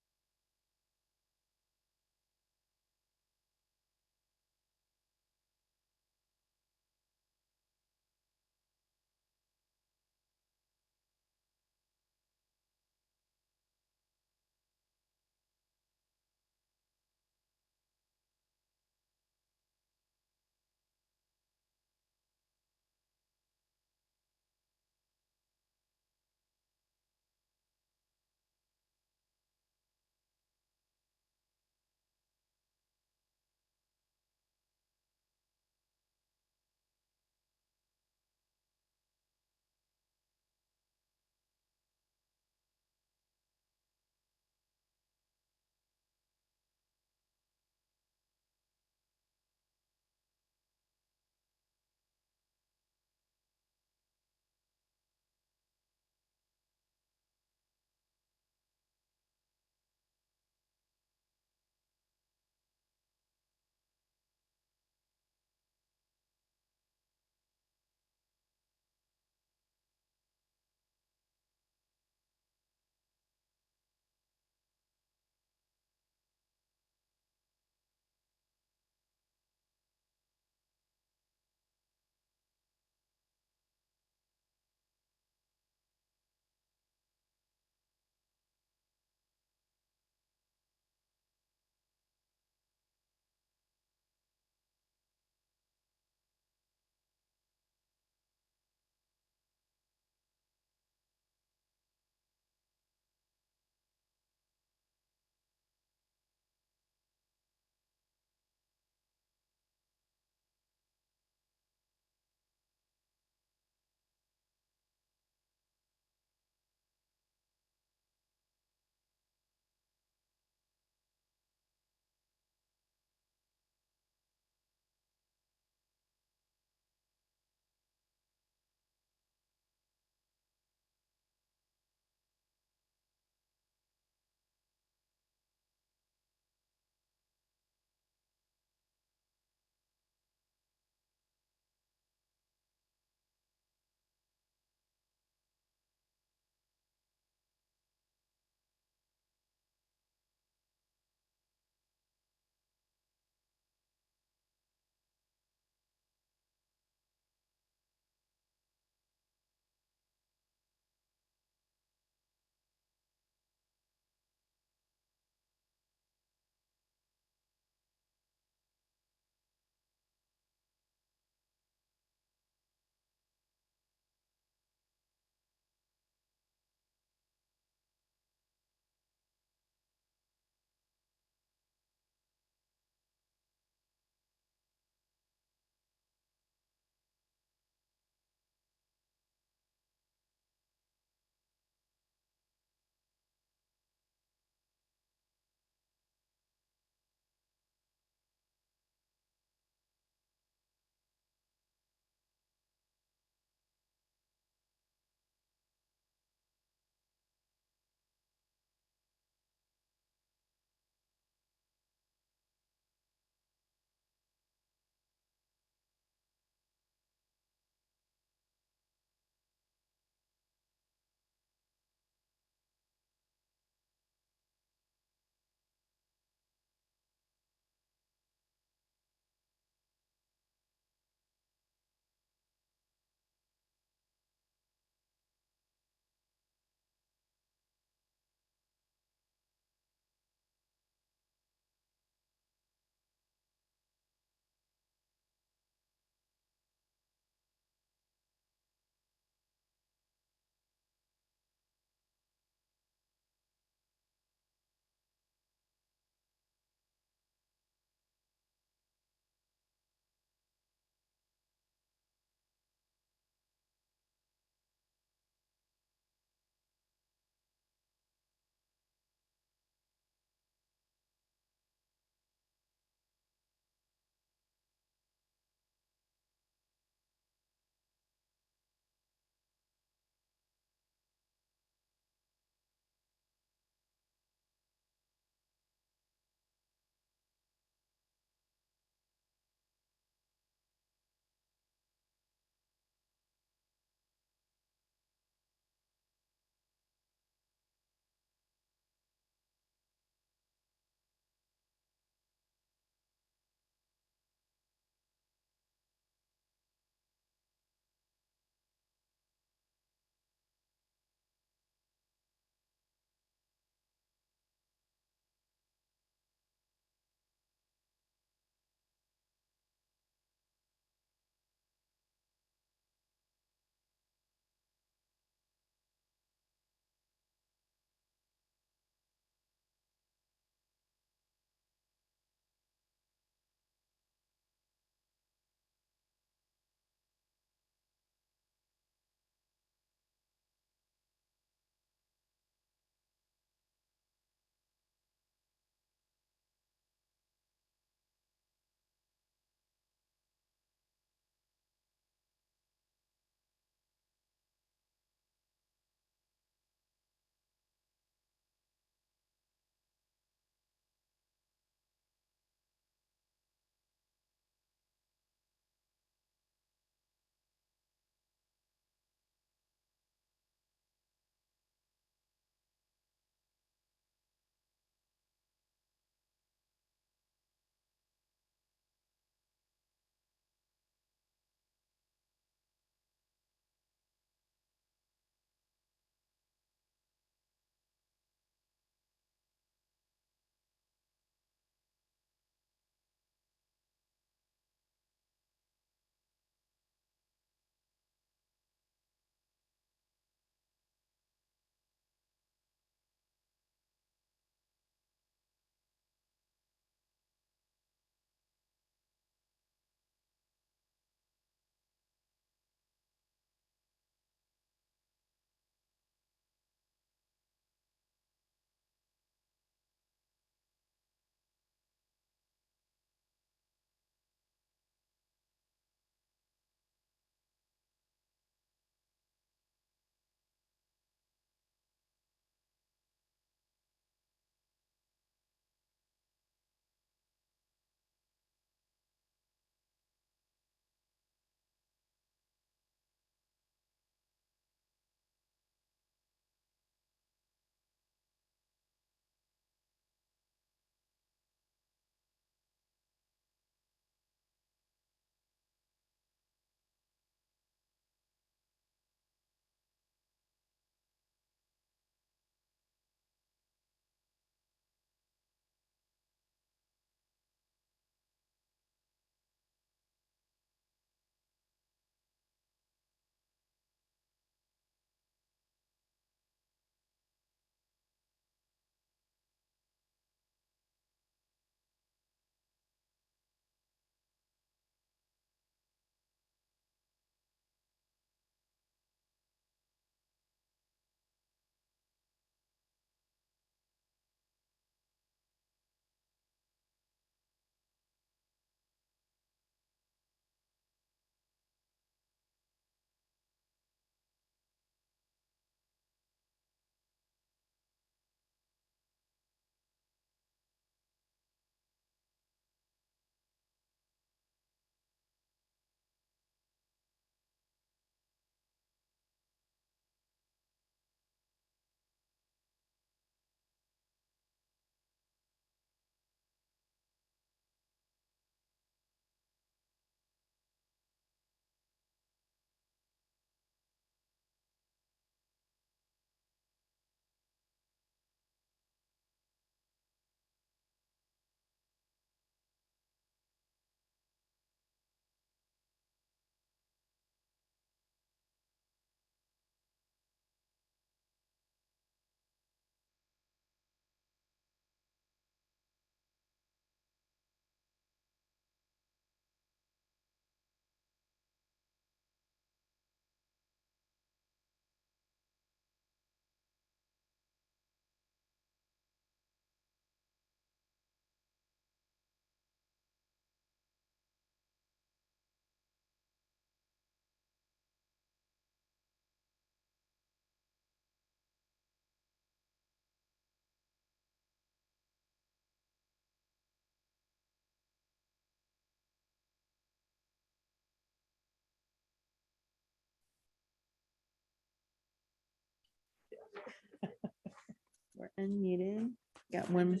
We're unmuted. Got one.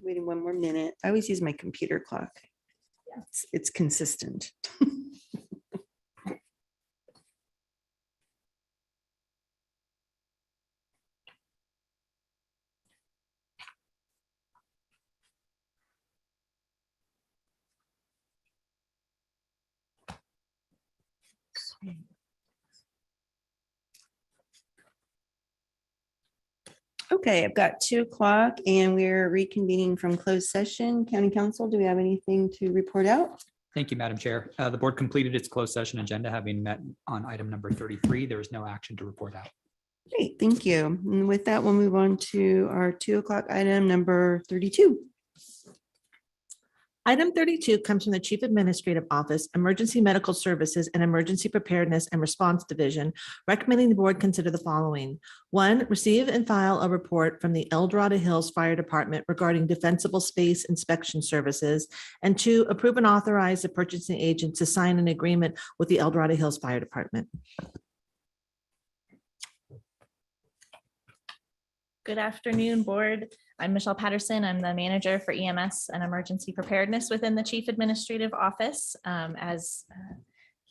Waiting one more minute. I always use my computer clock. It's consistent. Okay, I've got 2:00 and we're reconvening from closed session. County Council, do we have anything to report out? Thank you, Madam Chair. The board completed its closed session agenda, having met on item number 33. There is no action to report out. Great, thank you. And with that, we'll move on to our 2:00 item number 32. Item 32 comes from the Chief Administrative Office, Emergency Medical Services and Emergency Preparedness and Response Division, recommending the board consider the following. 1, receive and file a report from the El Dorado Hills Fire Department regarding defensible space inspection services. And 2, approve and authorize the purchasing agent to sign an agreement with the El Dorado Hills Fire Department. Good afternoon, board. I'm Michelle Patterson. I'm the manager for EMS and emergency preparedness within the Chief Administrative Office. As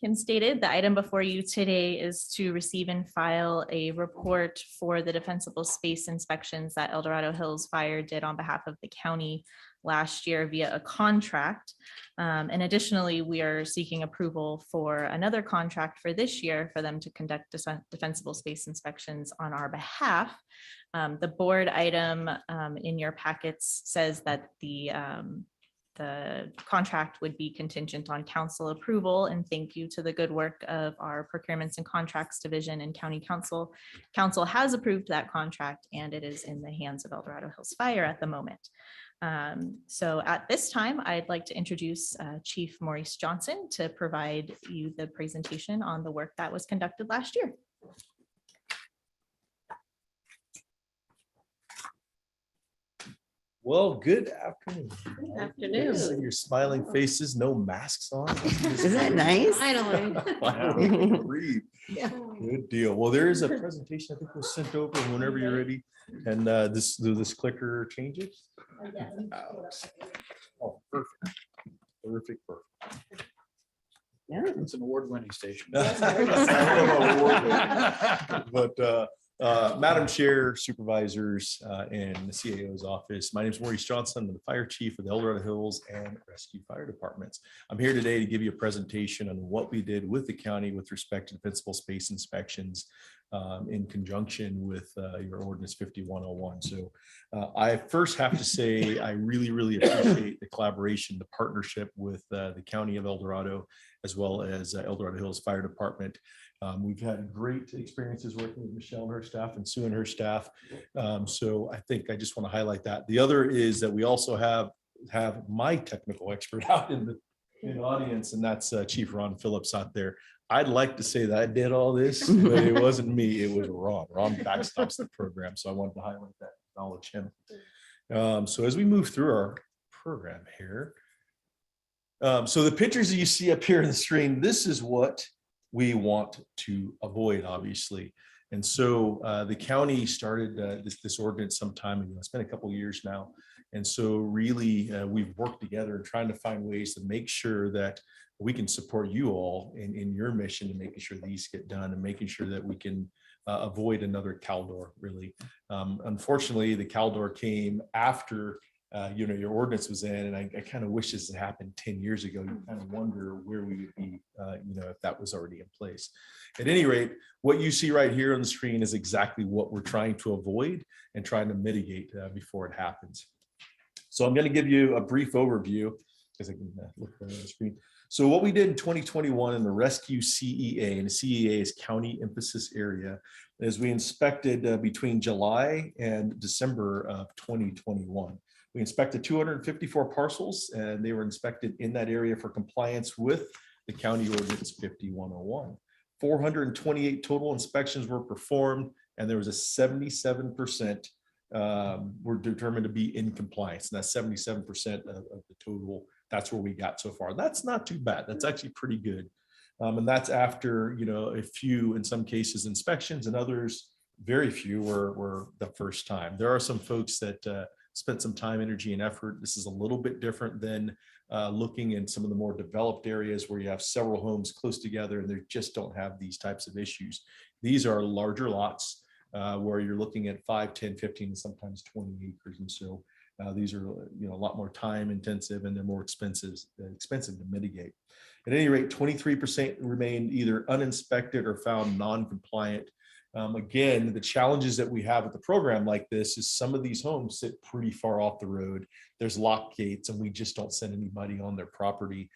Kim stated, the item before you today is to receive and file a report for the defensible space inspections that El Dorado Hills Fire did on behalf of the county last year via a contract. And additionally, we are seeking approval for another contract for this year for them to conduct defensible space inspections on our behalf. The board item in your packets says that the contract would be contingent on council approval, and thank you to the good work of our procurements and contracts division and county council. Council has approved that contract and it is in the hands of El Dorado Hills Fire at the moment. So at this time, I'd like to introduce Chief Maurice Johnson to provide you the presentation on the work that was conducted last year. Well, good afternoon. Good afternoon. See your smiling faces, no masks on. Isn't that nice? Finally. Wow, we can breathe. Yeah. Good deal. Well, there is a presentation I think was sent over whenever you're ready. And this clicker changes. Oh, perfect. Perfect. Yeah. It's an award-winning station. But Madam Chair, supervisors, and the CAO's office, my name is Maurice Johnson. I'm the fire chief of the El Dorado Hills and Rescue Fire Departments. I'm here today to give you a presentation on what we did with the county with respect to defensible space inspections in conjunction with your ordinance 5101. So I first have to say, I really appreciate the collaboration, the partnership with the county of El Dorado, as well as El Dorado Hills Fire Department. We've had great experiences working with Michelle and her staff and Sue and her staff. So I think I just want to highlight that. The other is that we also have my technical expert out in the audience, and that's Chief Ron Phillips out there. I'd like to say that I did all this, but it wasn't me, it was Ron. Ron backstops the program, so I wanted to highlight that, acknowledge him. So as we move through our program here, so the pictures that you see up here on the screen, this is what we want to avoid, obviously. And so the county started this ordinance some time ago. It's been a couple of years now. And so really we've worked together and trying to find ways to make sure that we can support you all in your mission to making sure these get done and making sure that we can avoid another Caldor, really. Unfortunately, the Caldor came after your ordinance was in, and I kind of wish this had happened 10 years ago. You kind of wonder where we would be, if that was already in place. At any rate, what you see right here on the screen is exactly what we're trying to avoid and trying to mitigate before it happens. So I'm going to give you a brief overview because I can look on the screen. So what we did in 2021 in the Rescue CEA, and the CEA is County Emphasis Area, is we inspected between July and December of 2021. We inspected 254 parcels, and they were inspected in that area for compliance with the County Ordinance 5101. 428 total inspections were performed, and there was a 77% were determined to be in compliance. And that's 77% of the total. That's where we got so far. That's not too bad. That's actually pretty good. And that's after, a few, in some cases, inspections, and others, very few were the first time. There are some folks that spent some time, energy, and effort. This is a little bit different than looking in some of the more developed areas where you have several homes close together and they just don't have these types of issues. These are larger lots where you're looking at 5, 10, 15, and sometimes 20 acres. And so these are a lot more time intensive, and they're more expensive to mitigate. At any rate, 23% remained either uninspected or found non-compliant. Again, the challenges that we have with the program like this is some of these homes sit pretty far off the road. There's lock gates, and we just don't send anybody on their property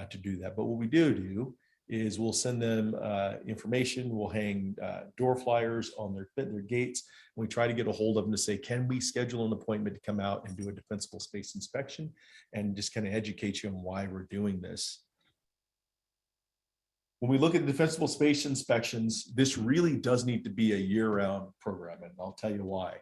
to do that. But what we do is we'll send them information. We'll hang door flyers on their gates. And we try to get a hold of them to say, can we schedule an appointment to come out and do a defensible space inspection, and just kind of educate you on why we're doing this. When we look at defensible space inspections, this really does need to be a year-round program, and I'll tell you why.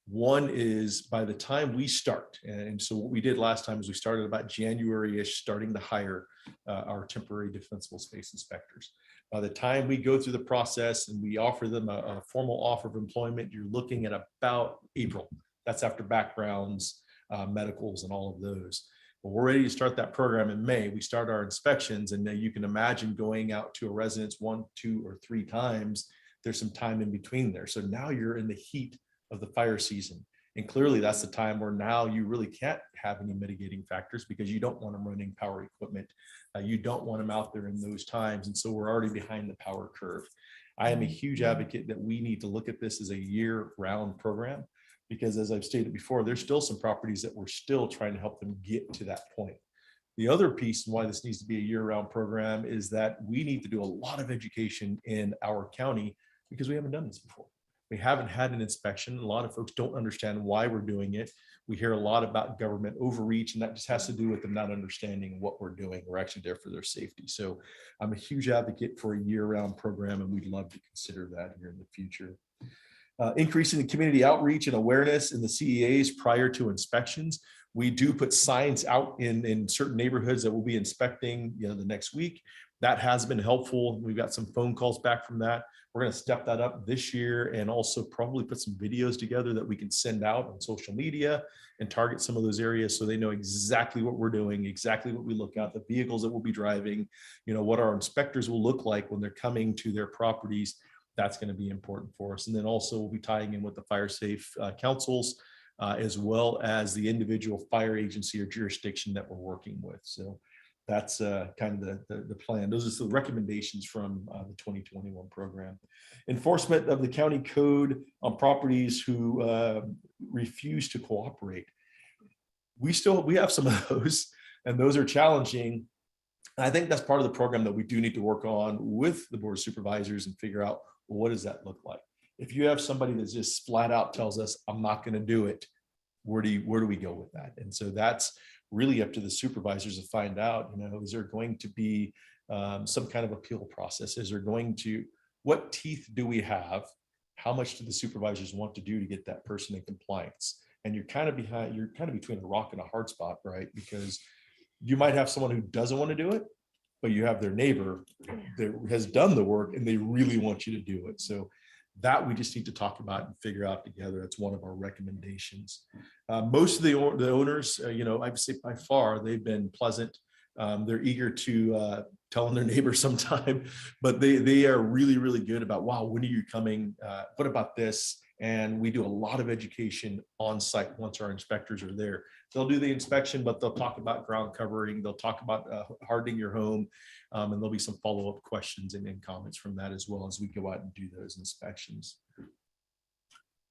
One is by the time we start, and so what we did last time is we started about January-ish, starting to hire our temporary defensible space inspectors. By the time we go through the process and we offer them a formal offer of employment, you're looking at about April. That's after backgrounds, medicals, and all of those. We're ready to start that program in May. We start our inspections, and you can imagine going out to a residence 1, 2, or 3 times. There's some time in between there. So now you're in the heat of the fire season. And clearly that's the time where now you really can't have any mitigating factors, because you don't want them running power equipment. You don't want them out there in those times. And so we're already behind the power curve. I am a huge advocate that we need to look at this as a year-round program, because as I've stated before, there's still some properties that we're still trying to help them get to that point. The other piece and why this needs to be a year-round program is that we need to do a lot of education in our county, because we haven't done this before. We haven't had an inspection. A lot of folks don't understand why we're doing it. We hear a lot about government overreach, and that just has to do with them not understanding what we're doing. We're actually there for their safety. So I'm a huge advocate for a year-round program, and we'd love to consider that here in the future. Increasing the community outreach and awareness in the CEAs prior to inspections. We do put signs out in certain neighborhoods that we'll be inspecting the next week. That has been helpful. We've got some phone calls back from that. We're going to step that up this year, and also probably put some videos together that we can send out on social media and target some of those areas so they know exactly what we're doing, exactly what we look at, the vehicles that we'll be driving, what our inspectors will look like when they're coming to their properties. That's going to be important for us. And then also we'll be tying in with the fire safe councils, as well as the individual fire agency or jurisdiction that we're working with. So that's kind of the plan. Those are the recommendations from the 2021 program. Enforcement of the county code on properties who refuse to cooperate. We have some of those, and those are challenging. I think that's part of the program that we do need to work on with the board of supervisors and figure out, well, what does that look like? If you have somebody that just flat out tells us, I'm not going to do it, where do we go with that? And so that's really up to the supervisors to find out, is there going to be some kind of appeal process? Is there what teeth do we have? How much do the supervisors want to do to get that person in compliance? And you're kind of between a rock and a hard spot, right? Because you might have someone who doesn't want to do it, but you have their neighbor that has done the work and they really want you to do it. So that we just need to talk about and figure out together. That's one of our recommendations. Most of the owners, I'd say by far, they've been pleasant. They're eager to tell on their neighbors sometime, but they are really, really good about, wow, when are you coming? What about this? And we do a lot of education on site once our inspectors are there. They'll do the inspection, but they'll talk about ground covering. They'll talk about hardening your home. And there'll be some follow-up questions and comments from that as well as we go out and do those inspections.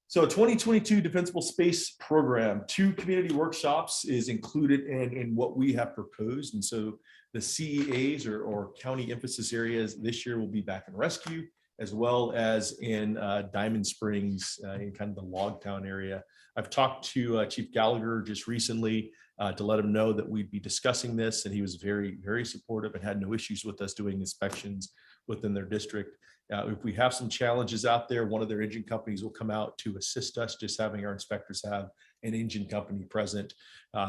So 2022 Defensible Space Program, 2 community workshops is included in what we have proposed. And so the CEAs or county emphasis areas this year will be back in rescue, as well as in Diamond Springs in kind of the Logtown area. I've talked to Chief Gallagher just recently to let him know that we'd be discussing this, and he was very, very supportive and had no issues with us doing inspections within their district. If we have some challenges out there, one of their engine companies will come out to assist us, just having our inspectors have an engine company present.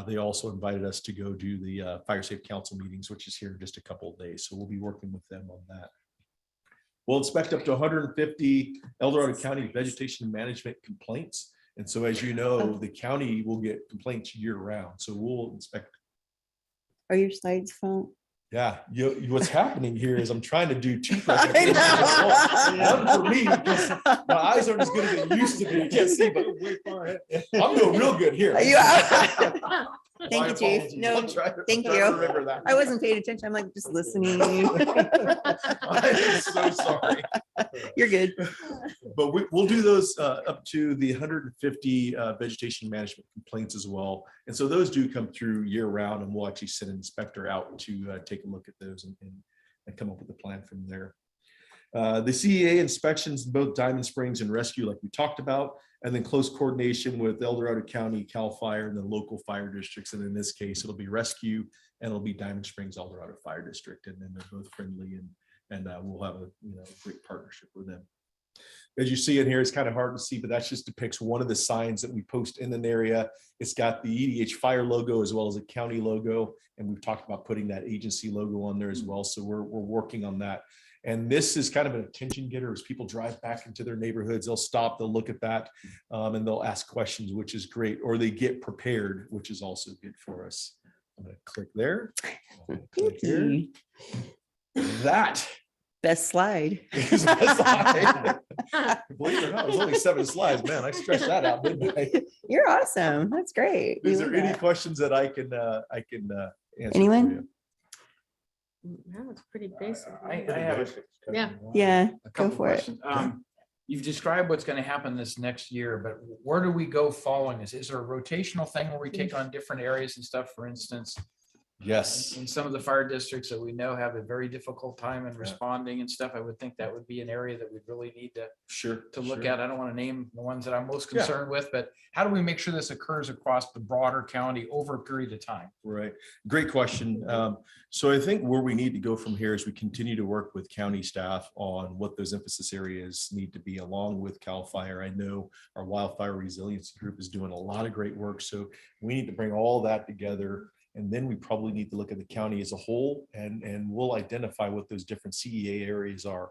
They also invited us to go do the Fire Safe Council meetings, which is here in just a couple of days. So we'll be working with them on that. We'll inspect up to 150 El Dorado County vegetation management complaints. And so, as you know, the county will get complaints year round. So we'll inspect. Are your slides phone? Yeah, what's happening here is I'm trying to do two presentations at once. One for me, because my eyes aren't as good as they used to be. You can't see, but I'm doing real good here. Thank you, Chief. No, thank you. I wasn't paying attention. I'm like just listening. I'm so sorry. You're good. But we'll do those up to the 150 vegetation management complaints as well. And so those do come through year round, and we'll actually send an inspector out to take a look at those and come up with a plan from there. The CEA inspections in both Diamond Springs and Rescue, like we talked about, and then close coordination with El Dorado County, CAL FIRE, and the local fire districts. And in this case, it'll be Rescue and it'll be Diamond Springs El Dorado Fire District. And then they're both friendly, and we'll have a great partnership with them. As you see in here, it's kind of hard to see, but that just depicts one of the signs that we post in an area. It's got the EDH fire logo as well as a county logo. And we've talked about putting that agency logo on there as well. So we're working on that. And this is kind of an attention getter. As people drive back into their neighborhoods, they'll stop, they'll look at that, and they'll ask questions, which is great. Or they get prepared, which is also good for us. I'm going to click there. Click here. That best slide. Is best slide. Believe it or not, it was only 7 slides. Man, I stretched that out, didn't I? You're awesome. That's great. Is there any questions that I can answer? Anyone? No, it's pretty basic. I have Yeah, a go couple for it. questions. You've described what's going to happen this next year, but where do we go following this? Is there a rotational thing where we take on different areas and stuff? For instance, yes, in some of the fire districts that we know have a very difficult time in responding and stuff, I would think that would be an area that we'd really need to look at. I don't want to name the ones that I'm most concerned with, but how do we make sure this occurs across the broader county over a period of time? Right. Great question. So I think where we need to go from here is we continue to work with county staff on what those emphasis areas need to be, along with CAL FIRE. I know our wildfire resiliency group is doing a lot of great work. So we need to bring all that together. And then we probably need to look at the county as a whole, and we'll identify what those different CEA areas are.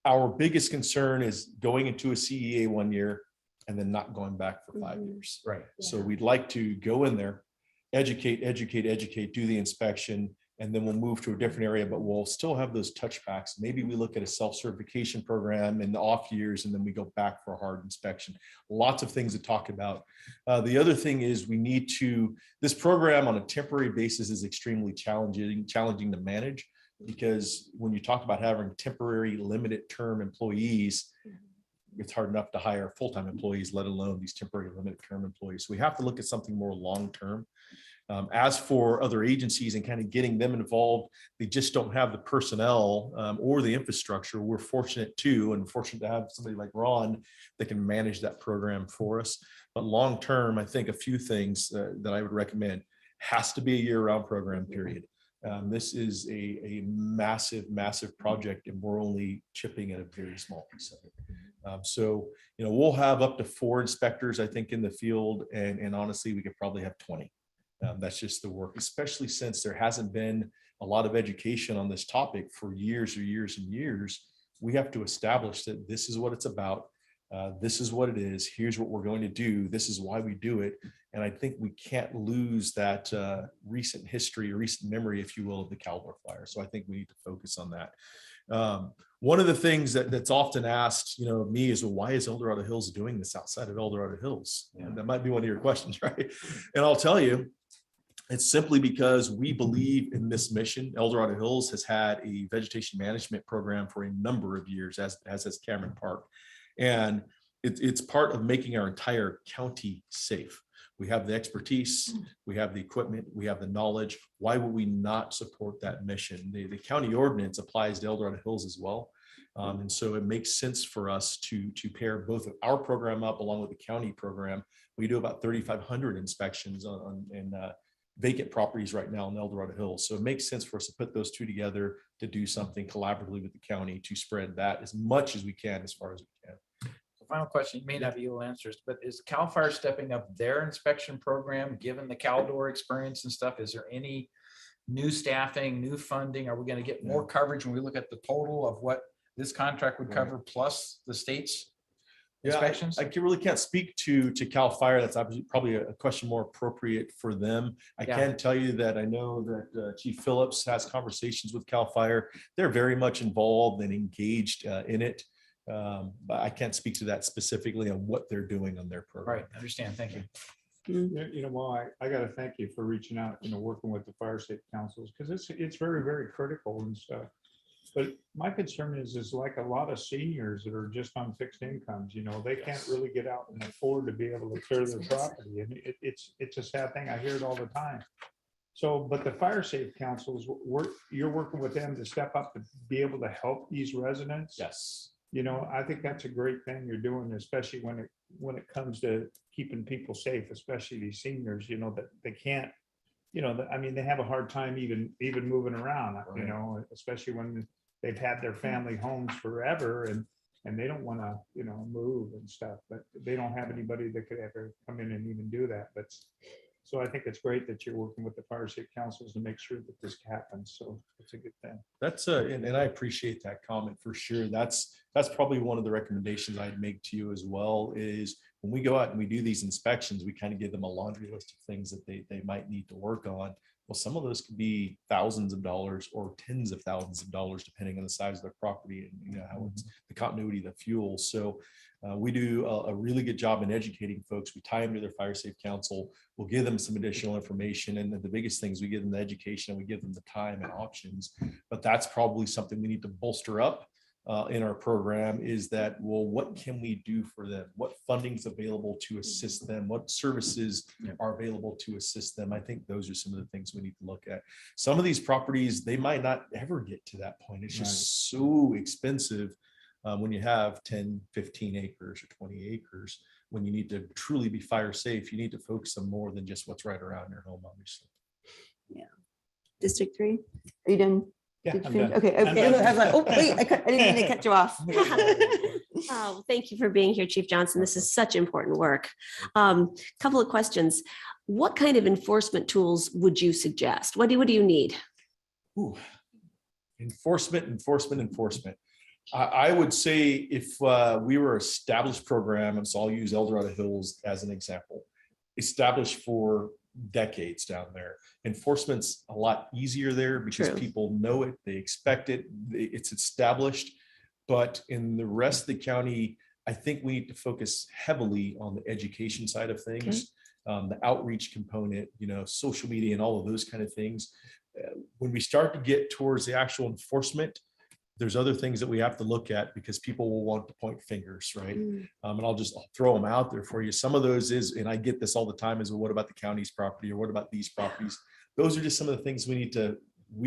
Our biggest concern is going into a CEA 1 year and then not going back for 5 years. Right. So we'd like to go in there, educate, do the inspection, and then we'll move to a different area, but we'll still have those touchbacks. Maybe we look at a self-certification program in the off years, and then we go back for a hard inspection. Lots of things to talk about. The other thing is this program on a temporary basis is extremely challenging to manage, because when you talk about having temporary limited term employees, it's hard enough to hire full-time employees, let alone these temporary limited term employees. So we have to look at something more long-term. As for other agencies and kind of getting them involved, they just don't have the personnel or the infrastructure. We're fortunate to have somebody like Ron that can manage that program for us. But long-term, I think a few things that I would recommend: has to be a year-round program, period. This is a massive, massive project, and we're only chipping at a very small piece of it. So, we'll have up to 4 inspectors, I think, in the field, and honestly, we could probably have 20. That's just the work, especially since there hasn't been a lot of education on this topic for years and years. We have to establish that this is what it's about. This is what it is. Here's what we're going to do. This is why we do it. And I think we can't lose that recent history, or recent memory, if you will, of the Caldor fire. So I think we need to focus on that. One of the things that's often asked, of me is, well, why is El Dorado Hills doing this outside of El Dorado Hills? And that might be one of your questions, right? And I'll tell you, it's simply because we believe in this mission. El Dorado Hills has had a vegetation management program for a number of years, as has Cameron Park. And it's part of making our entire county safe. We have the expertise, we have the equipment, we have the knowledge. Why would we not support that mission? The county ordinance applies to El Dorado Hills as well. And so it makes sense for us to pair both of our program up along with the county program. We do about 3,500 inspections vacant properties right now in El Dorado Hills. So it makes sense for us to put those two together to do something collaboratively with the county to spread that as much as we can, as far as we can. So final question, you may not be able to answer this, but is CAL FIRE stepping up their inspection program, given the Caldor experience and stuff? Is there any new staffing, new funding? Are we going to get more coverage when we look at the total of what this contract would cover plus the state's inspections? I really can't speak to CAL FIRE. That's obviously probably a question more appropriate for them. I can tell you that I know that Chief Phillips has conversations with CAL FIRE. They're very much involved and engaged in it. But I can't speak to that specifically on what they're doing on their program. Right, understand. Thank you. You know, well, I got to thank you for reaching out, working with the fire safety councils, because it's very, very critical and stuff. But my concern is like a lot of seniors that are just on fixed incomes, they can't really get out and afford to be able to clear their property. And it's a sad thing. I hear it all the time. So, but the fire safety councils, you're working with them to step up to be able to help these residents. Yes. I think that's a great thing you're doing, especially when it comes to keeping people safe, especially these seniors, that they can't, they have a hard time even moving around, especially when they've had their family homes forever and they don't want to, move and stuff, but they don't have anybody that could ever come in and even do that. But so I think it's great that you're working with the fire safety councils to make sure that this happens. So it's a good thing. That's and I appreciate that comment for sure. That's probably one of the recommendations I'd make to you as well, is when we go out and we do these inspections, we kind of give them a laundry list of things that they might need to work on. Well, some of those could be thousands of dollars or tens of thousands of dollars, depending on the size of their property and how it's the continuity of the fuel. So we do a really good job in educating folks. We tie them to their fire safe council. We'll give them some additional information. And the biggest things, we give them the education and we give them the time and options. But that's probably something we need to bolster up in our program, is that, well, what can we do for them? What funding is available to assist them? What services are available to assist them? I think those are some of the things we need to look at. Some of these properties, they might not ever get to that point. It's just so expensive when you have 10, 15 acres or 20 acres. When you need to truly be fire safe, you need to focus on more than just what's right around your home, obviously. Yeah. District 3, are you done? Yeah, Did you I'm finish? done. Okay, I'm I done. was like, oh, wait, I didn't mean to cut you off. Oh, thank you for being here, Chief Johnson. This is such important work. Couple of questions. What kind of enforcement tools would you suggest? What do you need? Ooh. Enforcement. I would say if we were established program, and so I'll use El Dorado Hills as an example, established for decades down there. Enforcement's a lot easier there because people know it, they expect it, it's established. But in the rest of the county, I think we need to focus heavily on the education side of things, the outreach component, social media and all of those kind of things. When we start to get towards the actual enforcement, there's other things that we have to look at because people will want to point fingers, right? And I'll throw them out there for you. Some of those is, and I get this all the time, is, well, what about the county's property, or what about these properties? Those are just some of the things we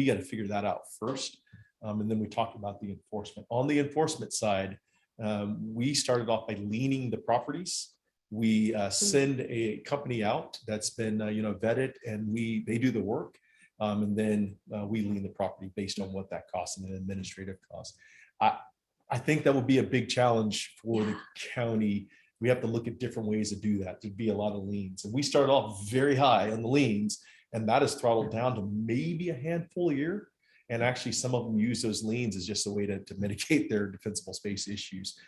got to figure that out first. And then we talk about the enforcement. On the enforcement side, we started off by leaning the properties. We send a company out that's been vetted, and they do the work. And then we lien the property based on what that costs and the administrative costs. I think that will be a big challenge for the county. We have to look at different ways to do that. There'd be a lot of liens. And we started off very high on the liens, and that has throttled down to maybe a handful a year. And actually, some of them use those liens as just a way to mitigate their defensible space issues.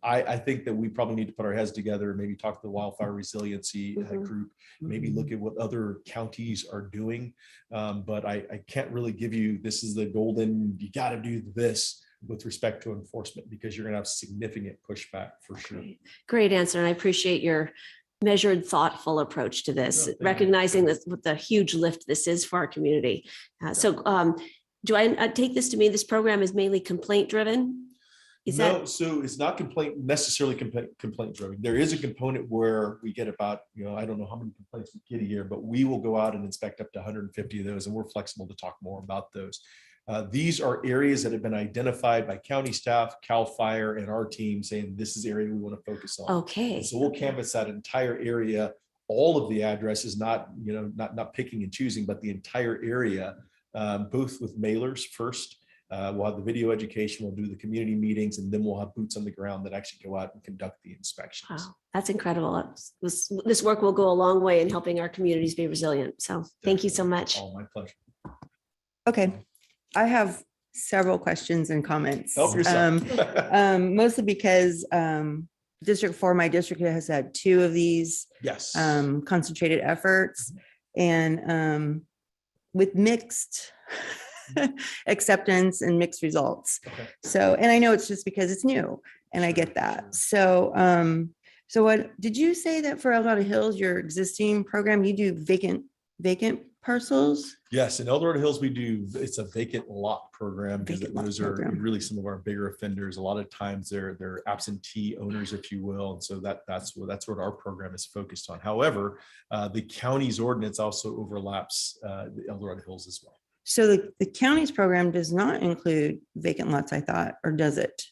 I think that we probably need to put our heads together, maybe talk to the wildfire resiliency group, maybe look at what other counties are doing. But I can't really give you, this is the golden, you got to do this with respect to enforcement, because you're going to have significant pushback for sure. Great answer. And I appreciate your measured, thoughtful approach to this, recognizing this, what the huge lift this is for our community. Do I take this to mean this program is mainly complaint driven? So it's not necessarily complaint driven. There is a component where we get about, I don't know how many complaints we get a year, but we will go out and inspect up to 150 of those, and we're flexible to talk more about those. These are areas that have been identified by county staff, CAL FIRE, and our team, saying this is the area we want to focus on. Okay. And so we'll canvass that entire area all of the addresses, not, not picking and choosing, but the entire area, both with mailers first. We'll have the video education, we'll do the community meetings, and then we'll have boots on the ground that actually go out and conduct the inspections. Wow, that's incredible. This work will go a long way in helping our communities be resilient. So thank you so much. Oh, my pleasure. Okay, I have several questions and comments. Help yourself. Mostly because District 4, my district has had 2 of these Yes. concentrated efforts, and with mixed acceptance and mixed results. Okay. So, and I know it's just because it's new, and I get that. So, so what did you say that for El Dorado Hills, your existing program, you do vacant parcels? Yes, in El Dorado Hills, we do, it's a vacant lot program, because Vacant lot those are program. really some of our bigger offenders. A lot of times they're absentee owners, if you will. And so that's what our program is focused on. However, the county's ordinance also overlaps the El Dorado Hills as well. So the county's program does not include vacant lots, I thought, or does it?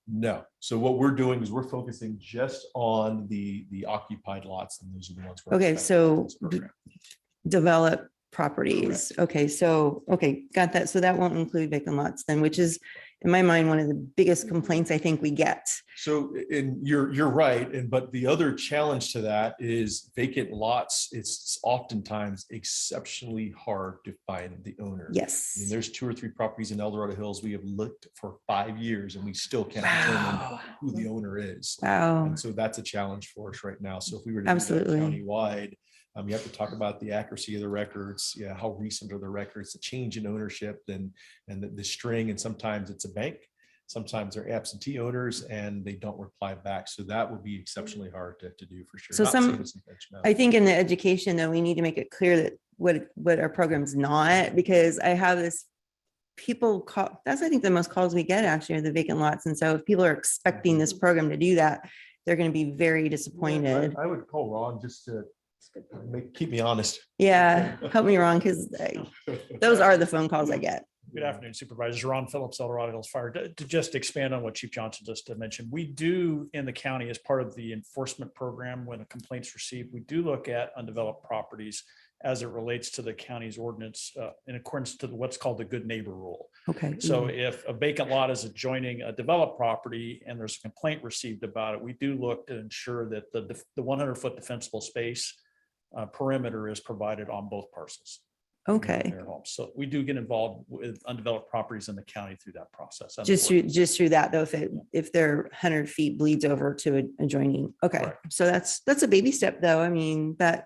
No. So what we're doing is we're focusing just on the occupied lots, and those are the ones. we're Okay, expecting so in this program. develop properties. Okay, so, okay, got that. So that won't include vacant lots then, which is in my mind, one of the biggest complaints I think we get. So, and you're right. But the other challenge to that is vacant lots. It's oftentimes exceptionally hard to find the owner. Yes. I mean, there's 2 or 3 properties in El Dorado Hills. We have looked for 5 years and we still can't determine who the owner is. Wow. And so that's a challenge for us right now. So if we were to Absolutely. do that countywide, you have to talk about the accuracy of the records. Yeah, how recent are the records, the change in ownership, and the string. And sometimes it's a bank, sometimes they're absentee owners, and they don't reply back. So that would be exceptionally hard to do for sure. So Not saying some, it's intentional. I think in the education though, we need to make it clear that what our program's not, because I have this people call, that's I think the most calls we get actually are the vacant lots. And so if people are expecting this program to do that, they're going to be very disappointed. I would call Ron just to keep me honest. Yeah, help me, Ron, because those are the phone calls I get. Good afternoon, Supervisors. Ron Phillips, El Dorado Hills Fire. To just expand on what Chief Johnson just mentioned, we do in the county as part of the enforcement program, when a complaint's received, we do look at undeveloped properties as it relates to the county's ordinance in accordance to what's called the good neighbor rule. Okay. So if a vacant lot is adjoining a developed property and there's a complaint received about it, we do look to ensure that the 100-foot defensible space perimeter is provided on both parcels. Okay. Their homes. So we do get involved with undeveloped properties in the county through that process. Just through that though, if their 100 feet bleeds over to adjoining. Okay. Correct. So that's a baby step though. I mean, that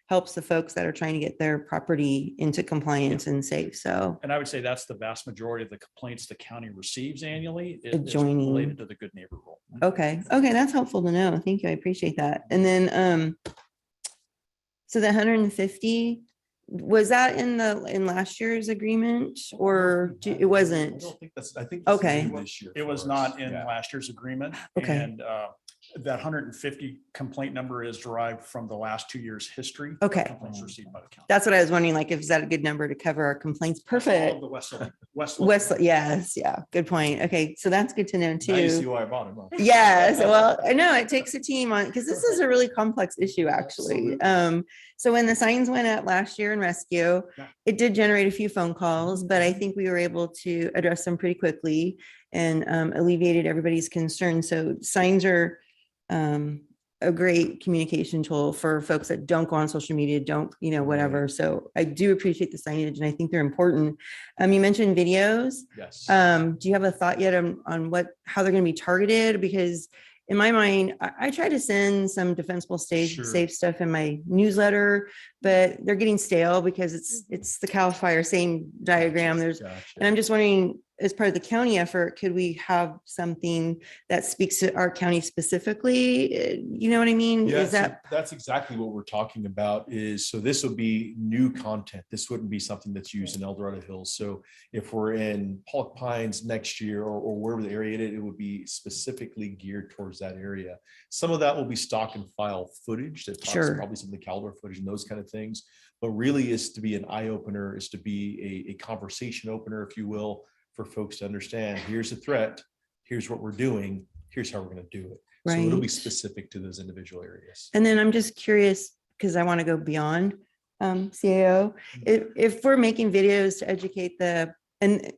helps the folks that are trying to get their property into compliance and safe. So And I would say that's the vast majority of the complaints the county receives annually is Adjoining. related to the good neighbor rule. okay. That's helpful to know. Thank you. I appreciate that. And then, so the 150, was that in last year's agreement or it wasn't? I don't think that's, I think. Okay. This year It was for not us. in Yeah. last year's agreement. Okay. And that 150 complaint number is derived from the last 2 years' history. of Okay. Complaints received by the county. That's what I was wondering, like, is that a good number to cover our complaints? All Perfect. of the West. Yes. Yeah. Good point. Okay. So that's good to know Now you see too. why I bought him. Huh? Yes. Well, I know it takes a team on, because this is a really complex issue actually. So when the signs went up last year in rescue, it did generate a few phone calls, but I think we were able to address them pretty quickly and alleviated everybody's concerns. So signs are a great communication tool for folks that don't go on social media, don't, whatever. So I do appreciate the signage and I think they're important. You mentioned videos. Yes. Do you have a thought yet on how they're going to be targeted? Because in my mind, I try to send some defensible Sure. safe stuff in my newsletter, but they're getting stale because it's the Cal Fire, same diagram. And I'm just wondering, as part of the county effort, could we have something that speaks to our county specifically? You know what I mean? Yeah, Is so that that's exactly what we're talking about so this would be new content. This wouldn't be something that's used in El Dorado Hills. So if we're in Pollock Pines next year or wherever the area is, it would be specifically geared towards that area. Some of that will be stock and file footage that talks Sure. probably some of the caliber footage and those kind of things, but really is to be an eye opener, is to be a conversation opener, if you will, for folks to understand, here's a threat, here's what we're doing, here's how we're going to do it. So it'll be Right. specific to those individual areas. And then I'm just curious, because I want to go beyond CAO. If we're making videos to educate and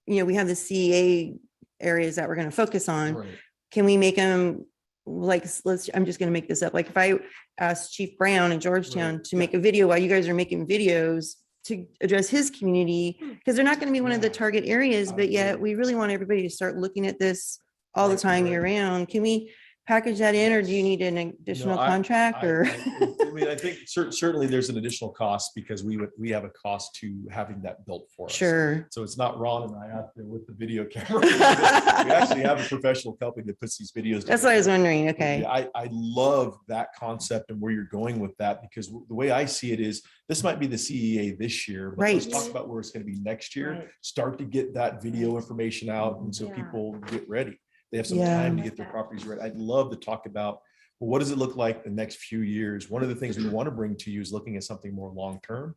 we have the CEA areas that we're going to focus on, Right. can we make them like, I'm just going to make this up. Like if I asked Chief Brown in Georgetown to make a video while you guys are making videos to address his community, because they're not going to be one of the target areas, but yet we really want everybody to start looking at this all the time year round. Can we package that in, or do you need an additional contract or? I think certainly there's an additional cost because we have a cost to having that built for us. Sure. So it's not Ron and I out there with the video camera. We actually have a professional company that puts these videos. That's what I was wondering. Okay. Yeah, I love that concept and where you're going with that, because the way I see it is this might be the CEA this year, but let's Right. talk about where it's going to be next year. Right. Start to get that video information out, and so people get ready. They have some time to get their properties ready. I'd love to talk about, well, what does it look like the next few years? One of the things we want to bring to you is looking at something more long-term.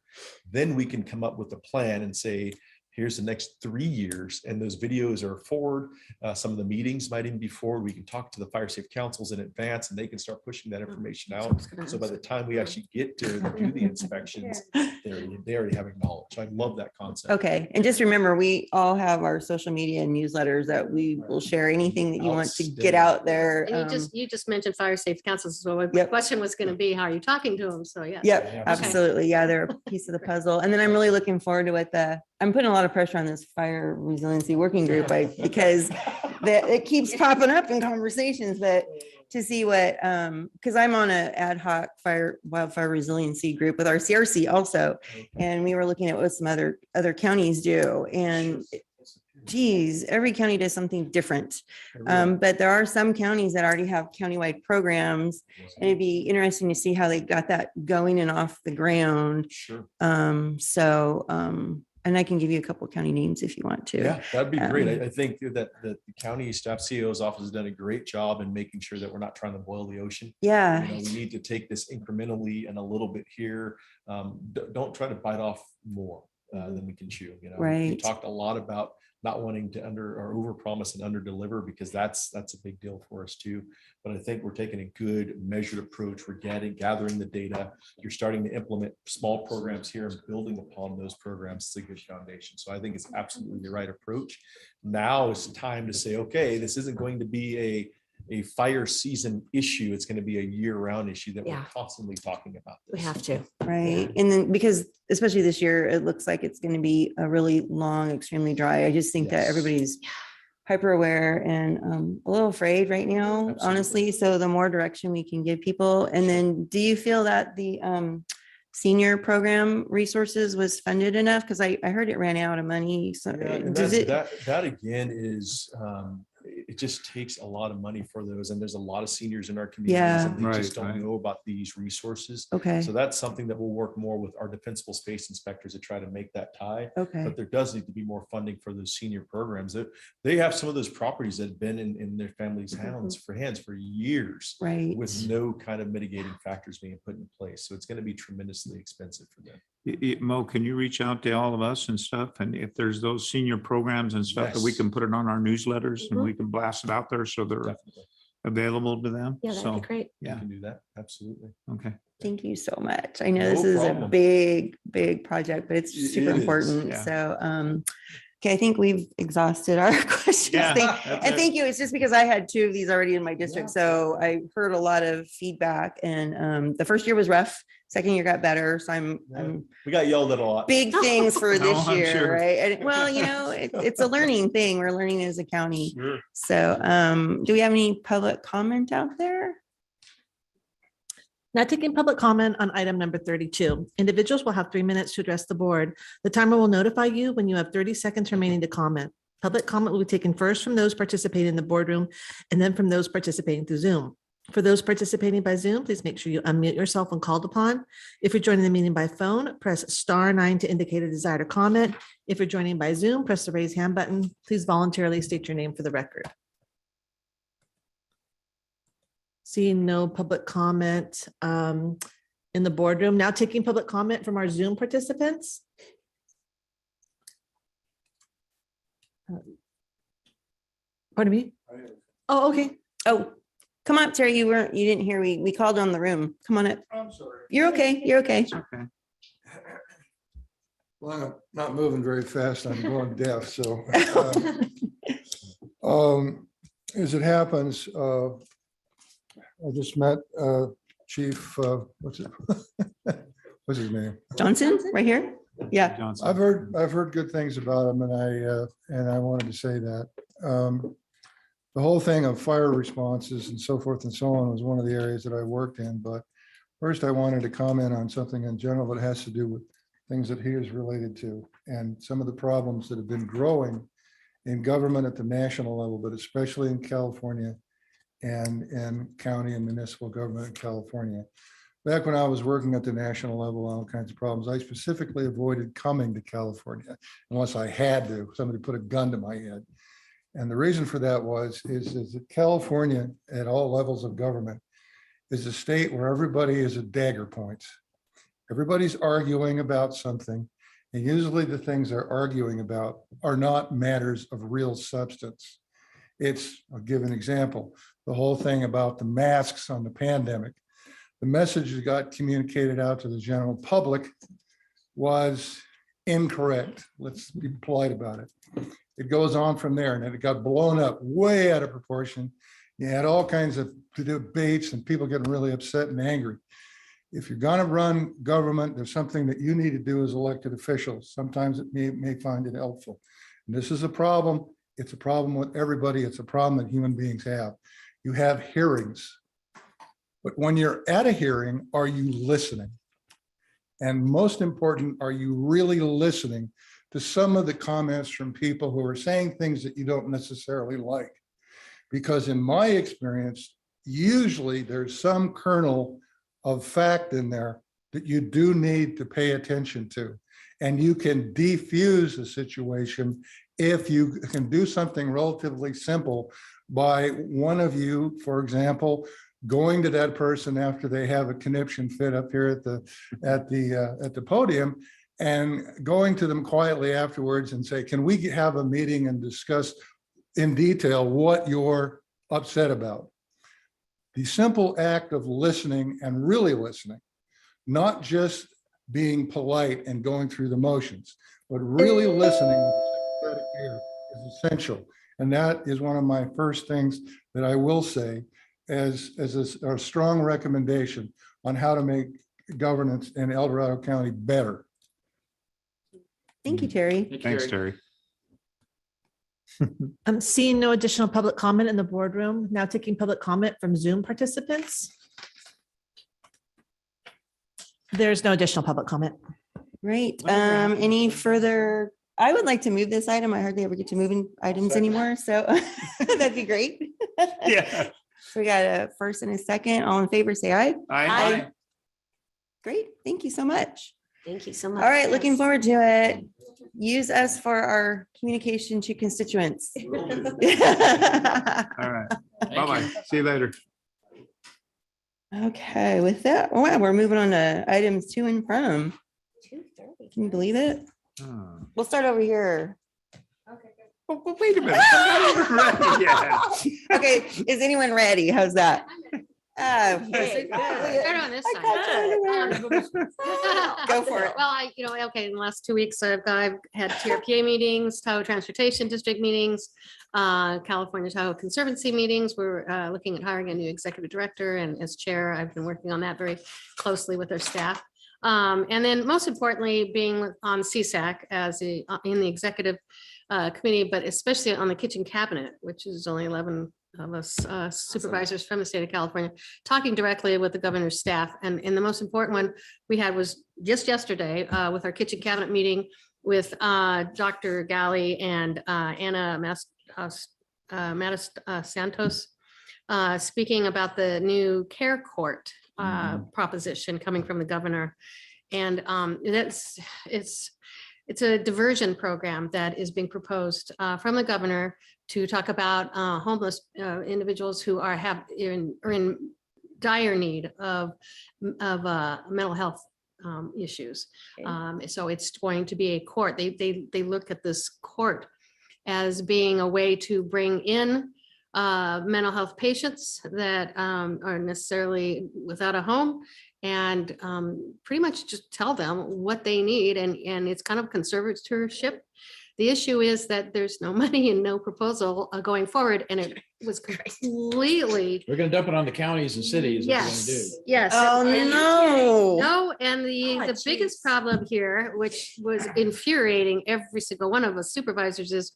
Then we can come up with a plan and say, here's the next 3 years, and those videos are forward. Some of the meetings might even be forward. We can talk to the fire safe councils in advance, and they can start pushing that information out. So by the time we actually get to do the inspections, they already have knowledge. I love that concept. Okay. And just remember, we all have our social media and newsletters that we will share anything that you want to get out there. And you just mentioned fire safe councils. So my question was going to be, how are you talking to them? So yeah. Yep, absolutely. Yeah, they're a piece of the puzzle. And then I'm really looking forward to what I'm putting a lot of pressure on this fire resiliency working group because it keeps popping up in conversations, but to see what, because I'm on an ad hoc wildfire resiliency group with our CRC also. And we were looking at what some other counties do. And geez, every county does something different. But there are some counties that already have countywide programs, and it'd be interesting to see how they got that going and off the ground. Sure. And I can give you a couple of county names if you want to. Yeah, that'd be great. I think that the county staff CEO's office has done a great job in making sure that we're not trying to boil the ocean. Yeah. We need to take this incrementally and a little bit here. Don't try to bite off more than we can chew. We Right. talked a lot about not wanting to over promise and under deliver, because that's a big deal for us too. But I think we're taking a good measured approach. We're gathering the data. You're starting to implement small programs here and building upon those programs. It's a good foundation. So I think it's absolutely the right approach. Now it's time to say, okay, this isn't going to be a fire season issue. It's going to be a year-round issue that we're constantly talking about. We have to. Right. And then because especially this year, it looks like it's going to be a really long, extremely dry. I just think that everybody's hyper aware and a little afraid right now, honestly. So the more direction we can give people. And then do you feel that the senior program resources was funded enough? Because I heard it ran out of money. So that again is it just takes a lot of money for those, and there's a lot of seniors in our communities and they just don't know about these resources. Okay. So that's something that we'll work more with our defensible space inspectors to try to make that tie. Okay. But there does need to be more funding for those senior programs. They have some of those properties that have been in their families' hands for years, right, with no kind of mitigating factors being put in place. So it's going to be tremendously expensive for them. Mo, can you reach out to all of us and stuff? And if there's those senior programs and stuff that we can put it on our newsletters and we can blast it out there so they're available to them. Yeah, that'd be great. Yeah, you can do that. Absolutely. Okay. Thank you so much. I know this is a big project, but it's super important. Yeah. So, okay, I think we've exhausted our questions. And thank you. It's just because I had 2 of these already in my district. So I heard a lot of feedback, and the first year was rough. Second year got better. So we got yelled at a lot. Big things for this year, sure. right? And, well, it's a learning thing. We're learning as a county. Sure. So do we have any public comment out there? Now taking public comment on item number 32. Individuals will have 3 minutes to address the board. The timer will notify you when you have 30 seconds remaining to comment. Public comment will be taken first from those participating in the boardroom and then from those participating through Zoom. For those participating by Zoom, please make sure you unmute yourself when called upon. If you're joining the meeting by phone, press *9 to indicate a desire to comment. If you're joining by Zoom, press the raise hand button. Please voluntarily state your name for the record. Seeing no public comment in the boardroom. Now taking public comment from our Zoom participants. Pardon me? Oh, okay. Oh, Come up, Terry. You didn't hear, we called on the room. Come on up. I'm sorry. You're okay. You're okay. Well, I'm not moving very fast. I'm going deaf, so. As it happens, I just met Chief, what's his name? Johnson, right here? Yeah. I've heard good things about him, and I wanted to say that. The whole thing of fire responses and so forth and so on was one of the areas that I worked in, but first I wanted to comment on something in general that has to do with things that he is related to, and some of the problems that have been growing in government at the national level, but especially in California and in county and municipal government in California. Back when I was working at the national level, all kinds of problems, I specifically avoided coming to California unless I had to, somebody put a gun to my head. And the reason for that is that California at all levels of government is a state where everybody is at dagger points. Everybody's arguing about something. And usually the things they're arguing about are not matters of real substance. I'll give an example, the whole thing about the masks on the pandemic. The message that got communicated out to the general public was incorrect. Let's be polite about it. It goes on from there, and it got blown up way out of proportion. You had all kinds of debates and people getting really upset and angry. If you're going to run government, there's something that you need to do as elected officials. Sometimes it may find it helpful. And this is a problem. It's a problem with everybody. It's a problem that human beings have. You have hearings. But when you're at a hearing, are you listening? And most important, are you really listening to some of the comments from people who are saying things that you don't necessarily like? Because in my experience, usually there's some kernel of fact in there that you do need to pay attention to. And you can defuse the situation if you can do something relatively simple by one of you, for example, going to that person after they have a conniption fit up here at the podium, and going to them quietly afterwards and say, can we have a meeting and discuss in detail what you're upset about? The simple act of listening and really listening, not just being polite and going through the motions, but really listening with sympathetic ear is essential. And that is one of my first things that I will say as a strong recommendation on how to make governance in El Dorado County better. Thank you, Terry. Thanks, Terry. I'm seeing no additional public comment in the boardroom. Now taking public comment from Zoom participants. There's no additional public comment. Great. Any further? I would like to move this item. I hardly ever get to moving items anymore, so that'd be great. Yeah. So we got a first and a second. All in favor, say aye. Aye. Great. Thank you so much. Thank you so much. All right, looking forward to it. Use us for our communication to constituents. All right. Bye-bye. See you later. Okay, with that, wow, we're moving on to items to and from. 2:30. Can you believe it? We'll start over here. Well, wait a minute. I'm not even ready yet. Okay, is anyone ready? How's that? Start on this side. Go for it. Well, in the last 2 weeks, I've had TRPA meetings, Tahoe Transportation District meetings, California Tahoe Conservancy meetings. We're looking at hiring a new executive director, and as chair, I've been working on that very closely with our staff. And then most importantly, being on CSAC in the executive committee, but especially on the kitchen cabinet, which is only 11 of us supervisors from the state of California, talking directly with the governor's staff. And the most important one we had was just yesterday with our kitchen cabinet meeting with Dr. Galley and Anna Mattis Santos, speaking about the new care court proposition coming from the governor. And it's a diversion program that is being proposed from the governor to talk about homeless individuals who are in dire need of mental health issues. So it's going to be a court. They look at this court as being a way to bring in mental health patients that are necessarily without a home, and pretty much just tell them what they need. And it's kind of conservatorship. The issue is that there's no money and no proposal going forward, and it was completely. We're gonna dump it on the counties and cities. is what we're gonna do. Yes, yes. Oh, no. No, and the biggest problem here, which was infuriating every single one of us supervisors, is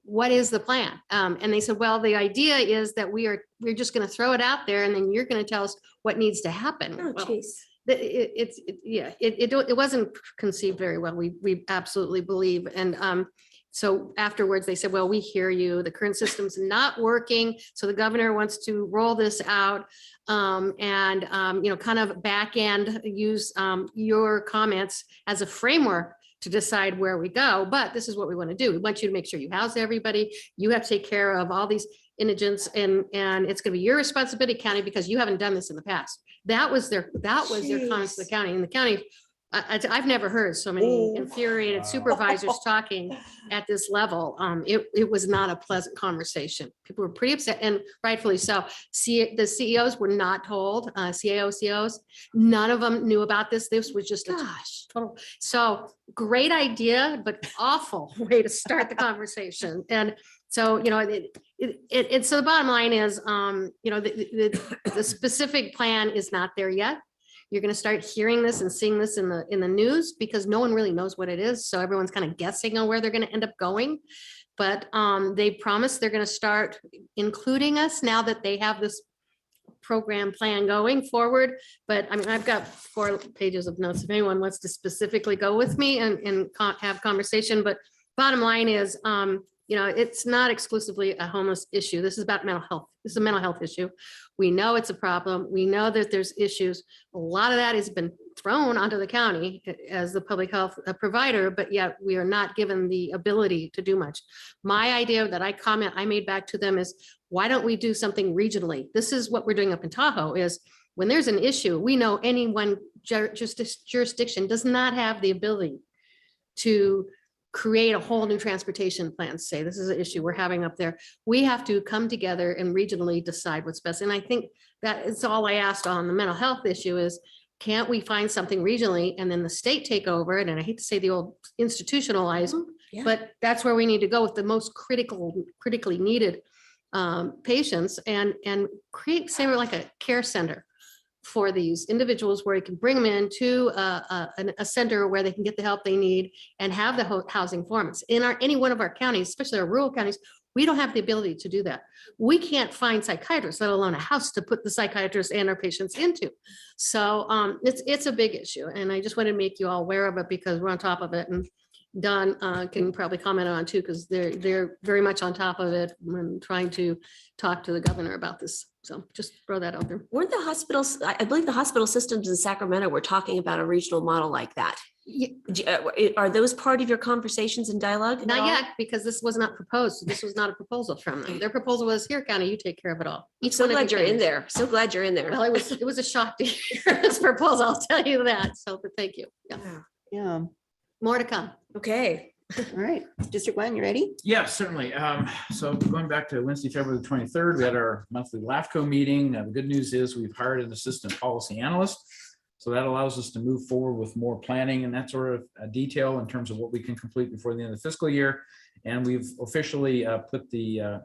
what is the plan? And they said, well, the idea is that we're just gonna throw it out there and then you're gonna tell us what needs to happen. Oh, Well, geez. it wasn't conceived very well. We absolutely believe. And so afterwards they said, well, we hear you. The current system's not working. So the governor wants to roll this out and kind of back end, use your comments as a framework to decide where we go. But this is what we want to do. We want you to make sure you house everybody. You have to take care of all these indigents, and it's going to be your responsibility, county, because you haven't done this in the past. That was their comments to the county. And the county, I've never heard so many infuriated supervisors talking at this level. It was not a pleasant conversation. People were pretty upset, and rightfully so. The CEOs were not told, COs, none of them knew about this. This was just a total. So great idea, but awful way to start the conversation. And so, so the bottom line is, the specific plan is not there yet. You're going to start hearing this and seeing this in the news because no one really knows what it is. So everyone's kind of guessing on where they're going to end up going. But they promise they're going to start including us now that they have this program plan going forward. But I mean, I've got 4 pages of notes if anyone wants to specifically go with me and have conversation. But bottom line is, it's not exclusively a homeless issue. This is about mental health. This is a mental health issue. We know it's a problem. We know that there's issues. A lot of that has been thrown onto the county as the public health provider, but yet we are not given the ability to do much. My idea that I made back to them is, why don't we do something regionally? This is what we're doing up in Tahoe is when there's an issue, we know any one jurisdiction does not have the ability to create a whole new transportation plan. Say this is an issue we're having up there. We have to come together and regionally decide what's best. And I think that is all I asked on the mental health issue is, can't we find something regionally and then the state take over it? And I hate to say the old institutionalized, but that's where we need to go with the most critically needed patients and create, say, like a care center for these individuals where you can bring them into a center where they can get the help they need and have the housing formats. In any one of our counties, especially our rural counties, we don't have the ability to do that. We can't find psychiatrists, let alone a house to put the psychiatrists and our patients into. So it's a big issue. And I just wanted to make you all aware of it because we're on top of it. And Don can probably comment on too, because they're very much on top of it when trying to talk to the governor about this. So just throw that out there. Weren't the hospitals, I believe the hospital systems in Sacramento were talking about a regional model like that. Are those part of your conversations and dialogue? Not yet, because this was not proposed. This was not a proposal from them. Their proposal was, here, county, you take care of it all. So glad you're in there. So glad you're in there. Well, it was a shock to hear this proposal, I'll tell you that. So, but thank you. Yeah. More to come. Okay. All right. District 1, you ready? Yeah, certainly. So going back to Wednesday, February the 23rd, we had our monthly LAFCO meeting. The good news is we've hired an assistant policy analyst. So that allows us to move forward with more planning and that sort of detail in terms of what we can complete before the end of the fiscal year. And we've officially put the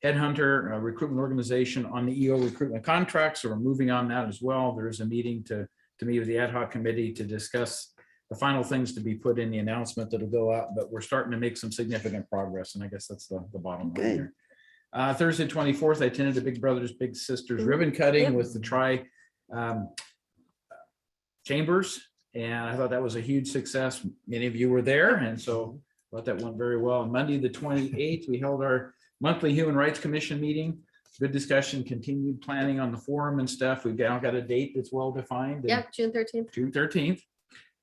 headhunter recruitment organization on the EO recruitment contract. So we're moving on that as well. There's a meeting to meet with the ad hoc committee to discuss the final things to be put in the announcement that'll go out, but we're starting to make some significant progress. And I guess that's the bottom line here. Thursday, 24th, I attended the Big Brothers Big Sisters ribbon cutting with the tri chambers. And I thought that was a huge success. Many of you were there. And so I thought that went very well. On Monday, the 28th, we held our monthly Human Rights Commission meeting. Good discussion, continued planning on the forum and stuff. We've now got a date that's well defined. Yeah, June 13th. June 13th.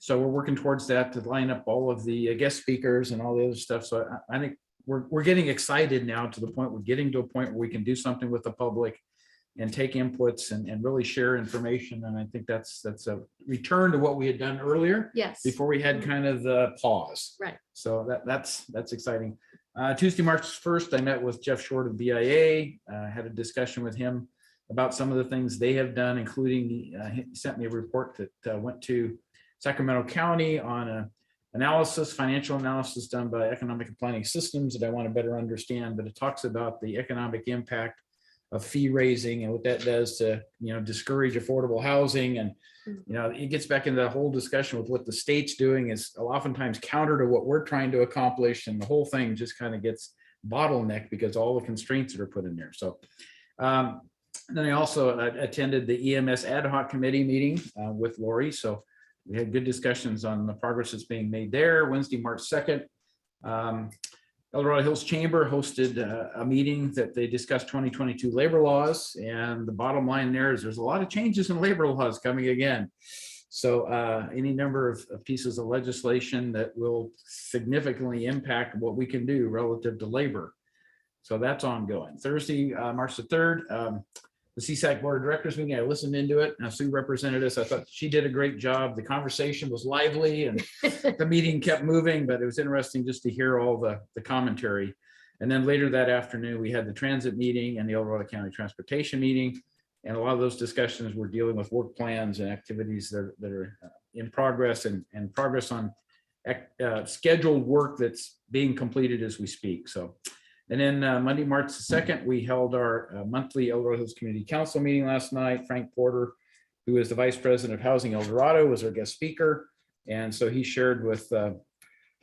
So we're working towards that to line up all of the guest speakers and all the other stuff. So I think we're getting excited now to the point, we're getting to a point where we can do something with the public and take inputs and really share information. And I think that's a return to what we had done earlier. Yes. Before we had kind of the pause. Right. So that's exciting. Tuesday, March 1st, I met with Jeff Short of BIA, had a discussion with him about some of the things they have done, including he sent me a report that went to Sacramento County on a financial analysis done by Economic and Planning Systems that I want to better understand, but it talks about the economic impact of fee raising and what that does to, discourage affordable housing. And, it gets back into the whole discussion with what the state's doing is oftentimes counter to what we're trying to accomplish. And the whole thing just kind of gets bottlenecked because all the constraints that are put in there. So then I also attended the EMS ad hoc committee meeting with Lori. So we had good discussions on the progress that's being made there. Wednesday, March 2nd, El Dorado Hills Chamber hosted a meeting that they discussed 2022 labor laws. And the bottom line there is there's a lot of changes in labor laws coming again. So any number of pieces of legislation that will significantly impact what we can do relative to labor. So that's ongoing. Thursday, March the 3rd, the CSAC Board of Directors meeting, I listened into it. Now Sue represented us. I thought she did a great job. The conversation was lively and the meeting kept moving, but it was interesting just to hear all the commentary. And then later that afternoon, we had the transit meeting and the El Dorado County Transportation meeting. And a lot of those discussions were dealing with work plans and activities that are in progress and progress on scheduled work that's being completed as we speak. So. And then Monday, March 2nd, we held our monthly El Dorado Hills Community Council meeting last night. Frank Porter, who is the Vice President of Housing El Dorado, was our guest speaker. And so he shared with the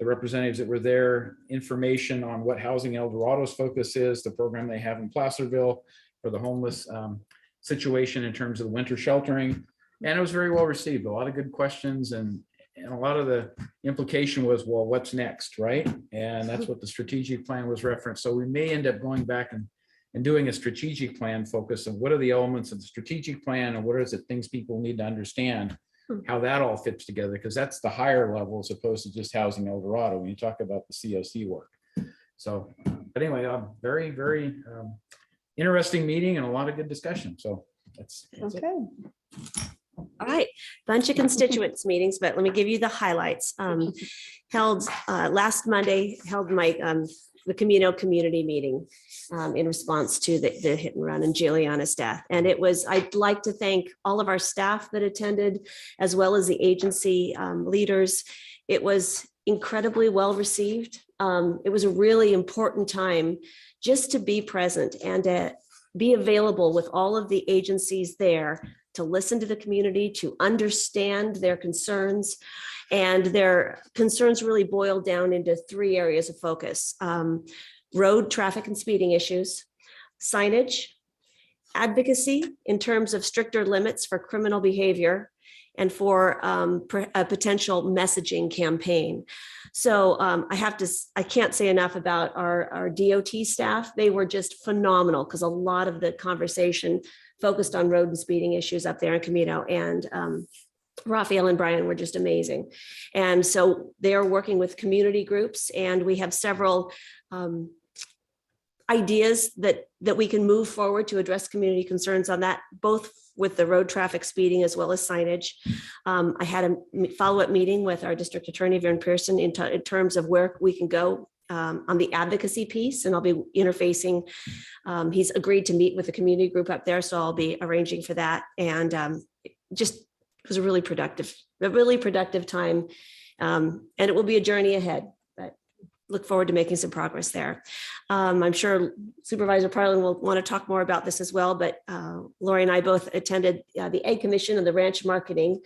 representatives that were there information on what Housing El Dorado's focus is, the program they have in Placerville for the homeless situation in terms of the winter sheltering. And it was very well received. A lot of good questions and a lot of the implication was, well, what's next, right? And that's what the strategic plan was referenced. So we may end up going back and doing a strategic plan focus on what are the elements of the strategic plan and what is it things people need to understand, how that all fits together, because that's the higher level as opposed to just Housing El Dorado when you talk about the COC work. So, but anyway, very, very interesting meeting and a lot of good discussion. So that's Okay. it. All right, bunch of constituents meetings, but let me give you the highlights. Held last Monday, held my the Camino community meeting in response to the hit and run and Giuliana's death. And it was, I'd like to thank all of our staff that attended, as well as the agency leaders. It was incredibly well received. It was a really important time just to be present and to be available with all of the agencies there to listen to the community, to understand their concerns. And their concerns really boiled down into 3 areas of focus: road traffic and speeding issues, signage, advocacy in terms of stricter limits for criminal behavior, and for a potential messaging campaign. So I can't say enough about our DOT staff. They were just phenomenal because a lot of the conversation focused on road and speeding issues up there in Camino, and Raphael and Brian were just amazing. And so they are working with community groups, and we have several ideas that we can move forward to address community concerns on that, both with the road traffic speeding as well as signage. I had a follow-up meeting with our district attorney, Vern Pearson, in terms of where we can go on the advocacy piece, and I'll be interfacing. He's agreed to meet with the community group up there, so I'll be arranging for that. And just it was a really productive time, and it will be a journey ahead. But look forward to making some progress there. I'm sure Supervisor Parlin will want to talk more about this as well, but Lori and I both attended the Ag Commission and the Ranch Marketing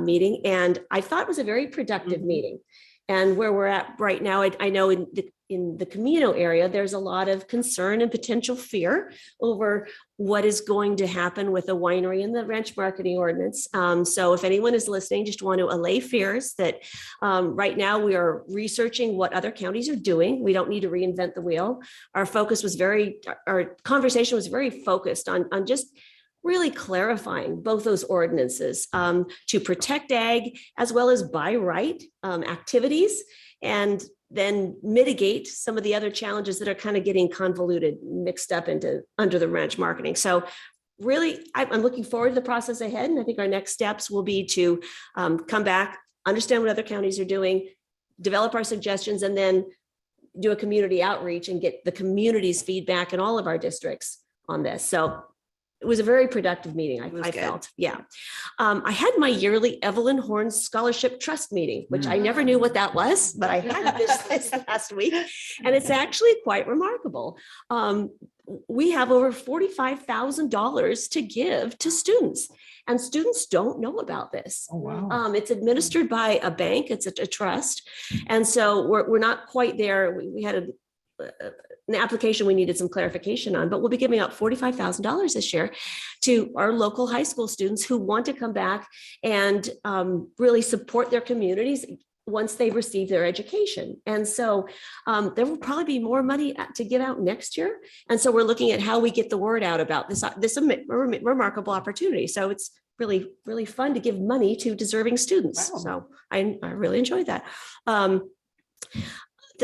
meeting, and I thought it was a very productive meeting. And where we're at right now, I know in the Camino area, there's a lot of concern and potential fear over what is going to happen with the winery and the ranch marketing ordinance. So if anyone is listening, just want to allay fears that right now we are researching what other counties are doing. We don't need to reinvent the wheel. Our conversation was very focused on just really clarifying both those ordinances to protect ag as well as by right activities, and then mitigate some of the other challenges that are kind of getting convoluted, mixed up under the ranch marketing. So really, I'm looking forward to the process ahead. And I think our next steps will be to come back, understand what other counties are doing, develop our suggestions, and then do a community outreach and get the community's feedback in all of our districts on this. So it was a very productive meeting, I felt. Yeah. I had my yearly Evelyn Horn Scholarship Trust meeting, which I never knew what that was, but I had this last week, and it's actually quite remarkable. We have over $45,000 to give to students, and students don't know about this. Oh, wow. It's administered by a bank. It's a trust. And so we're not quite there. We had an application we needed some clarification on, but we'll be giving out $45,000 this year to our local high school students who want to come back and really support their communities once they receive their education. And so there will probably be more money to give out next year. And so we're looking at how we get the word out about this remarkable opportunity. So it's really, really fun to give money to deserving students. Wow. So I really enjoyed that.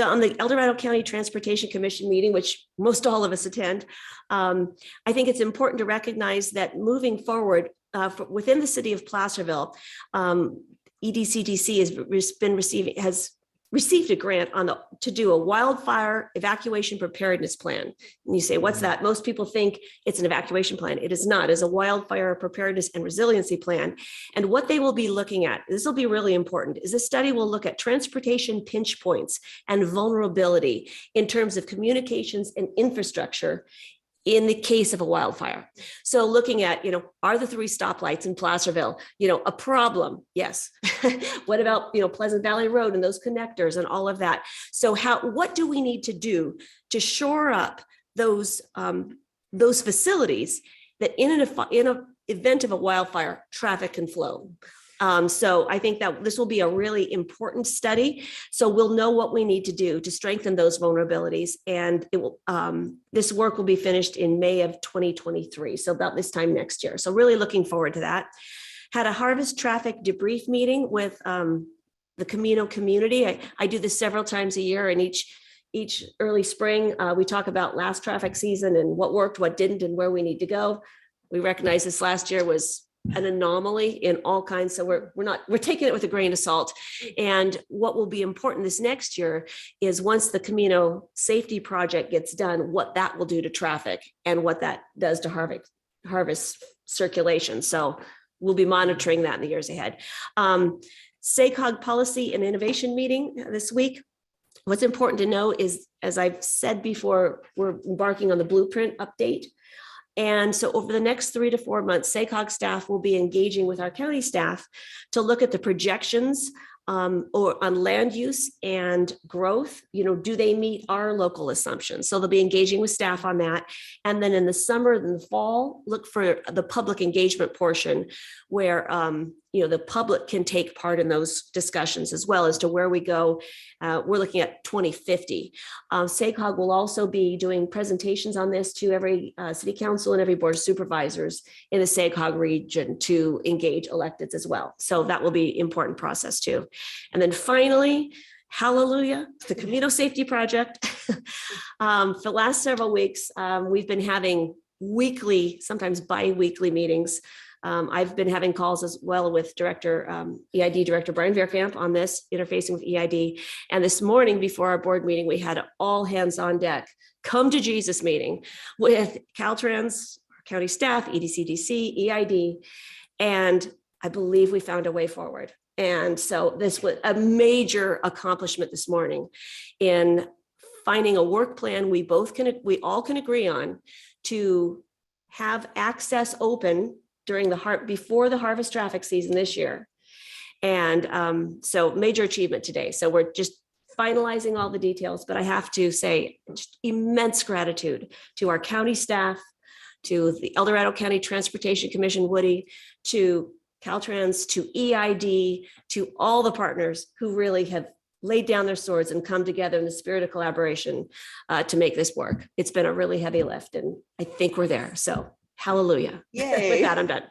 On the El Dorado County Transportation Commission meeting, which most all of us attend, I think it's important to recognize that moving forward within the city of Placerville, EDCDC has received a grant to do a wildfire evacuation preparedness plan. And you say, what's that? Most people think it's an evacuation plan. It is not. It's a wildfire preparedness and resiliency plan. And what they will be looking at, this will be really important, is this study will look at transportation pinch points and vulnerability in terms of communications and infrastructure in the case of a wildfire. So looking at, are the 3 stoplights in Placerville, a problem? Yes. What about, Pleasant Valley Road and those connectors and all of that? So what do we need to do to shore up those facilities that in an event of a wildfire, traffic can flow? So I think that this will be a really important study. So we'll know what we need to do to strengthen those vulnerabilities. And it will, this work will be finished in May of 2023. So about this time next year. So really looking forward to that. Had a harvest traffic debrief meeting with the Camino community. I do this several times a year, and each early spring, we talk about last traffic season and what worked, what didn't, and where we need to go. We recognize this last year was an anomaly in all kinds. So we're taking it with a grain of salt. And what will be important this next year is once the Camino safety project gets done, what that will do to traffic and what that does to harvest circulation. So we'll be monitoring that in the years ahead. SACOG policy and innovation meeting this week. What's important to know is, as I've said before, we're embarking on the blueprint update. And so over the next 3 to 4 months, SACOG staff will be engaging with our county staff to look at the projections or on land use and growth. Do they meet our local assumptions? So they'll be engaging with staff on that. And then in the summer and the fall, look for the public engagement portion where the public can take part in those discussions as well as to where we go. We're looking at 2050. SACOG will also be doing presentations on this to every city council and every board of supervisors in the SACOG region to engage electeds as well. So that will be an important process too. And then finally, hallelujah, the Camino Safety Project. For the last several weeks, we've been having weekly, sometimes bi-weekly meetings. I've been having calls as well with EID Director Brian Veerkamp on this, interfacing with EID. And this morning before our board meeting, we had an all hands on deck, come to Jesus meeting with Caltrans, county staff, EDCDC, EID, and I believe we found a way forward. And so this was a major accomplishment this morning in finding a work plan we all can agree on to have access open before the harvest traffic season this year. And so major achievement today. So we're just finalizing all the details, but I have to say just immense gratitude to our county staff, to the El Dorado County Transportation Commission, Woody, to Caltrans, to EID, to all the partners who really have laid down their swords and come together in the spirit of collaboration to make this work. It's been a really heavy lift, and I think we're there. So hallelujah. Yay. With that, I'm done.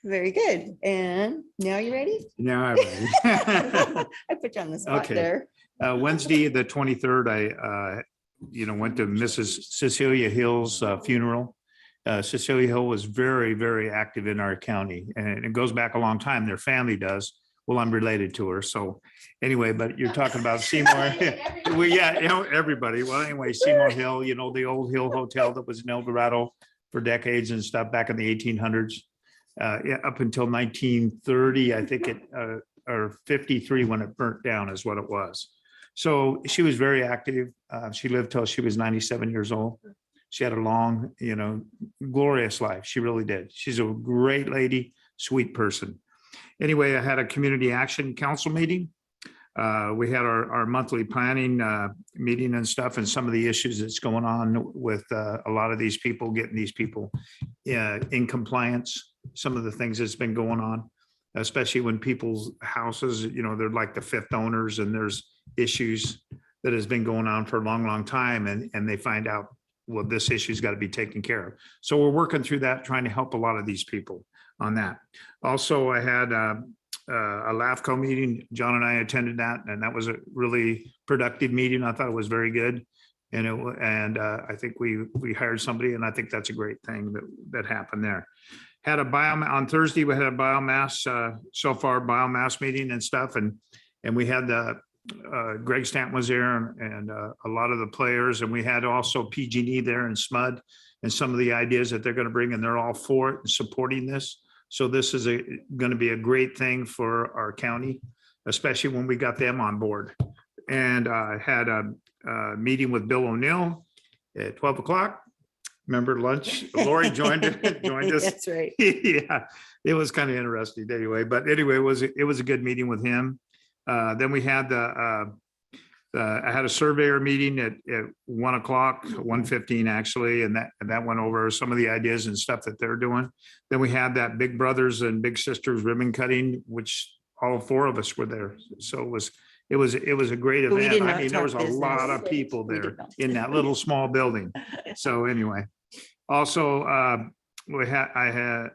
Very good. And now you ready? Now I'm ready. I put you on the spot Okay. there. Wednesday, the 23rd, I went to Mrs. Cecilia Hill's funeral. Cecilia Hill was very, very active in our county, and it goes back a long time. Their family does. Well, I'm related to her. So anyway, but you're talking about Seymour. Well, yeah, everybody. Well, anyway, Seymour Hill, the old Hill Hotel that was in El Dorado for decades and stuff back in the 1800s. Yeah, up until 1930, I think or 53 when it burnt down is what it was. So she was very active. She lived till she was 97 years old. She had a long, glorious life. She really did. She's a great lady, sweet person. Anyway, I had a community action council meeting. We had our monthly planning meeting and stuff, and some of the issues that's going on with a lot of these people, getting these people in compliance. Some of the things that's been going on, especially when people's houses, they're like the fifth owners, and there's issues that has been going on for a long, long time, and they find out, well, this issue's got to be taken care of. So we're working through that, trying to help a lot of these people on that. Also, I had a LAFCO meeting. John and I attended that, and that was a really productive meeting. I thought it was very good. And I think we hired somebody, and I think that's a great thing that happened there. Had a on Thursday, we had a biomass meeting and stuff. And we had Greg Stanton was there, and a lot of the players, and we had also PG&E there and SMUD and some of the ideas that they're going to bring, and they're all for it and supporting this. So this is going to be a great thing for our county, especially when we got them on board. And I had a meeting with Bill O'Neill at 12 o'clock. Remember lunch? Lori joined us. That's right. Yeah, it was kind of interesting anyway. But anyway, it was a good meeting with him. Then we had I had a surveyor meeting at 1 o'clock, 1:15 actually, and that went over some of the ideas and stuff that they're doing. Then we had that Big Brothers and Big Sisters ribbon cutting, which all four of us were there. So it was a great But we event. did I not mean, there was a talk lot business. of people We did there not. in that little small building. So anyway, also we had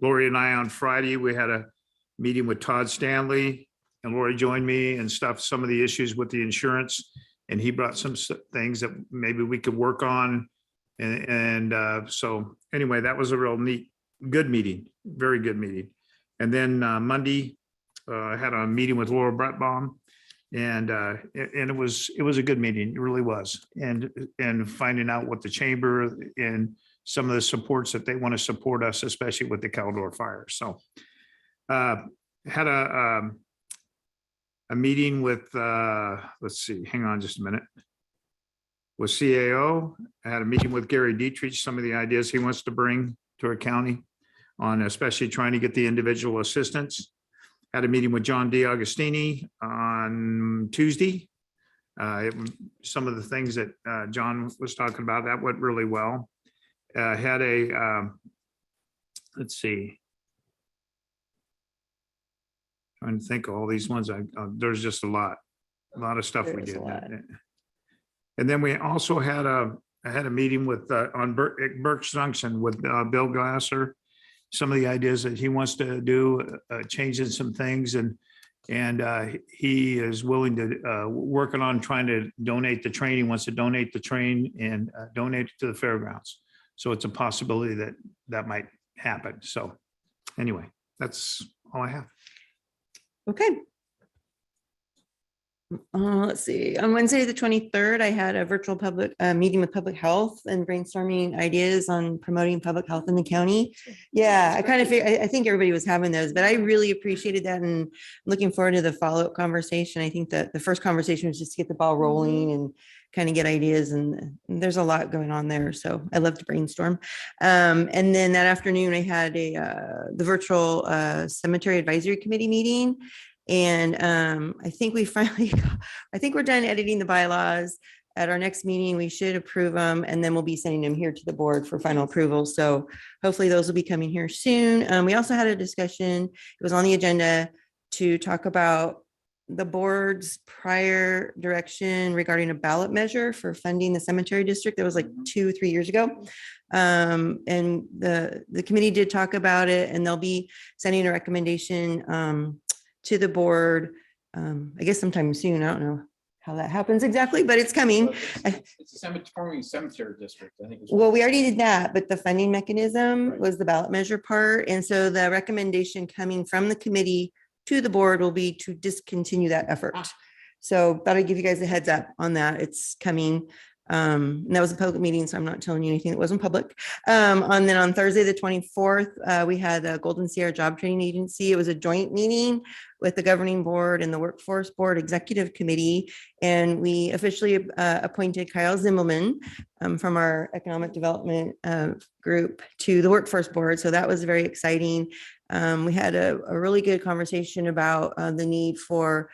Lori and I on Friday, we had a meeting with Todd Stanley, and Lori joined me and stuff, some of the issues with the insurance. And he brought some things that maybe we could work on. And so anyway, that was a real neat, good meeting, very good meeting. And then Monday, I had a meeting with Laura Brettbaum, and it was a good meeting. It really was. And finding out what the chamber and some of the supports that they want to support us, especially with the Caldor fire. So had a meeting with, let's see, hang on just a minute, with CAO. I had a meeting with Gary Dietrich, some of the ideas he wants to bring to our county on especially trying to get the individual assistance. Had a meeting with John DeAugustini on Tuesday. Some of the things that John was talking about, that went really well. Had a, let's see, trying to think of all these ones. There's just a lot of stuff we did. And then we also had I had a meeting with on Birch Junction with Bill Glasser. Some of the ideas that he wants to do, changing some things, and he is willing to working on trying to donate the train. He wants to donate the train and donate it to the fairgrounds. So it's a possibility that might happen. So anyway, that's all I have. Okay. Let's see. On Wednesday, the 23rd, I had a virtual public meeting with public health and brainstorming ideas on promoting public health in the county. Yeah, I think everybody was having those, but I really appreciated that, and looking forward to the follow-up conversation. I think that the first conversation was just to get the ball rolling and kind of get ideas, and there's a lot going on there. So I love to brainstorm. And then that afternoon, I had the virtual cemetery advisory committee meeting. And I think we're done editing the bylaws. At our next meeting, we should approve them, and then we'll be sending them here to the board for final approval. So hopefully those will be coming here soon. We also had a discussion, it was on the agenda, to talk about the board's prior direction regarding a ballot measure for funding the cemetery district. That was like 2 or 3 years ago. And the committee did talk about it, and they'll be sending a recommendation to the board, I guess sometime soon. I don't know how that happens exactly, but it's coming. It's a forming cemetery district, I think. Well, we already did that, but the funding mechanism was the ballot measure part. And so the recommendation coming from the committee to the board will be to discontinue that effort. So thought I'd give you guys a heads up on that. It's coming. And that was a public meeting, so I'm not telling you anything that wasn't public. And then on Thursday, the 24th, we had a Golden Sierra Job Training Agency. It was a joint meeting with the governing board and the workforce board executive committee. And we officially appointed Kyle Zimmelman from our economic development group to the workforce board. So that was very exciting. We had a really good conversation about the need for,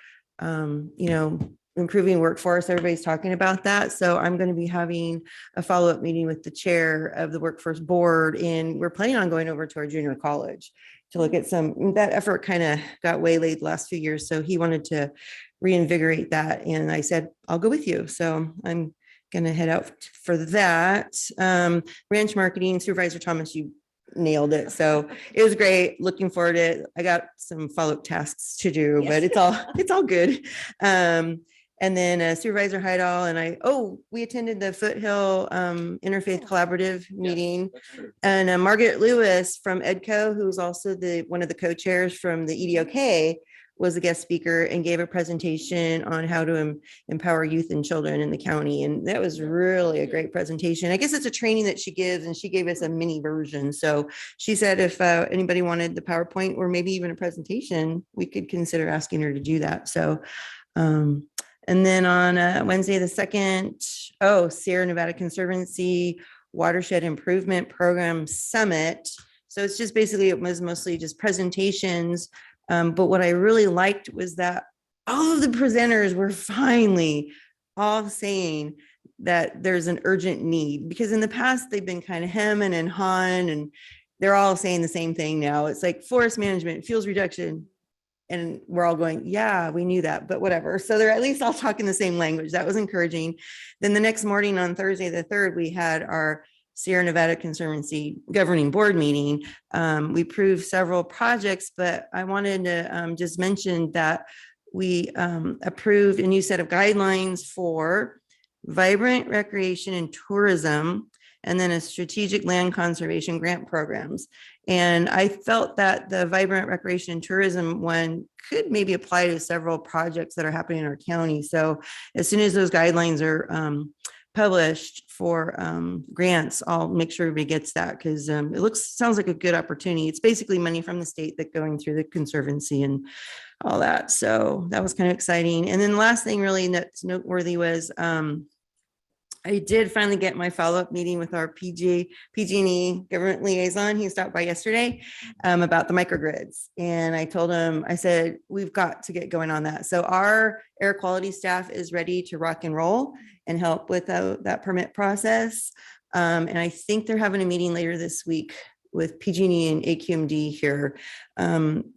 improving workforce. Everybody's talking about that. So I'm going to be having a follow-up meeting with the chair of the workforce board, and we're planning on going over to our junior college to look at that effort kind of got waylaid the last few years. So he wanted to reinvigorate that. And I said, I'll go with you. So I'm going to head out for that. Ranch marketing supervisor Thomas, you nailed it. So it was great. Looking forward to it. I got some follow-up tasks to do, but it's all good. And then Supervisor Hydall and we attended the Foothill Interfaith Collaborative meeting. And Margaret Lewis from EDCO, who's also one of the co-chairs from the EDOK, was a guest speaker and gave a presentation on how to empower youth and children in the county. And that was really a great presentation. I guess it's a training that she gives, and she gave us a mini version. So she said if anybody wanted the PowerPoint or maybe even a presentation, we could consider asking her to do that. So and then on Wednesday, the 2nd, Sierra Nevada Conservancy Watershed Improvement Program Summit. So it's just basically, it was mostly just presentations. But what I really liked was that all of the presenters were finally all saying that there's an urgent need, because in the past they've been kind of hemming and hawing, and they're all saying the same thing now. It's like forest management, fuels reduction. And we're all going, yeah, we knew that, but whatever. So they're at least all talking the same language. That was encouraging. Then the next morning on Thursday, the 3rd, we had our Sierra Nevada Conservancy governing board meeting. We approved several projects, but I wanted to just mention that we approved a new set of guidelines for vibrant recreation and tourism, and then a strategic land conservation grant programs. And I felt that the vibrant recreation and tourism one could maybe apply to several projects that are happening in our county. So as soon as those guidelines are published for grants, I'll make sure everybody gets that, because sounds like a good opportunity. It's basically money from the state that going through the conservancy and all that. So that was kind of exciting. And then the last thing really that's noteworthy was I did finally get my follow-up meeting with our PG&E government liaison. He stopped by yesterday about the microgrids. And I told him, I said, we've got to get going on that. So our air quality staff is ready to rock and roll and help with that permit process. And I think they're having a meeting later this week with PG&E and AQMD here.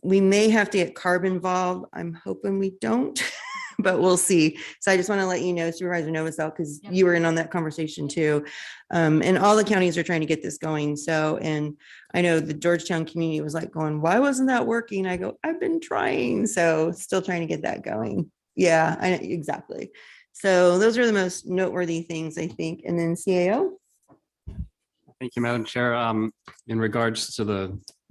We may have to get CARB involved. I'm hoping we don't. But we'll see. So I just want to let you know, Supervisor Novosel, because you were in on that conversation too. And all the counties are trying to get this going. So, and I know the Georgetown community was like going, why wasn't that working? I go, I've been trying. So still trying to get that going. Yeah, exactly. So those are the most noteworthy things, I think. And then CAO. Thank you, Madam Chair. In regards to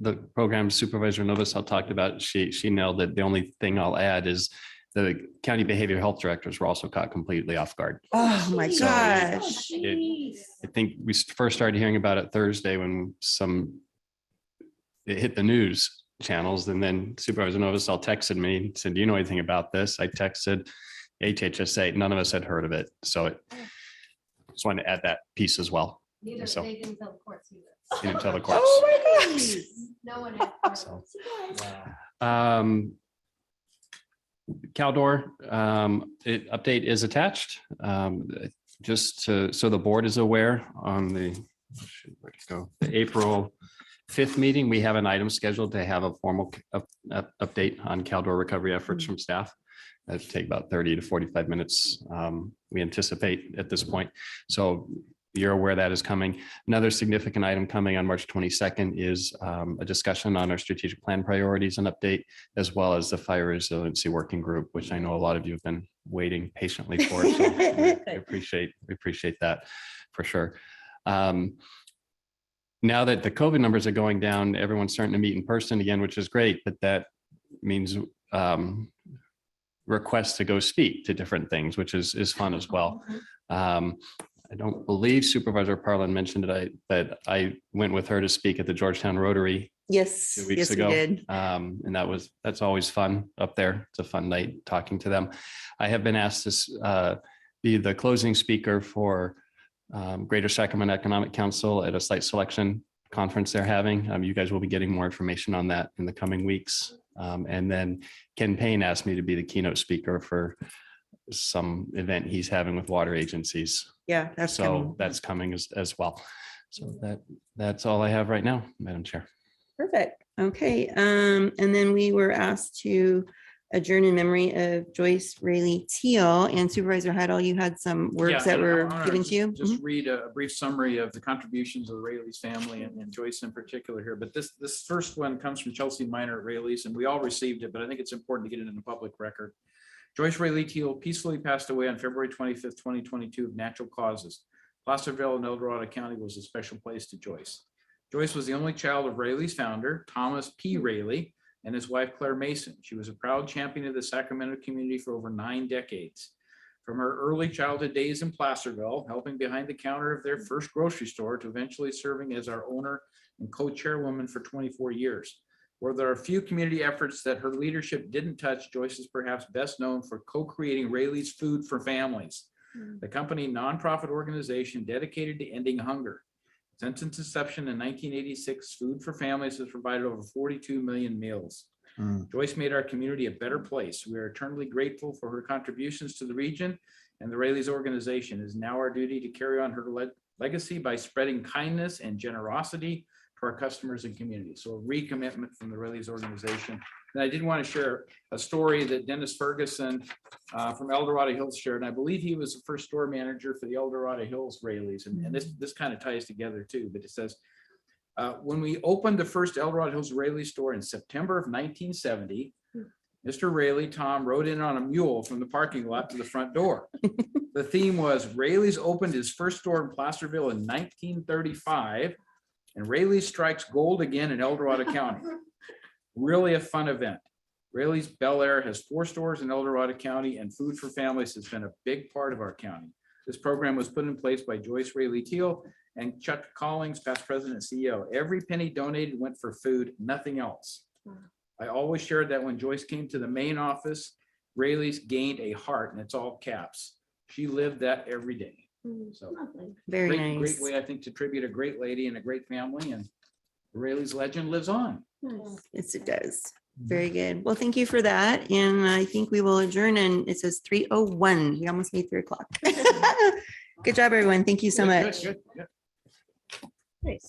the program Supervisor Novosel talked about, she nailed it. The only thing I'll add is the county behavioral health directors were also caught completely off guard. Oh my gosh. I think we first started hearing about it Thursday when it hit the news channels, and then Supervisor Novosel texted me and said, do you know anything about this? I texted HHSA, none of us had heard of it. So just wanted to add that piece as well. They didn't tell the courts either. They didn't tell the courts. Oh my gosh. No one had. Caldor update is attached. So the board is aware, on the April 5th meeting, we have an item scheduled to have a formal update on Caldor recovery efforts from staff. That'll take about 30 to 45 minutes, we anticipate at this point. So you're aware that is coming. Another significant item coming on March 22nd is a discussion on our strategic plan priorities and update, as well as the fire resiliency working group, which I know a lot of you have been waiting patiently for. So we appreciate that for sure. Now that the COVID numbers are going down, everyone's starting to meet in person again, which is great, but that means requests to go speak to different things, which is fun as well. I don't believe Supervisor Parlin mentioned it, but I went with her to speak at the Georgetown Rotary Yes, 2 weeks yes, we ago. did. And that's always fun up there. It's a fun night talking to them. I have been asked to be the closing speaker for Greater Sacramento Economic Council at a site selection conference they're having. You guys will be getting more information on that in the coming weeks. And then Ken Payne asked me to be the keynote speaker for some event he's having with water agencies. Yeah, that's coming. That's coming as well. So that's all I have right now, Madam Chair. Perfect. Okay. And then we were asked to adjourn in memory of Joyce Rayleigh Teal, and Supervisor Heidel, you had some words that were given to you. Just read a brief summary of the contributions of the Rayleigh's family and Joyce in particular here. But this first one comes from Chelsea Minor at Rayleigh's, and we all received it, but I think it's important to get it in the public record. Joyce Rayleigh Teal peacefully passed away on February 25th, 2022 of natural causes. Placerville in El Dorado County was a special place to Joyce. Joyce was the only child of Rayleigh's founder, Thomas P. Rayleigh, and his wife, Claire Mason. She was a proud champion of the Sacramento community for over 9 decades. From her early childhood days in Placerville, helping behind the counter of their first grocery store, to eventually serving as our owner and co-chairwoman for 24 years. Where there are a few community efforts that her leadership didn't touch, Joyce is perhaps best known for co-creating Rayleigh's Food for Families, the company nonprofit organization dedicated to ending hunger. Since its inception in 1986, Food for Families has provided over 42 million meals. Joyce made our community a better place. We are eternally grateful for her contributions to the region, and the Rayleigh's organization. It is now our duty to carry on her legacy by spreading kindness and generosity to our customers and communities. So a recommitment from the Rayleigh's organization. And I did want to share a story that Dennis Ferguson from El Dorado Hills shared. And I believe he was the first store manager for the El Dorado Hills Rayleigh's. And this kind of ties together too, but it says, when we opened the first El Dorado Hills Rayleigh store in September of 1970, Mr. Rayleigh, Tom, rode in on a mule from the parking lot to the front door. The theme was Rayleigh's opened his first store in Placerville in 1935, and Rayleigh strikes gold again in El Dorado County. Really a fun event. Rayleigh's Bel Air has 4 stores in El Dorado County, and Food for Families has been a big part of our county. This program was put in place by Joyce Rayleigh Teal and Chuck Collings, past president and CEO. Every penny donated went for food, nothing else. I always shared that when Joyce came to the main office, Rayleigh's gained a heart, and it's all caps. She lived that every day. So Very great nice. way, I think, to tribute a great lady and a great family, and Rayleigh's legend lives on. Yes, it does. Very good. Well, thank you for that. And I think we will adjourn, and it says 3:01. We almost made 3 o'clock. Good job, everyone. Thank you so much. Good. Nice.